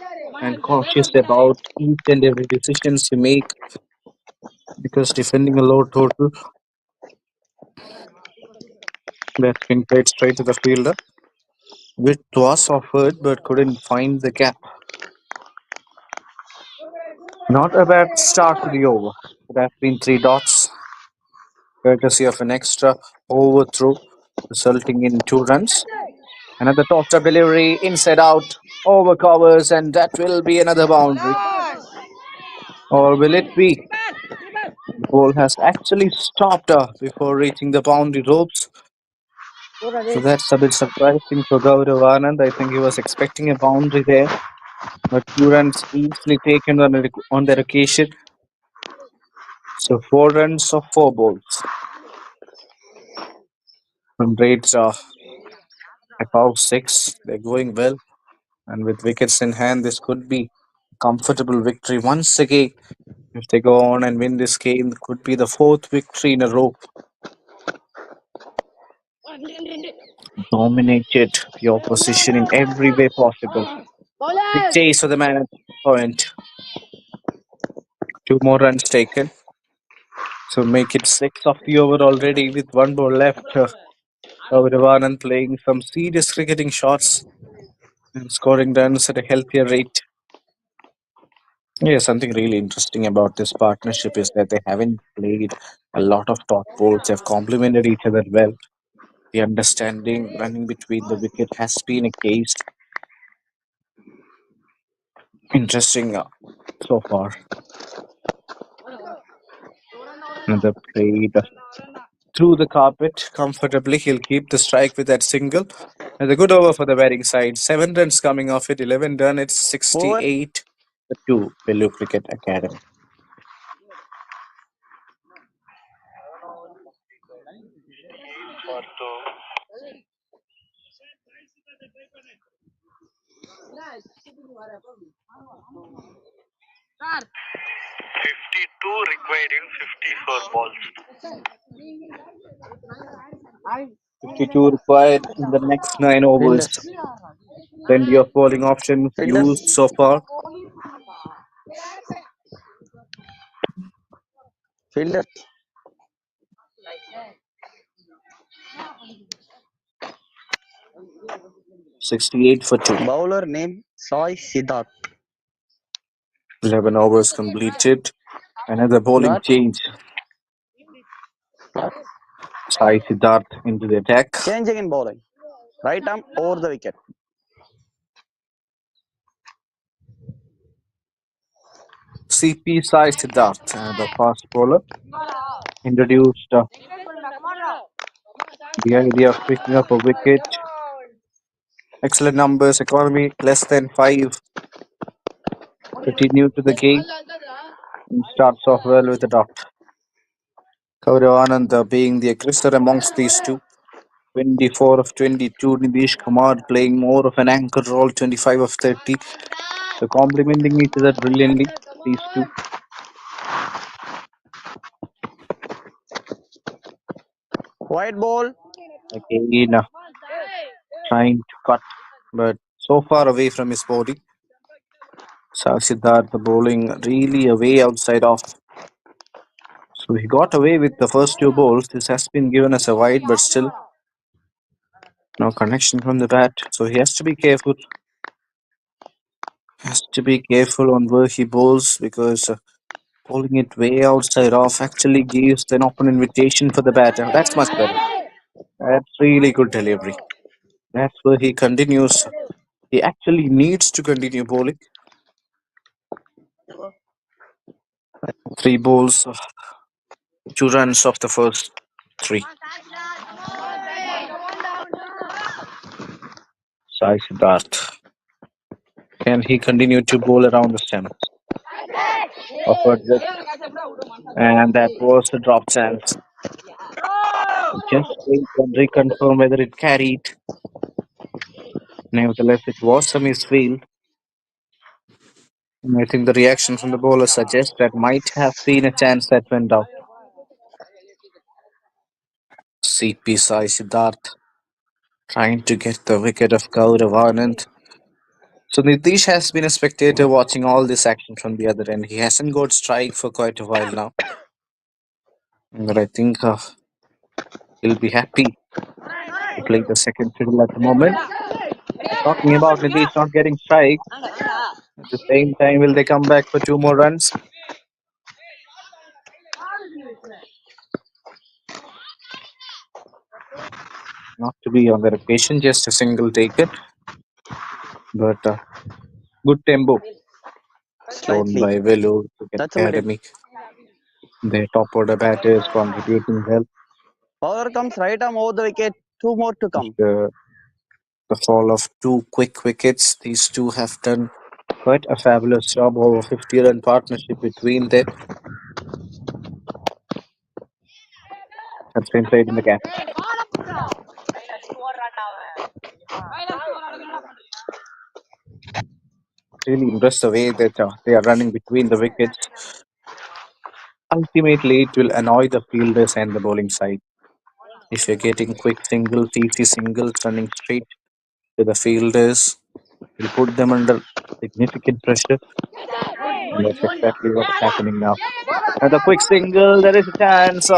and cautious about each and every decisions you make because defending a low total, that's been played straight to the fielder, which was offered but couldn't find the gap. Not a bad start to the over. It has been 3 dots, courtesy of an extra overthrow, resulting in 2 runs. Another tossed up delivery, inside out, over covers, and that will be another boundary. Or will it be? The ball has actually stopped before reaching the boundary ropes. So that's a bit surprising for Gaurav Anand. I think he was expecting a boundary there, but 2 runs easily taken on that occasion. So 4 runs of 4 balls. And rates are above 6. They're going well. And with wickets in hand, this could be a comfortable victory once again. If they go on and win this game, it could be the 4th victory in a row. Dominated the opposition in every way possible. Big chase for the man at point. 2 more runs taken. So make it 6 of the over already with 1 ball left. Gaurav playing some serious cricketing shots and scoring runs at a healthier rate. Yeah, something really interesting about this partnership is that they haven't played a lot of top balls. They've complemented each other well. The understanding running between the wicket has been a case. Interesting so far. Another played through the carpet comfortably. He'll keep the strike with that single. And a good over for the batting side. 7 runs coming off it. 11 done. It's Over. 68 to VELLORE Cricket Academy. For two. 52 required in 54 balls. 52 required in the next 9 overs. Fielders. Plenty of bowling options Fielders. used so far. Fielders. 68 for 2. Bowler name Sai Siddharth. 11 overs completed. Another bowling Got? change. Sai Siddharth into the attack. Changing in bowling. Right arm over the wicket. CP Sai Siddharth, the fast bowler, introduced the idea of picking up a wicket. Excellent numbers, economy less than 5. Pretty new to the game. And starts off well with a dot. Gaurav Anand being the aggressor amongst these two. 24 of 22. Nidish Kumar playing more of an anchor role. 25 of 30. So complementing each other brilliantly, these two. White ball. Again, trying to cut, but so far away from his body. Siddharth bowling really away outside off. So he got away with the first 2 balls. This has been given as a wide, but still no connection from the bat. So he has to be careful. Has to be careful on where he bowls because bowling it way outside off actually gives an open invitation for the batter. That's much better. That's really good delivery. That's where he continues. He actually needs to continue bowling. 3 balls, 2 runs off the first 3. Sai Siddharth. Can he continue to bowl around the stumps? Offered this, and that was a drop chance. Just wait and reconfirm whether it carried. Nevertheless, it was a misfield. I think the reaction from the bowler suggests that might have been a chance that went out. CP Sai Siddharth trying to get the wicket of Gaurav Anand. So Nitish has been a spectator watching all this action from the other end. He hasn't got strike for quite a while now. But I think he'll be happy to play the second fiddle at the moment. Talking about Nitish not getting strike, at the same time, will they come back for 2 more runs? Not to be on the occasion, just a single taken. But good tempo shown Slightly. by VELLORE Cricket That's a middle. Academy. Their top order batters contributing well. Bowler comes right arm over the wicket. 2 more to come. After the fall of 2 quick wickets, these two have done quite a fabulous job. Over 50-run partnership between them has been played in the gap. Really impressed the way that they are running between the wickets. Ultimately, it will annoy the fielders and the bowling side. If you're getting quick singles, easy singles running straight to the fielders, will put them under significant pressure. And that's exactly what's happening now. And the quick single, there is a chance.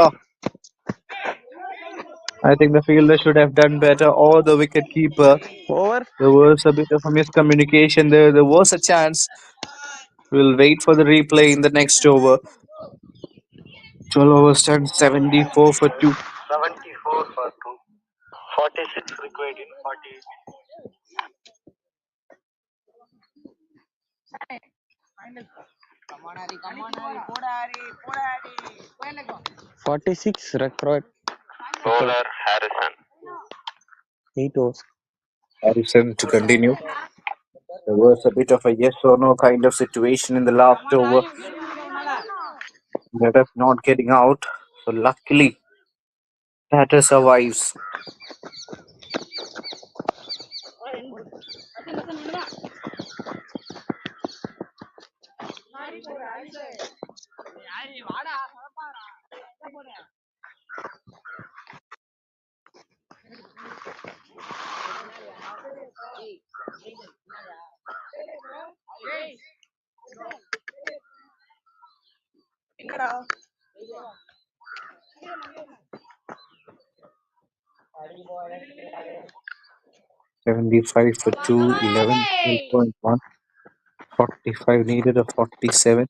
I think the fielder should have done better, or the wicket keeper. Over. There was a bit of a miscommunication there. There was a chance. We'll wait for the replay in the next over. 12 overs done, 74 for 2. 74 for 2. 46 required in 48. 46 record. Bowler Harrison. 8 overs. Harrison to continue. There was a bit of a yes or no kind of situation in the last over. Let us not getting out. So luckily, batter survives. $75 for 2, 11, 12.1. 45 needed, a 47.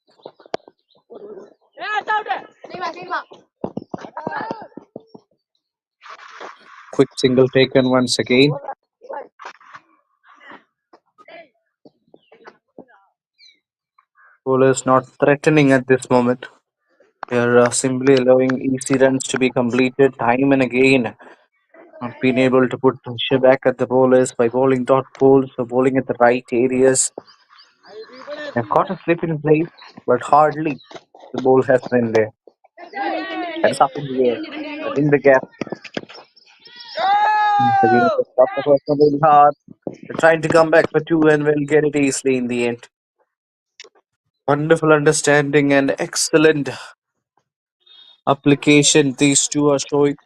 Quick single taken once again. Bowlers not threatening at this moment. They're simply allowing easy runs to be completed time and again. Not being able to put pressure back at the bowlers by bowling dot balls or bowling at the right areas. They've got a slip in place, but hardly the ball has been there. That's up in the air, but in the gap. Again, the stop the first one really hard. They're trying to come back for 2 and will get it easily in the end. Wonderful understanding and excellent application these two are showing.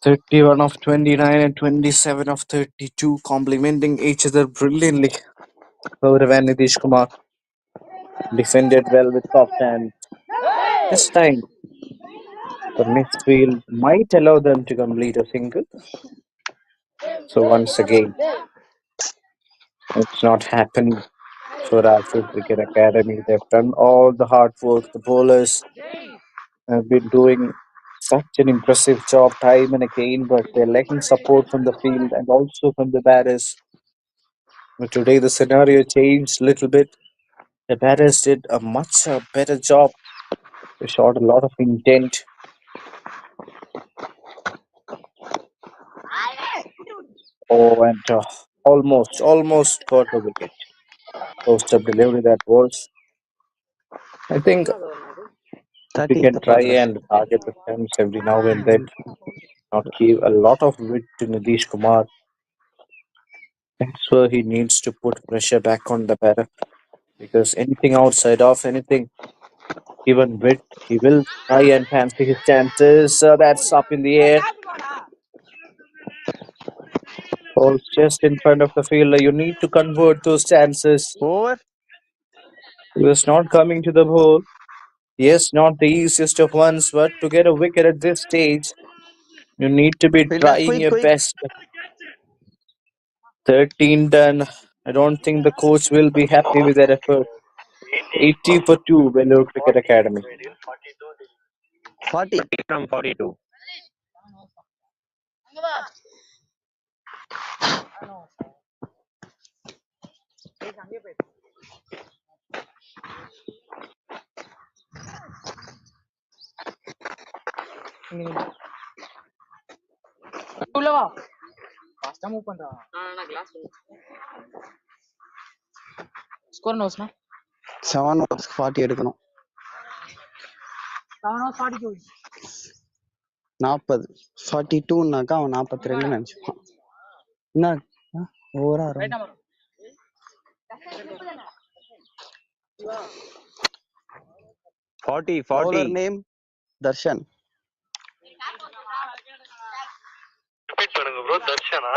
31 of 29 and 27 of 32, complementing each other brilliantly. Gaurav and Nitish Kumar defended well with soft hands. This time, the midfield might allow them to complete a single. So once again, it's not happening for Alfred Cricket Academy. They've done all the hard work. The bowlers have been doing such an impressive job time and again, but they're lacking support from the field and also from the batters. But today the scenario changed a little bit. The batters did a much better job. They showed a lot of intent. Oh, and almost got the wicket. Post up delivery that was. I think if we 30 can the try progress. and target the stumps every now and then, not give a lot of width to Nitish Kumar, That's where he needs to put pressure back on the batter because anything outside of anything, even with, he will try and fancy his chances. That's up in the air. Ball's just in front of the fielder. You need to convert those chances. Over. He was not coming to the ball. Yes, not the easiest of ones, but to get a wicket at this stage, you need to be Fielders, trying quick, your quick. best. 13 done. I don't think the coach will be happy with that effort. 80 for 2, Vellore Cricket Academy. 40. From 42. Score நோஸ்னா 7 overs 40 எடுக்கணும். 40. 42னாக்கா அவன் 42 நினைச்சுப்பான். என்ன ஓவரா right number 40. bowler name Darshan. Repeat பண்ணுங்க bro. தர்ஷனா?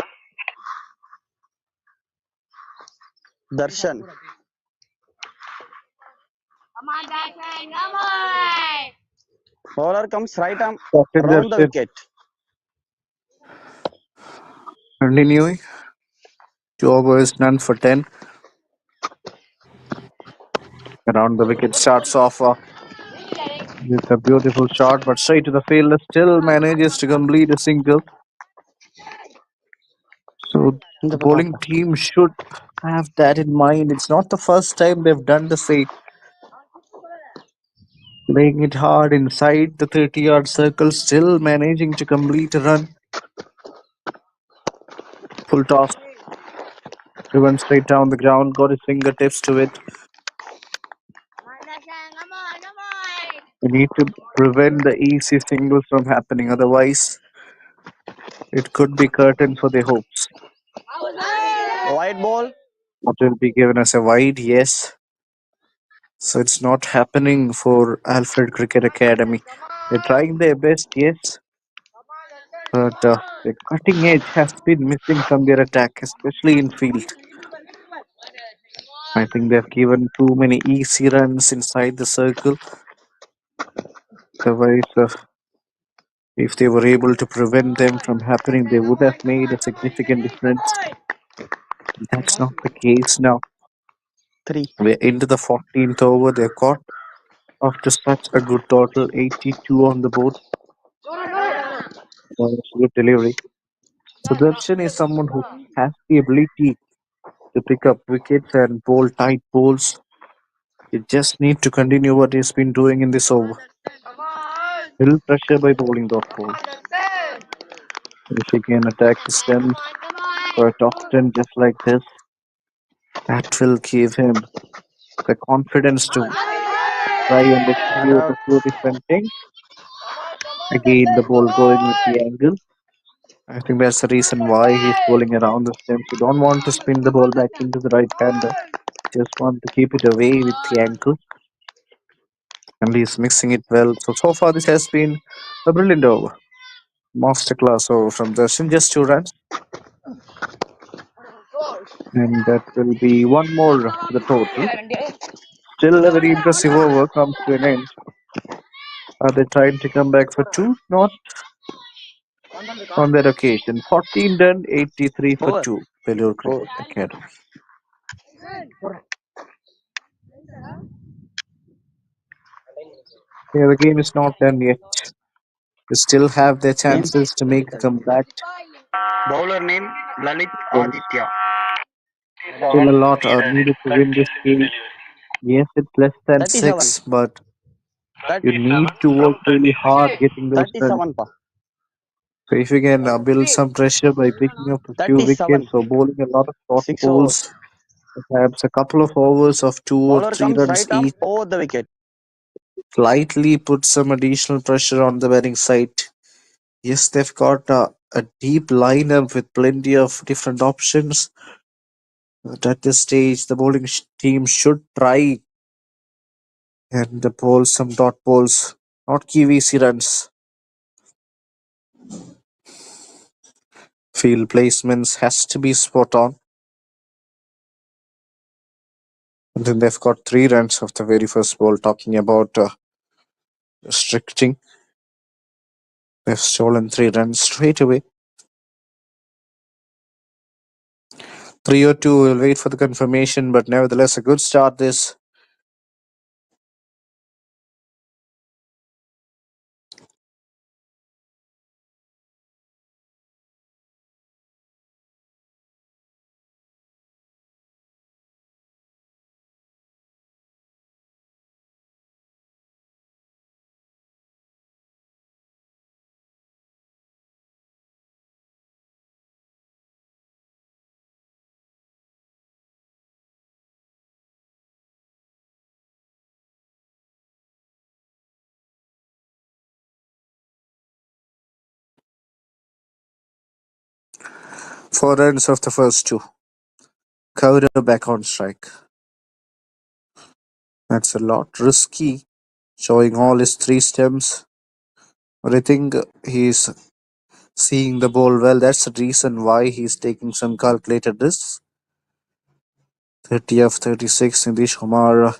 Darshan. Bowler comes right arm around the wicket. Continuing. 2 overs, none for 10. Around the wicket starts off with a beautiful shot, but straight to the fielder. Still manages to complete a single. So the bowling team should have that in mind. It's not the first time they've done the same. Playing it hard inside the 30-yard circle, still managing to complete a run. Full toss. He went straight down the ground, got his fingertips to it. We need to prevent the easy singles from happening. Otherwise, it could be curtain for their hopes. Wide ball. What will be given as a wide? Yes. So it's not happening for Alfred Cricket Academy. They're trying their best, yes. But the cutting edge has been missing from their attack, especially in field. I think they've given too many easy runs inside the circle. Otherwise, if they were able to prevent them from happening, they would have made a significant difference. That's not the case now. 3. We're into the 14th over. They're caught after such a good total, 82 on the board. Good delivery. Sudarshan is someone who has the ability to pick up wickets and bowl tight bowls. You just need to continue what he's been doing in this over. Little pressure by bowling those balls. If he can attack the stems quite often, just like this, that will give him the confidence to try and execute a few different things. Again, the ball going with the angle. I think that's the reason why he's bowling around the stems. You don't want to spin the ball back into the right hander. Just want to keep it away with the ankle. And he's mixing it well. So far this has been a brilliant over. Masterclass over from Darshan. Just 2 runs. And that will be one more to the total. Still a very impressive over comes to an end. Are they trying to come back for 2? Not on that occasion. 14 done, 83 for Over. 2. Vellore Cricket Academy. Yeah, the game is not done yet. They still have their chances to make a comeback. Bowler name Lalit So Aditya. still a lot are needed to win this game. Yes, it's less than 37. 6, but you need to work really hard getting those runs. 37 pa. So if you can build some pressure by picking up a few 37. wickets or bowling a lot of short 6 balls, overs. perhaps a couple of overs of 2 or Bowler 3 comes runs right arm each, over the wicket. slightly put some additional pressure on the batting side. Yes, they've got a deep lineup with plenty of different options. But at this stage, the bowling team should try and bowl some dot balls, not give easy runs. Field placements has to be spot on. And then they've got 3 runs of the very first ball. Talking about restricting, they've stolen 3 runs straight away. 3-2. We'll wait for the confirmation, but nevertheless, a good start. This. Four runs of the first 2. Cover back on strike. That's a lot risky, showing all his 3 stems. But I think he's seeing the ball well. That's the reason why he's taking some calculated risks. 30 of 36. Nidish Kumar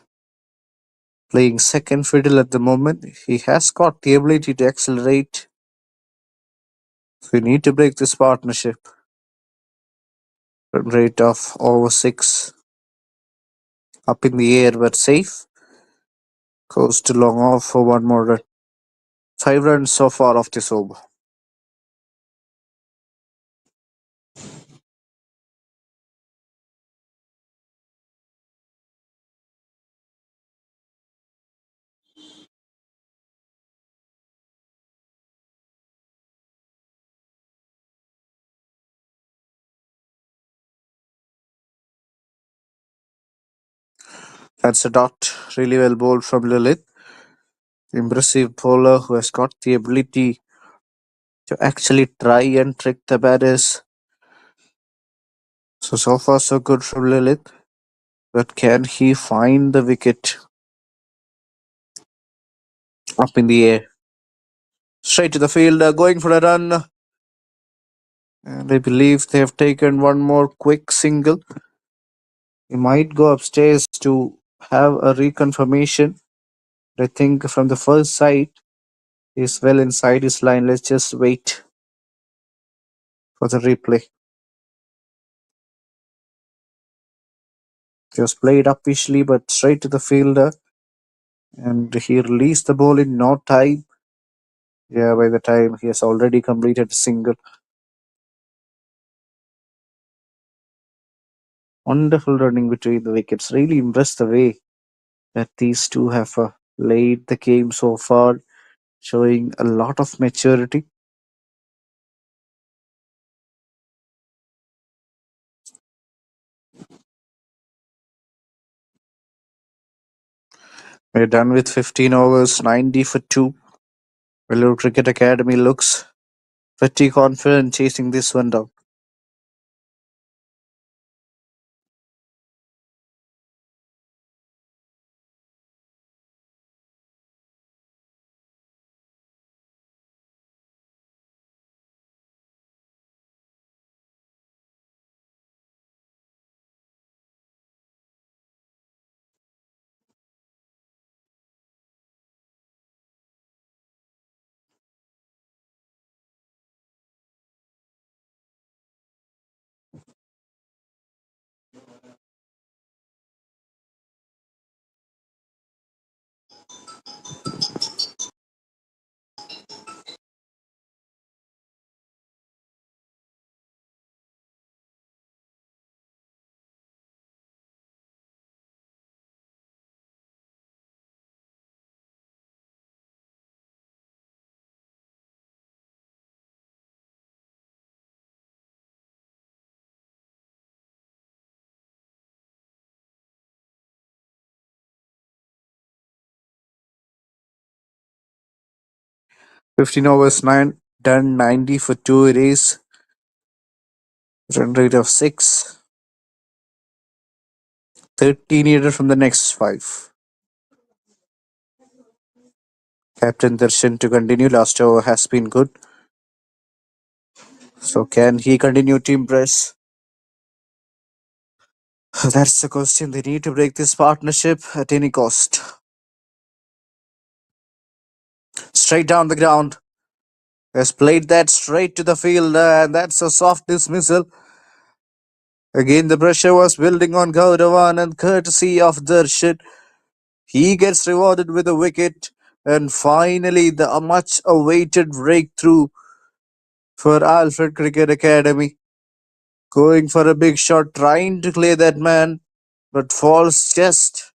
playing second fiddle at the moment. He has got the ability to accelerate. So we need to break this partnership. Run rate of over 6. Up in the air but safe. Goes to long off for one more run. 5 runs so far off this over. That's a dot. Really well bowled from Lilith. Impressive bowler who has got the ability to actually try and trick the batters. So far so good from Lilith. But can he find the wicket? Up in the air. Straight to the field, going for a run. And I believe they have taken one more quick single. He might go upstairs to have a reconfirmation. I think from the first sight, he's well inside his line. Let's just wait for the replay. He was played upishly, but straight to the fielder. And he released the ball in no time. Yeah, by the time he has already completed a single. Wonderful running between the wickets. Really impressed the way that these two have played the game so far, showing a lot of maturity. We're done with 15 overs, 90 for 2. VELLORE Cricket Academy looks pretty confident chasing this one down. Fifteen overs, 9 done, 90 for 2 it is. Run rate of 6. 30 needed from the next 5. Captain Darshan to continue. Last over has been good. So can he continue to impress? That's the question. They need to break this partnership at any cost. Straight down the ground. Has played that straight to the field, and that's a soft dismissal. Again, the pressure was building on Gauravan, and courtesy of Darshan, he gets rewarded with a wicket. And finally, the much awaited breakthrough for Alfred Cricket Academy. Going for a big shot, trying to clear that man, but falls just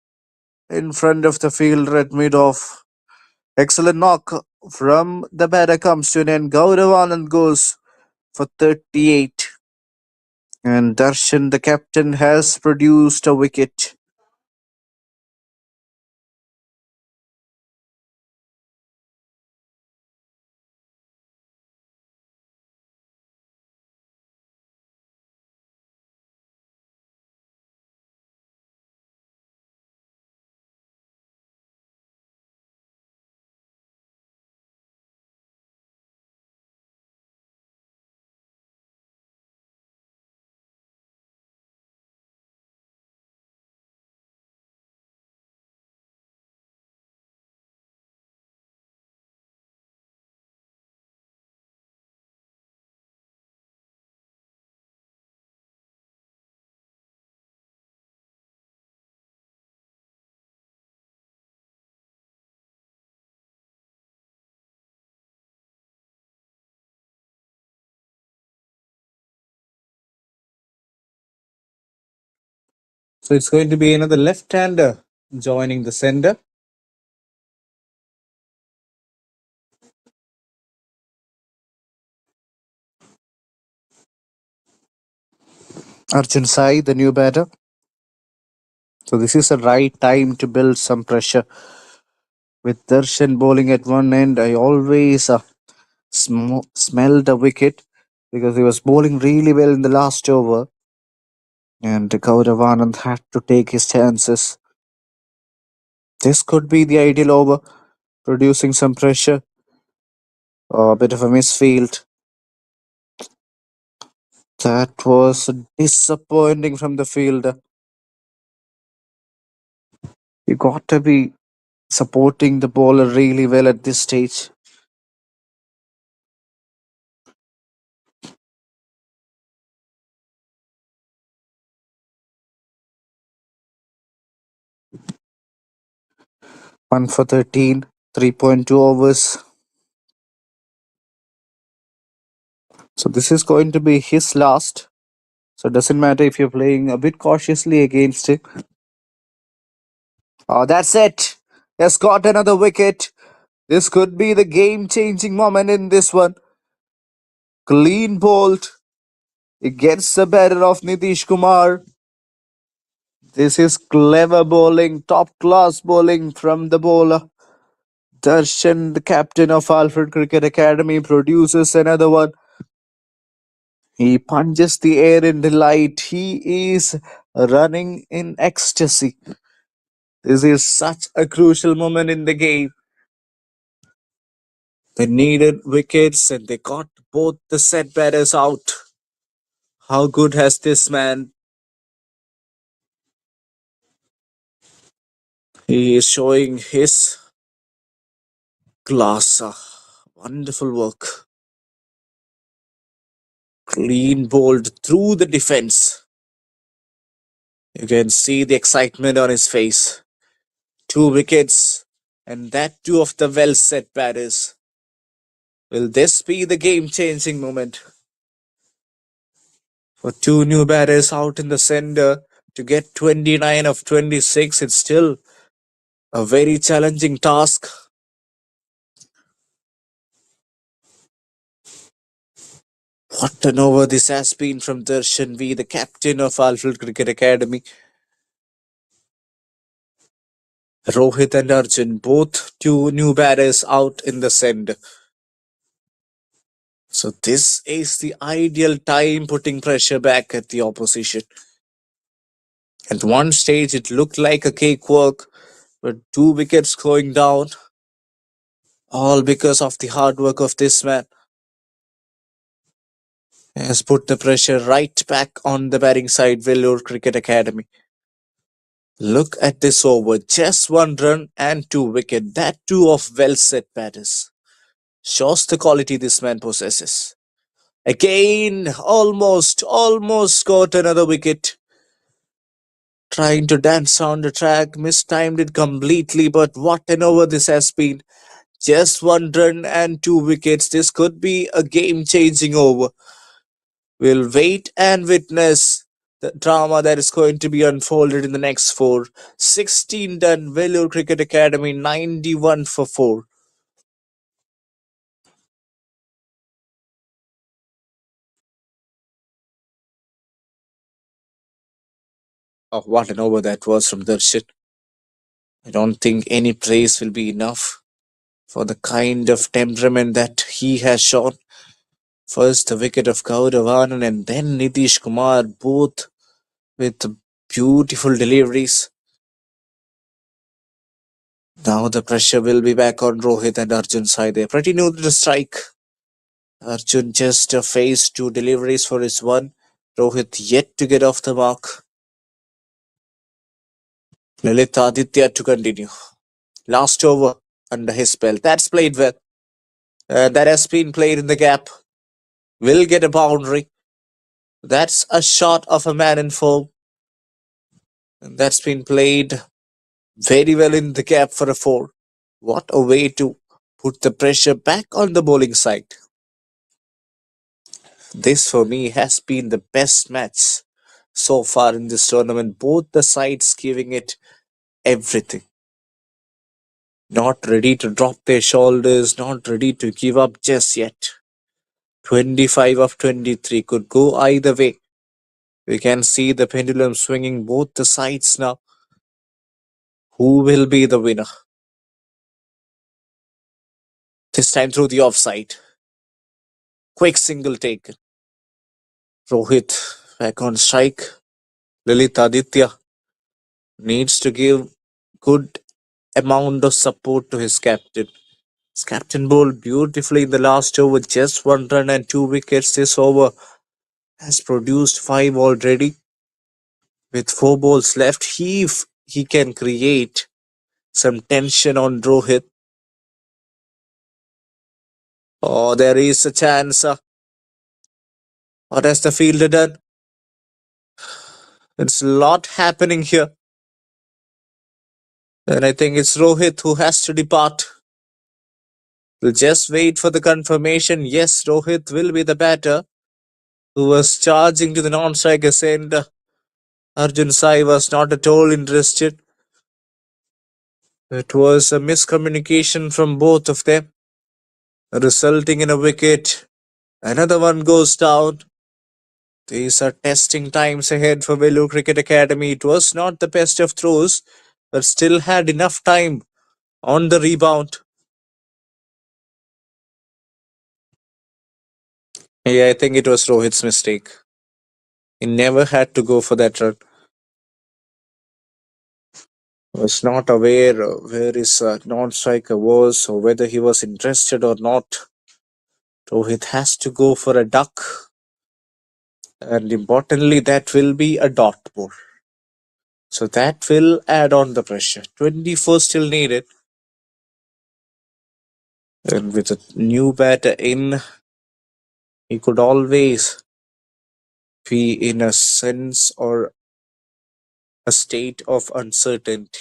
in front of the fielder at mid-off. Excellent knock from the batter comes to an end. Gauravan goes for 38. And Darshan, the captain, has produced a wicket. So it's going to be another left-hander joining the sender. Arjun Sai, the new batter. So this is the right time to build some pressure. With Darshan bowling at one end, I always smelled a wicket because he was bowling really well in the last over. And Gaurav had to take his chances. This could be the ideal over, producing some pressure. A bit of a misfield. That was disappointing from the fielder. You got to be supporting the bowler really well at this stage. One for 13, 3.2 overs. So this is going to be his last. So it doesn't matter if you're playing a bit cautiously against him. Oh, that's it. He has got another wicket. This could be the game-changing moment in this one. Clean bowled. It gets the better of Nitish Kumar. This is clever bowling, top-class bowling from the bowler. Darshan, the captain of Alfred Cricket Academy, produces another one. He punches the air in delight. He is running in ecstasy. This is such a crucial moment in the game. They needed wickets and they got both the set batters out. How good has this man? He is showing his class. Wonderful work. Clean bowled through the defense. You can see the excitement on his face. 2 wickets, and that too of the well set batters. Will this be the game changing moment? For 2 new batters out in the center to get 29 of 26, it's still a very challenging task. What an over this has been from Darshan V, the captain of Alfred Cricket Academy. Rohit and Arjun, both 2 new batters out in the center. So this is the ideal time putting pressure back at the opposition. At one stage, it looked like a cakewalk, but 2 wickets going down, all because of the hard work of this man. Has put the pressure right back on the batting side, VELLORE Cricket Academy. Look at this over, just 1 run and 2 wickets, that too of well-set batters. Shows the quality this man possesses. Again, almost got another wicket. Trying to dance on the track, mistimed it completely, but what an over this has been. Just 1 run and 2 wickets. This could be a game-changing over. We'll wait and witness the drama that is going to be unfolded in the next 4. 16 done, VELLORE Cricket Academy, 91 for 4. Oh, what an over that was from Darshan. I don't think any praise will be enough for the kind of temperament that he has shown. First the wicket of Gaurav and then Nitish Kumar, both with beautiful deliveries. Now the pressure will be back on Rohit and Arjun's side. They're pretty new to the strike. Arjun just faced 2 deliveries for his 1. Rohit yet to get off the mark. Lalitha Aditya to continue. Last over under his belt. That's played well. That has been played in the gap. Will get a boundary. That's a shot of a man in form. And that's been played very well in the gap for a 4. What a way to put the pressure back on the bowling side. This for me has been the best match so far in this tournament. Both the sides giving it everything. Not ready to drop their shoulders, not ready to give up just yet. 25 of 23 could go either way. We can see the pendulum swinging both the sides now. Who will be the winner? This time through the offside. Quick single taken. Rohit back on strike. Lalitha Aditya needs to give good amount of support to his captain. His captain bowled beautifully in the last over, just 1 run and 2 wickets. This over has produced 5 already. With 4 balls left, he can create some tension on Rohit. Oh, there is a chance. What has the fielder done? It's a lot happening here. And I think it's Rohit who has to depart. We'll just wait for the confirmation. Yes, Rohit will be the batter who was charging to the non-strikers end. Arjun Sai was not at all interested. It was a miscommunication from both of them, resulting in a wicket. Another one goes down. These are testing times ahead for VELLORE Cricket Academy. It was not the best of throws, but still had enough time on the rebound. Yeah, I think it was Rohit's mistake. He never had to go for that run. Was not aware where his non-striker was or whether he was interested or not. Rohit has to go for a duck. And importantly, that will be a dot ball. So that will add on the pressure. 24 still needed. And with a new batter in, he could always be in a sense or a state of uncertainty.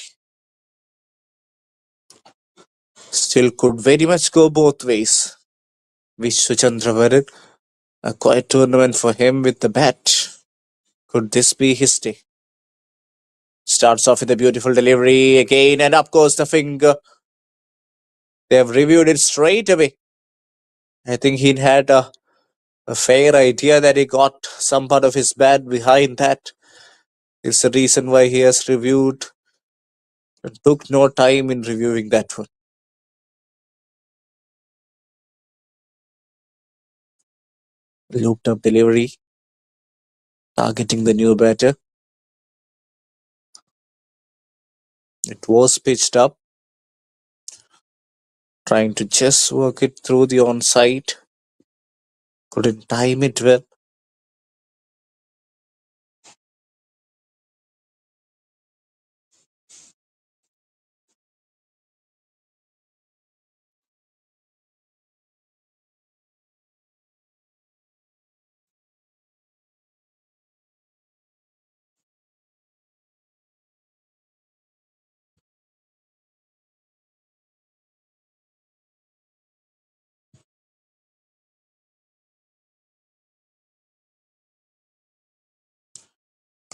Still could very much go both ways. Vishwa Chandravaran, a quiet tournament for him with the bat. Could this be his day? Starts off with a beautiful delivery again, and up goes the finger. They have reviewed it straight away. I think he had a fair idea that he got some part of his bat behind that. It's the reason why he has reviewed and took no time in reviewing that one. Looped up delivery, targeting the new batter. It was pitched up, trying to just work it through the onside. Couldn't time it well.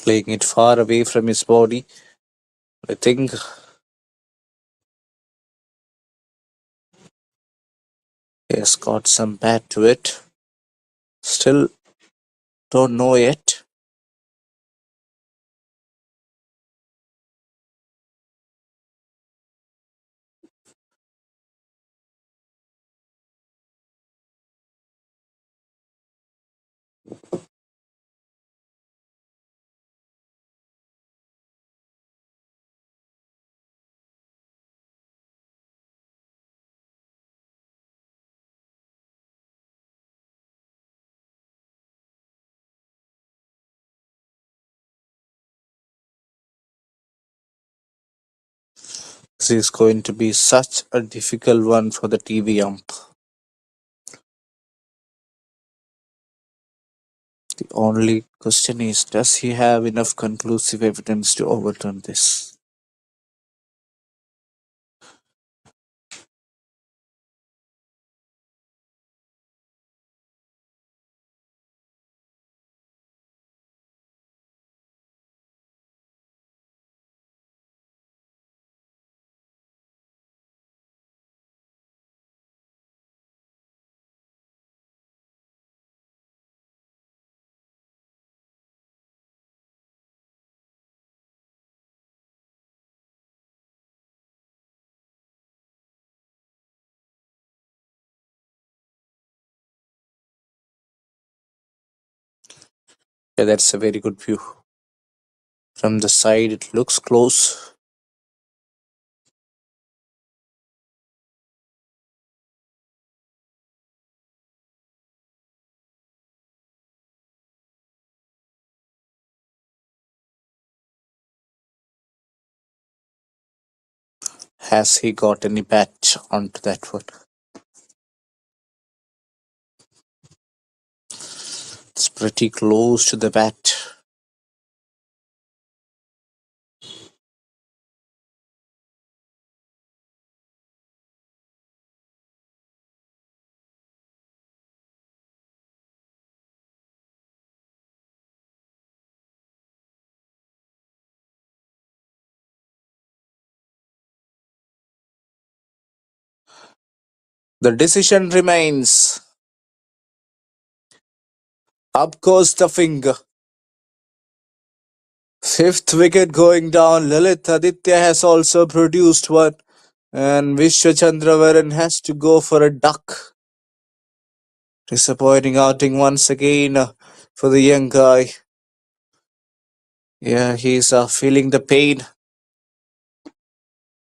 Playing it far away from his body. I think he has got some bat to it. Still don't know yet. This is going to be such a difficult one for the TV ump. The only question is, does he have enough conclusive evidence to overturn this? Yeah, that's a very good view. From the side, it looks close. Has he got any bat onto that one? It's pretty close to the bat. The decision remains. Up goes the finger. Fifth wicket going down. Lalit Aditya has also produced one. And Vishwa Chandravaran has to go for a duck. Disappointing outing once again for the young guy. Yeah, he's feeling the pain.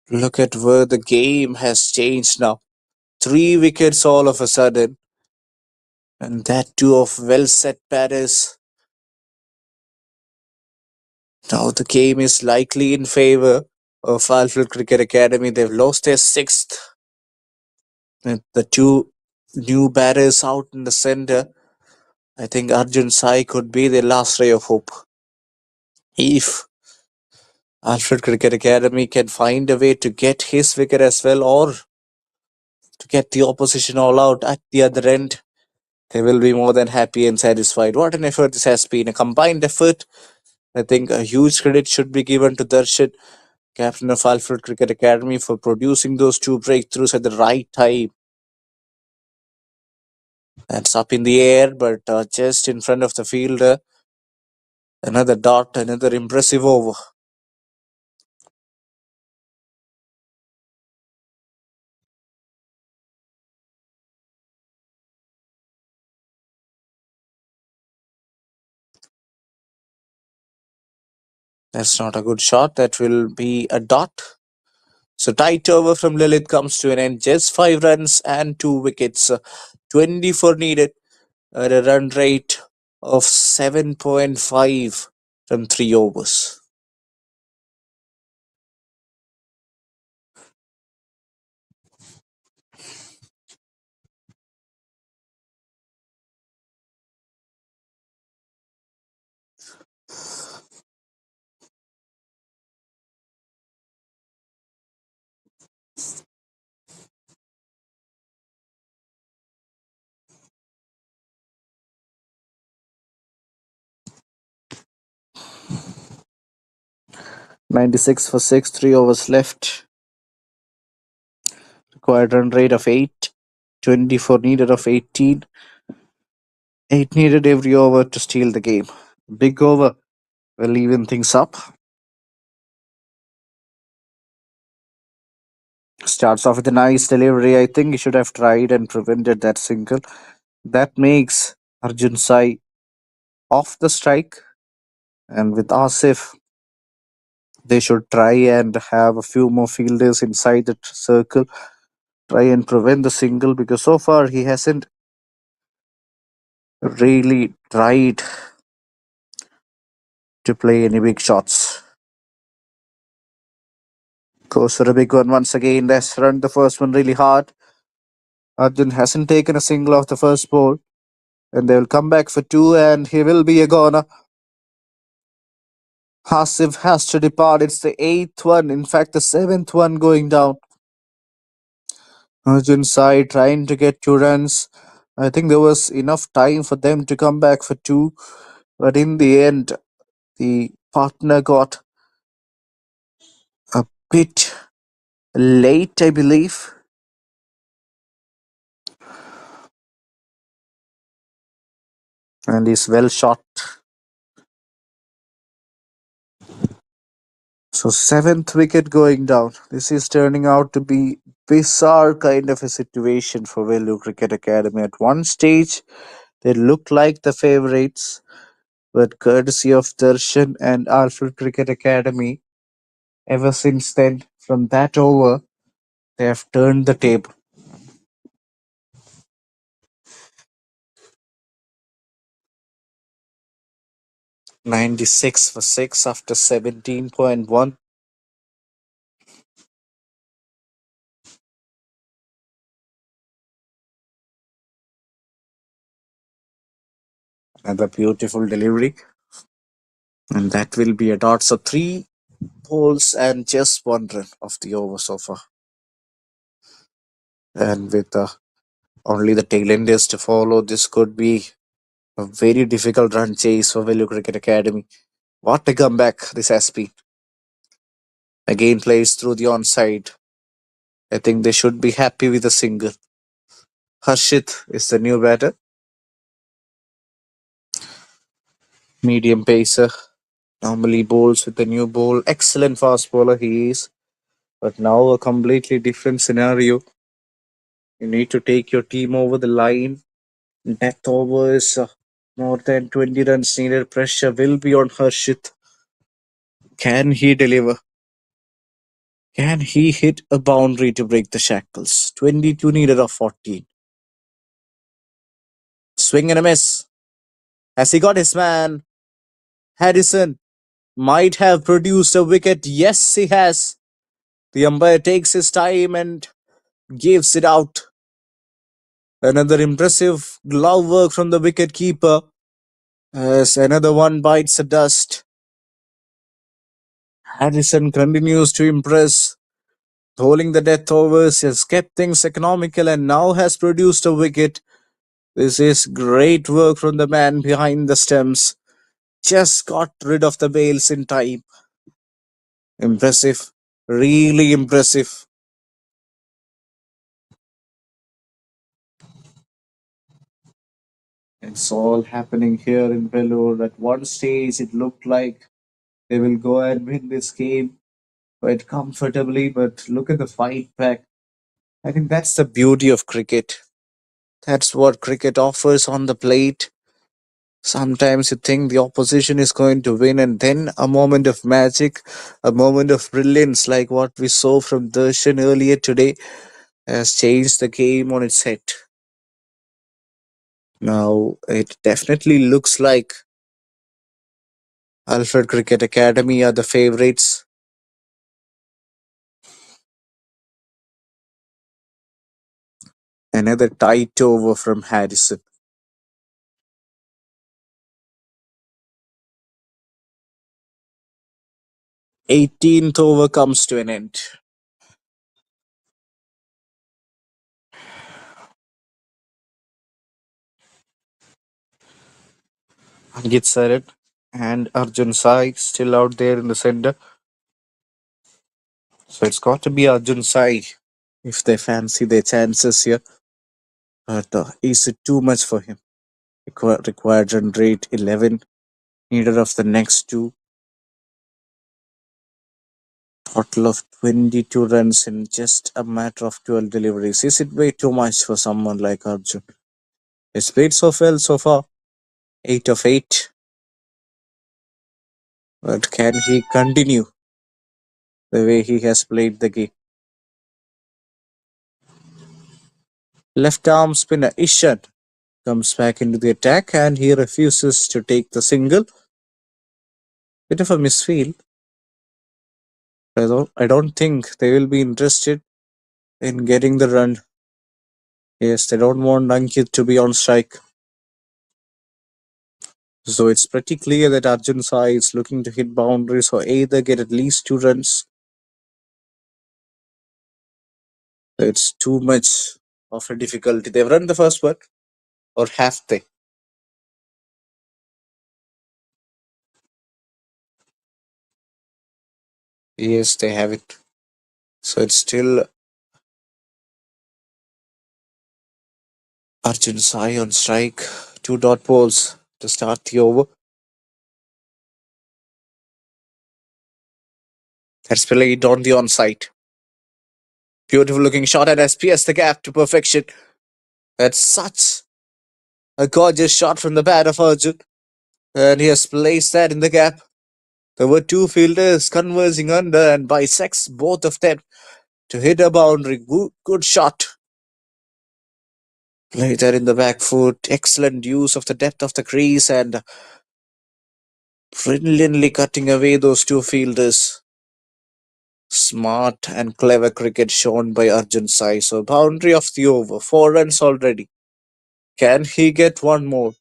Look at where the game has changed now. 3 wickets all of a sudden. And that too of well set batters. Now the game is likely in favor of Alfred Cricket Academy. They've lost their 6th. And the 2 new batters out in the center. I think Arjun Sai could be their last ray of hope. If Alfred Cricket Academy can find a way to get his wicket as well, or to get the opposition all out at the other end, they will be more than happy and satisfied. What an effort this has been, a combined effort. I think a huge credit should be given to Darshan, captain of Alfred Cricket Academy, for producing those 2 breakthroughs at the right time. That's up in the air, but just in front of the fielder. Another dot, another impressive over. That's not a good shot. That will be a dot. So tight over from Lilith comes to an end. Just 5 runs and 2 wickets. 24 needed at a run rate of 7.5 from 3 overs. "96 for 6, 3 overs left. Required run rate of 8. 24 needed of 18. 8 needed every over to steal the game. Big over will even things up. Starts off with a nice delivery. I think he should have tried and prevented that single. That makes Arjun Sai off the strike. And with Asif, they should try and have a few more fielders inside the circle. Try and prevent the single, because so far he hasn't really tried to play any big shots. Goes for a big one once again. Let's run the first one really hard. Arjun hasn't taken a single off the first ball. And they will come back for 2, and he will be a goner. Hasif has to depart. It's the 8th one, in fact the 7th one going down. Arjun Sai trying to get 2 runs. I think there was enough time for them to come back for 2, but in the end the partner got a bit late, I believe. And he's well shot. So 7th wicket going down. This is turning out to be bizarre kind of a situation for VELLORE Cricket Academy. At one stage, they looked like the favourites, but courtesy of Darshan and Alfred Cricket Academy, ever since then, from that over, they have turned the table. "96 for 6 after 17.1. Another beautiful delivery. And that will be a dot. So 3 balls and just 1 run of the over so far. And with only the tail enders to follow, this could be a very difficult run chase for VELLORE Cricket Academy. What a comeback this has been. Again plays through the onside. I think they should be happy with a single. Harshit is the new batter. Medium pacer. Normally bowls with the new ball. Excellent fast bowler he is. But now a completely different scenario. You need to take your team over the line. Death overs, more than 20 runs needed. Pressure will be on Harshit. Can he deliver? Can he hit a boundary to break the shackles? 22 needed of 14. Swing and a miss. Has he got his man? Harrison might have produced a wicket. Yes, he has. The umpire takes his time and gives it out. Another impressive glove work from the wicket keeper, as another one bites the dust. Harrison continues to impress. Bowling the death overs, he has kept things economical and now has produced a wicket. This is great work from the man behind the stumps. Just got rid of the bails in time. Impressive. Really impressive. It's all happening here in VELLORE. At one stage, it looked like they will go and win this game quite comfortably, but look at the fight back. I think that's the beauty of cricket. That's what cricket offers on the plate. Sometimes you think the opposition is going to win, and then a moment of magic, a moment of brilliance, like what we saw from Darshan earlier today, has changed the game on its head. Now, it definitely looks like Alfred Cricket Academy are the favorites. Another tight over from Harrison. 18th over comes to an end. Angit Sarat and Arjun Sai still out there in the center. So it's got to be Arjun Sai if they fancy their chances here. But is it too much for him? Required run rate 11. Needed of the next two. Total of 22 runs in just a matter of 12 deliveries. Is it way too much for someone like Arjun? He's played so well so far. 8 of 8. But can he continue the way he has played the game? Left arm spinner Ishan comes back into the attack and he refuses to take the single. Bit of a misfield. I don't think they will be interested in getting the run. Yes, they don't want Ankit to be on strike. So it's pretty clear that Arjun Sai is looking to hit boundaries or either get at least 2 runs. It's too much of a difficulty. They've run the first one, or have they? Yes, they have it. So it's still Arjun Sai on strike. 2 dot balls to start the over. That's played on the onside. Beautiful looking shot and has pierced the gap to perfection. That's such a gorgeous shot from the bat of Arjun. And he has placed that in the gap. There were 2 fielders conversing under and bisects both of them to hit a boundary. Good shot. Played that in the back foot. Excellent use of the depth of the crease and brilliantly cutting away those 2 fielders. Smart and clever cricket shown by Arjun Sai. So boundary of the over. 4 runs already. Can he get one more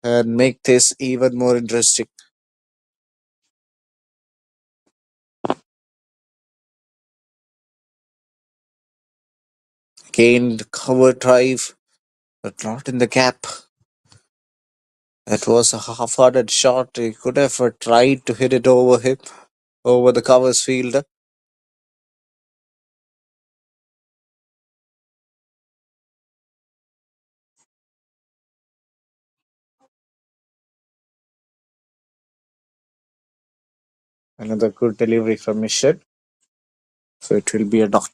and make this even more interesting? Gained cover drive, but not in the gap. That was a half-hearted shot. He could have tried to hit it over him, over the covers fielder. Another good delivery from Mission. So it will be a dot.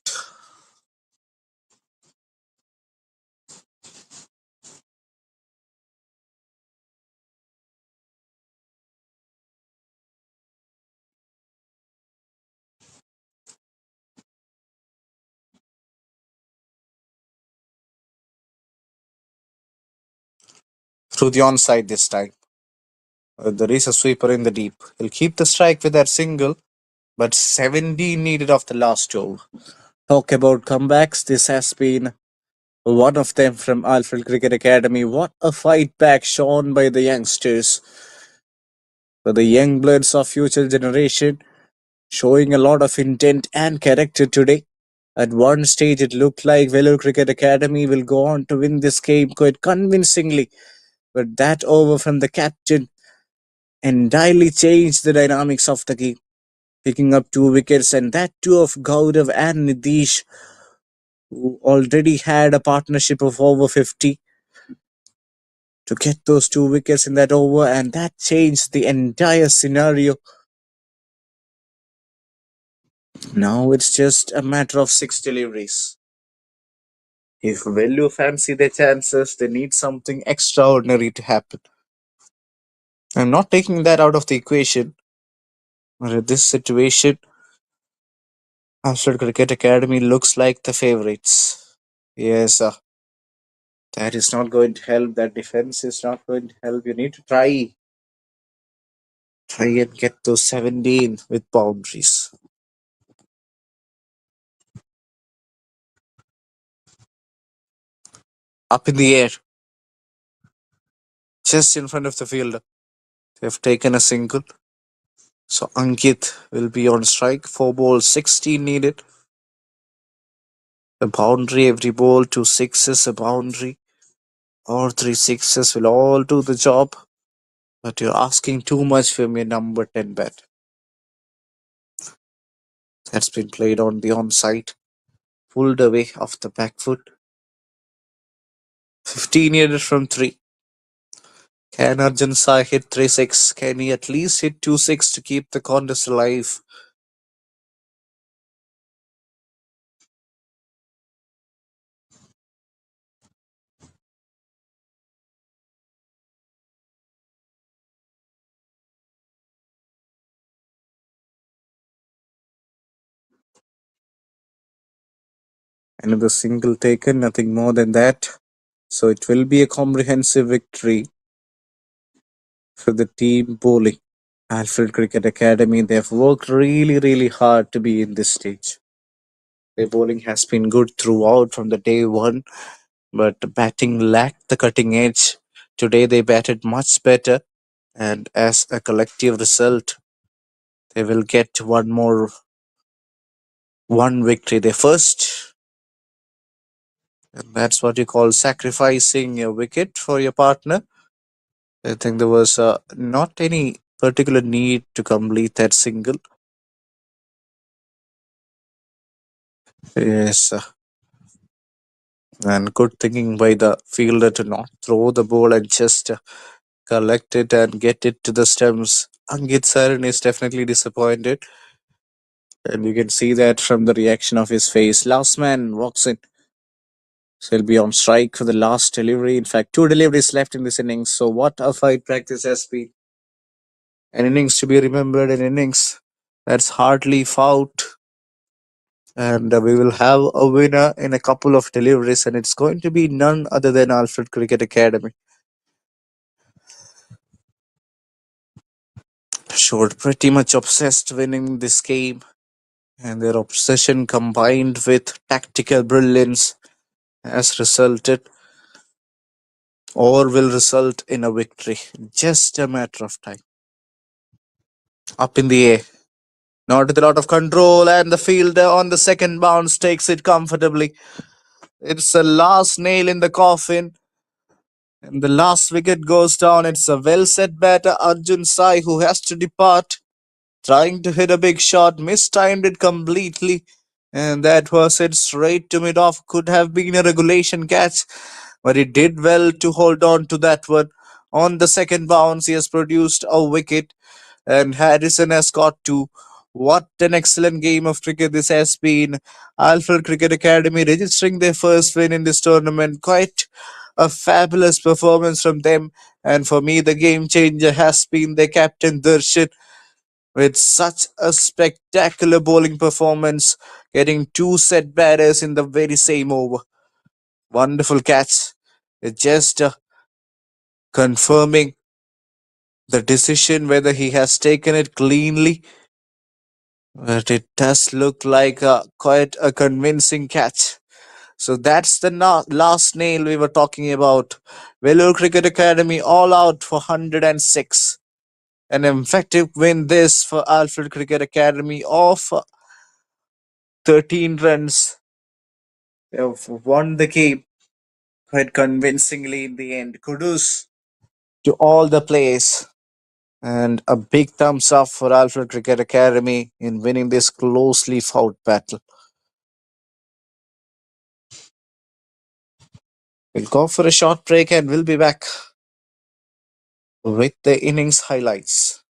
Through the onside this time. There is a sweeper in the deep. He'll keep the strike with that single, but 17 needed of the last over. Talk about comebacks. This has been one of them from Alfred Cricket Academy. What a fight back shown by the youngsters. For the young bloods of future generation, showing a lot of intent and character today. At one stage, it looked like VELLORE Cricket Academy will go on to win this game quite convincingly, but that over from the captain entirely changed the dynamics of the game, picking up 2 wickets, and that too of Gaurav and Nitish, who already had a partnership of over 50. To get those 2 wickets in that over, and that changed the entire scenario. Now it's just a matter of 6 deliveries. If VELLORE fancy their chances, they need something extraordinary to happen. I'm not taking that out of the equation, but in this situation, Alfred Cricket Academy looks like the favorites. Yes, that is not going to help. That defense is not going to help. You need to try and get those 17 with boundaries. Up in the air, just in front of the fielder. They've taken a single. So Ankit will be on strike. 4 balls, 16 needed. A boundary every ball, 2 sixes, a boundary, or 3 sixes will all do the job. But you're asking too much from your number 10 bat. That's been played on the onside. Pulled away off the back foot. 15 needed from 3. Can Arjun Sai hit 3-6? Can he at least hit 2-6 to keep the contest alive? Another single taken, nothing more than that. So it will be a comprehensive victory for the team bowling. Alfred Cricket Academy, they've worked really hard to be in this stage. Their bowling has been good throughout from the day one, but batting lacked the cutting edge. Today they batted much better, and as a collective result, they will get one victory. Their first, and that's what you call sacrificing a wicket for your partner. I think there was not any particular need to complete that single. Yes, and good thinking by the fielder to not throw the ball and just collect it and get it to the stumps. Angit Saran is definitely disappointed, and you can see that from the reaction of his face. Last man walks in. So he'll be on strike for the last delivery. In fact, 2 deliveries left in this innings. So what a fight practice has been. An innings to be remembered, an innings that's hardly fought. And we will have a winner in a couple of deliveries, and it's going to be none other than Alfred Cricket Academy. Showed pretty much obsessed winning this game, and their obsession combined with tactical brilliance has resulted or will result in a victory. Just a matter of time. Up in the air. Not with a lot of control, and the fielder on the second bounce takes it comfortably. It's the last nail in the coffin, and the last wicket goes down. It's a well set batter, Arjun Sai, who has to depart. Trying to hit a big shot, mistimed it completely, and that was hit straight to mid off. Could have been a regulation catch, but he did well to hold on to that one. On the second bounce, he has produced a wicket, and Harrison has got 2. What an excellent game of cricket this has been. Alfred Cricket Academy registering their first win in this tournament. Quite a fabulous performance from them. And for me, the game changer has been their captain Darshan, with such a spectacular bowling performance, getting 2 set batters in the very same over. Wonderful catch. It's just confirming the decision whether he has taken it cleanly, but it does look like quite a convincing catch. So that's the last nail we were talking about. VELLORE Cricket Academy all out for 106. An emphatic win this for Alfred Cricket Academy of 13 runs. They have won the game quite convincingly in the end. Kudos to all the players. And a big thumbs up for Alfred Cricket Academy in winning this closely fought battle. We'll go for a short break and we'll be back with the innings highlights.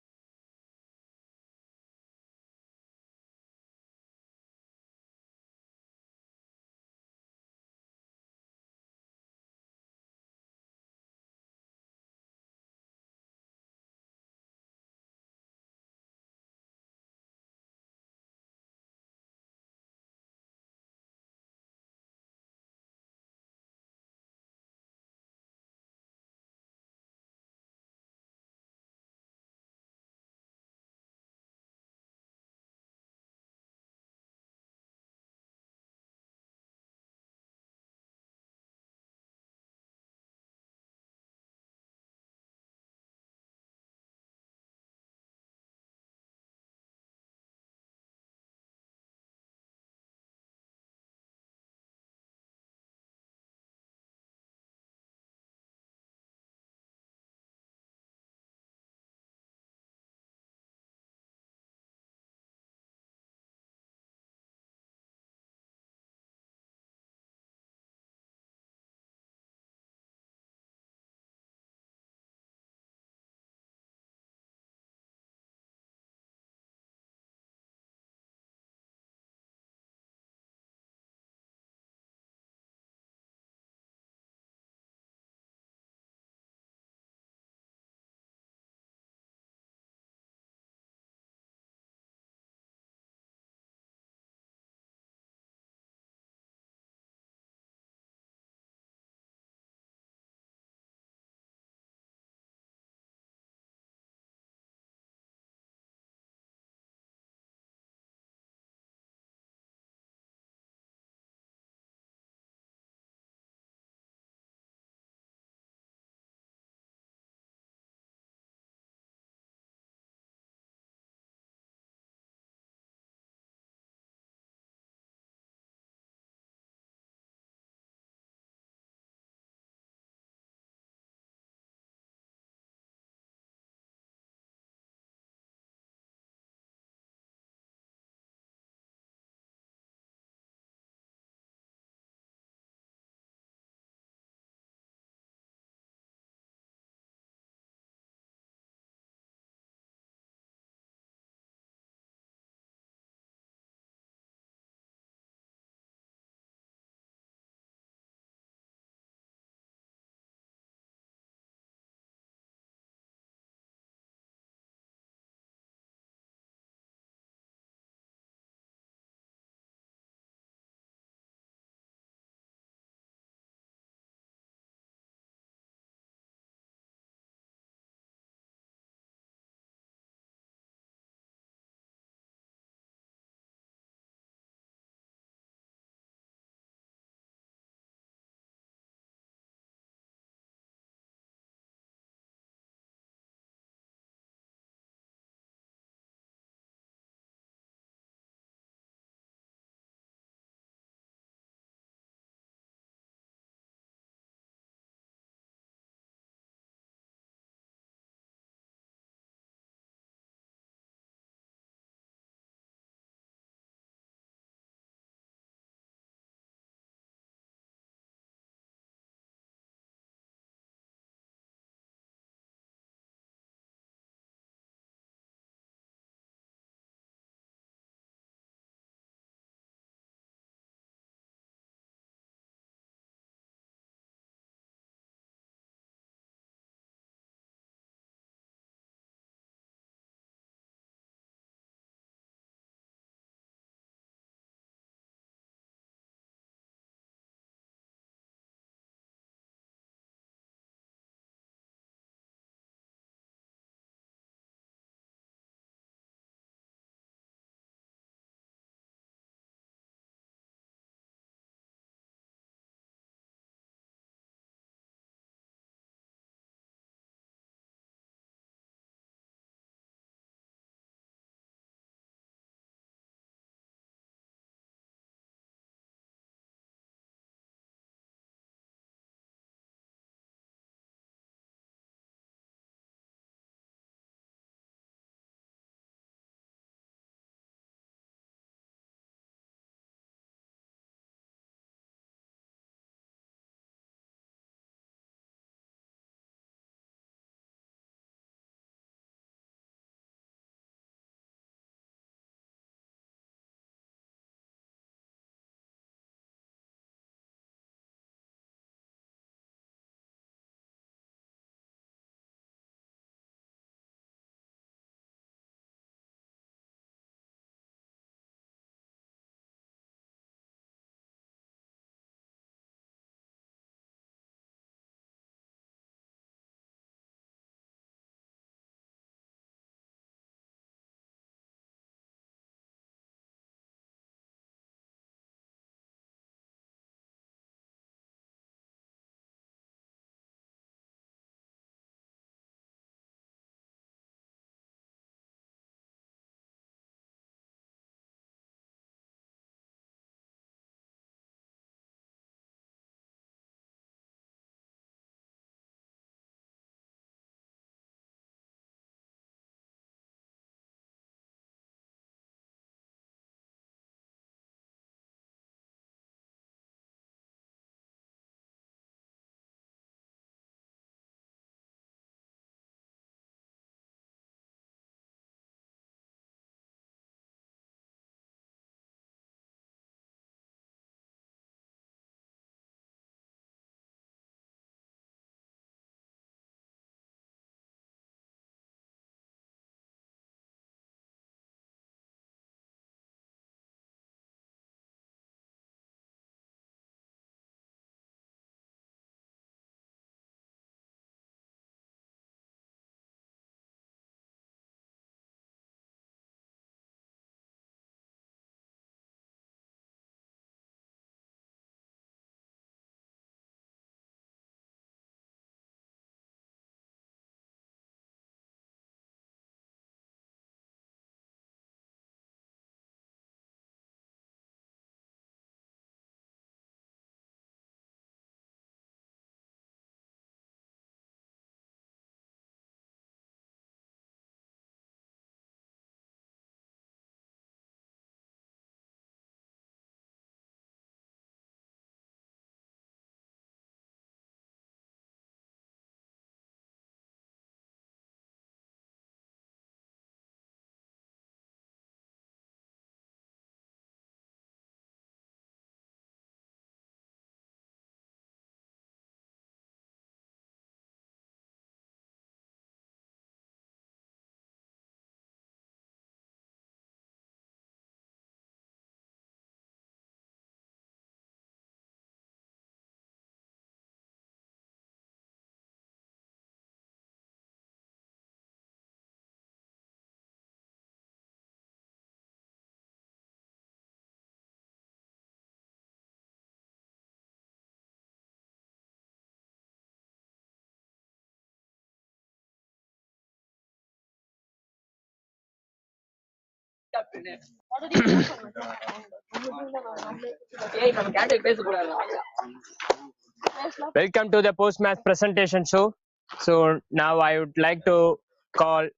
Welcome to the post-match presentation show. So now I would like to call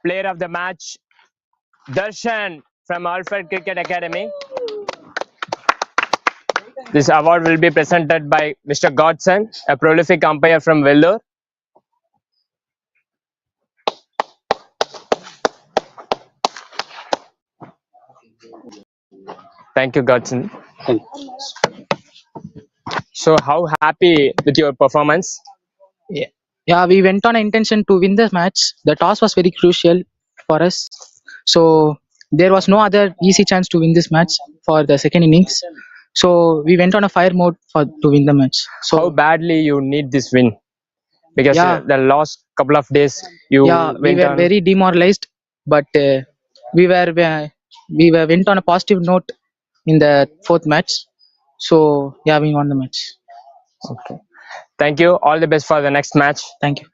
player of the match, Darshan from Alfred Cricket Academy. This award will be presented by Mr. Godson, a prolific umpire from VELLORE. Thank you, Godson. Thank So how happy with your performance? Yeah, we went on an intention to win the match. The toss was very crucial for us. So there was no other easy chance to win this match for the second innings. So we went on a fire mode to win the match. So How badly you need this win? Because Yeah. the last couple of days you we went were on. very demoralized, but we went on a positive note in the fourth match. So yeah, we won the match. Okay. Thank you. All the best for the next match. Thank you.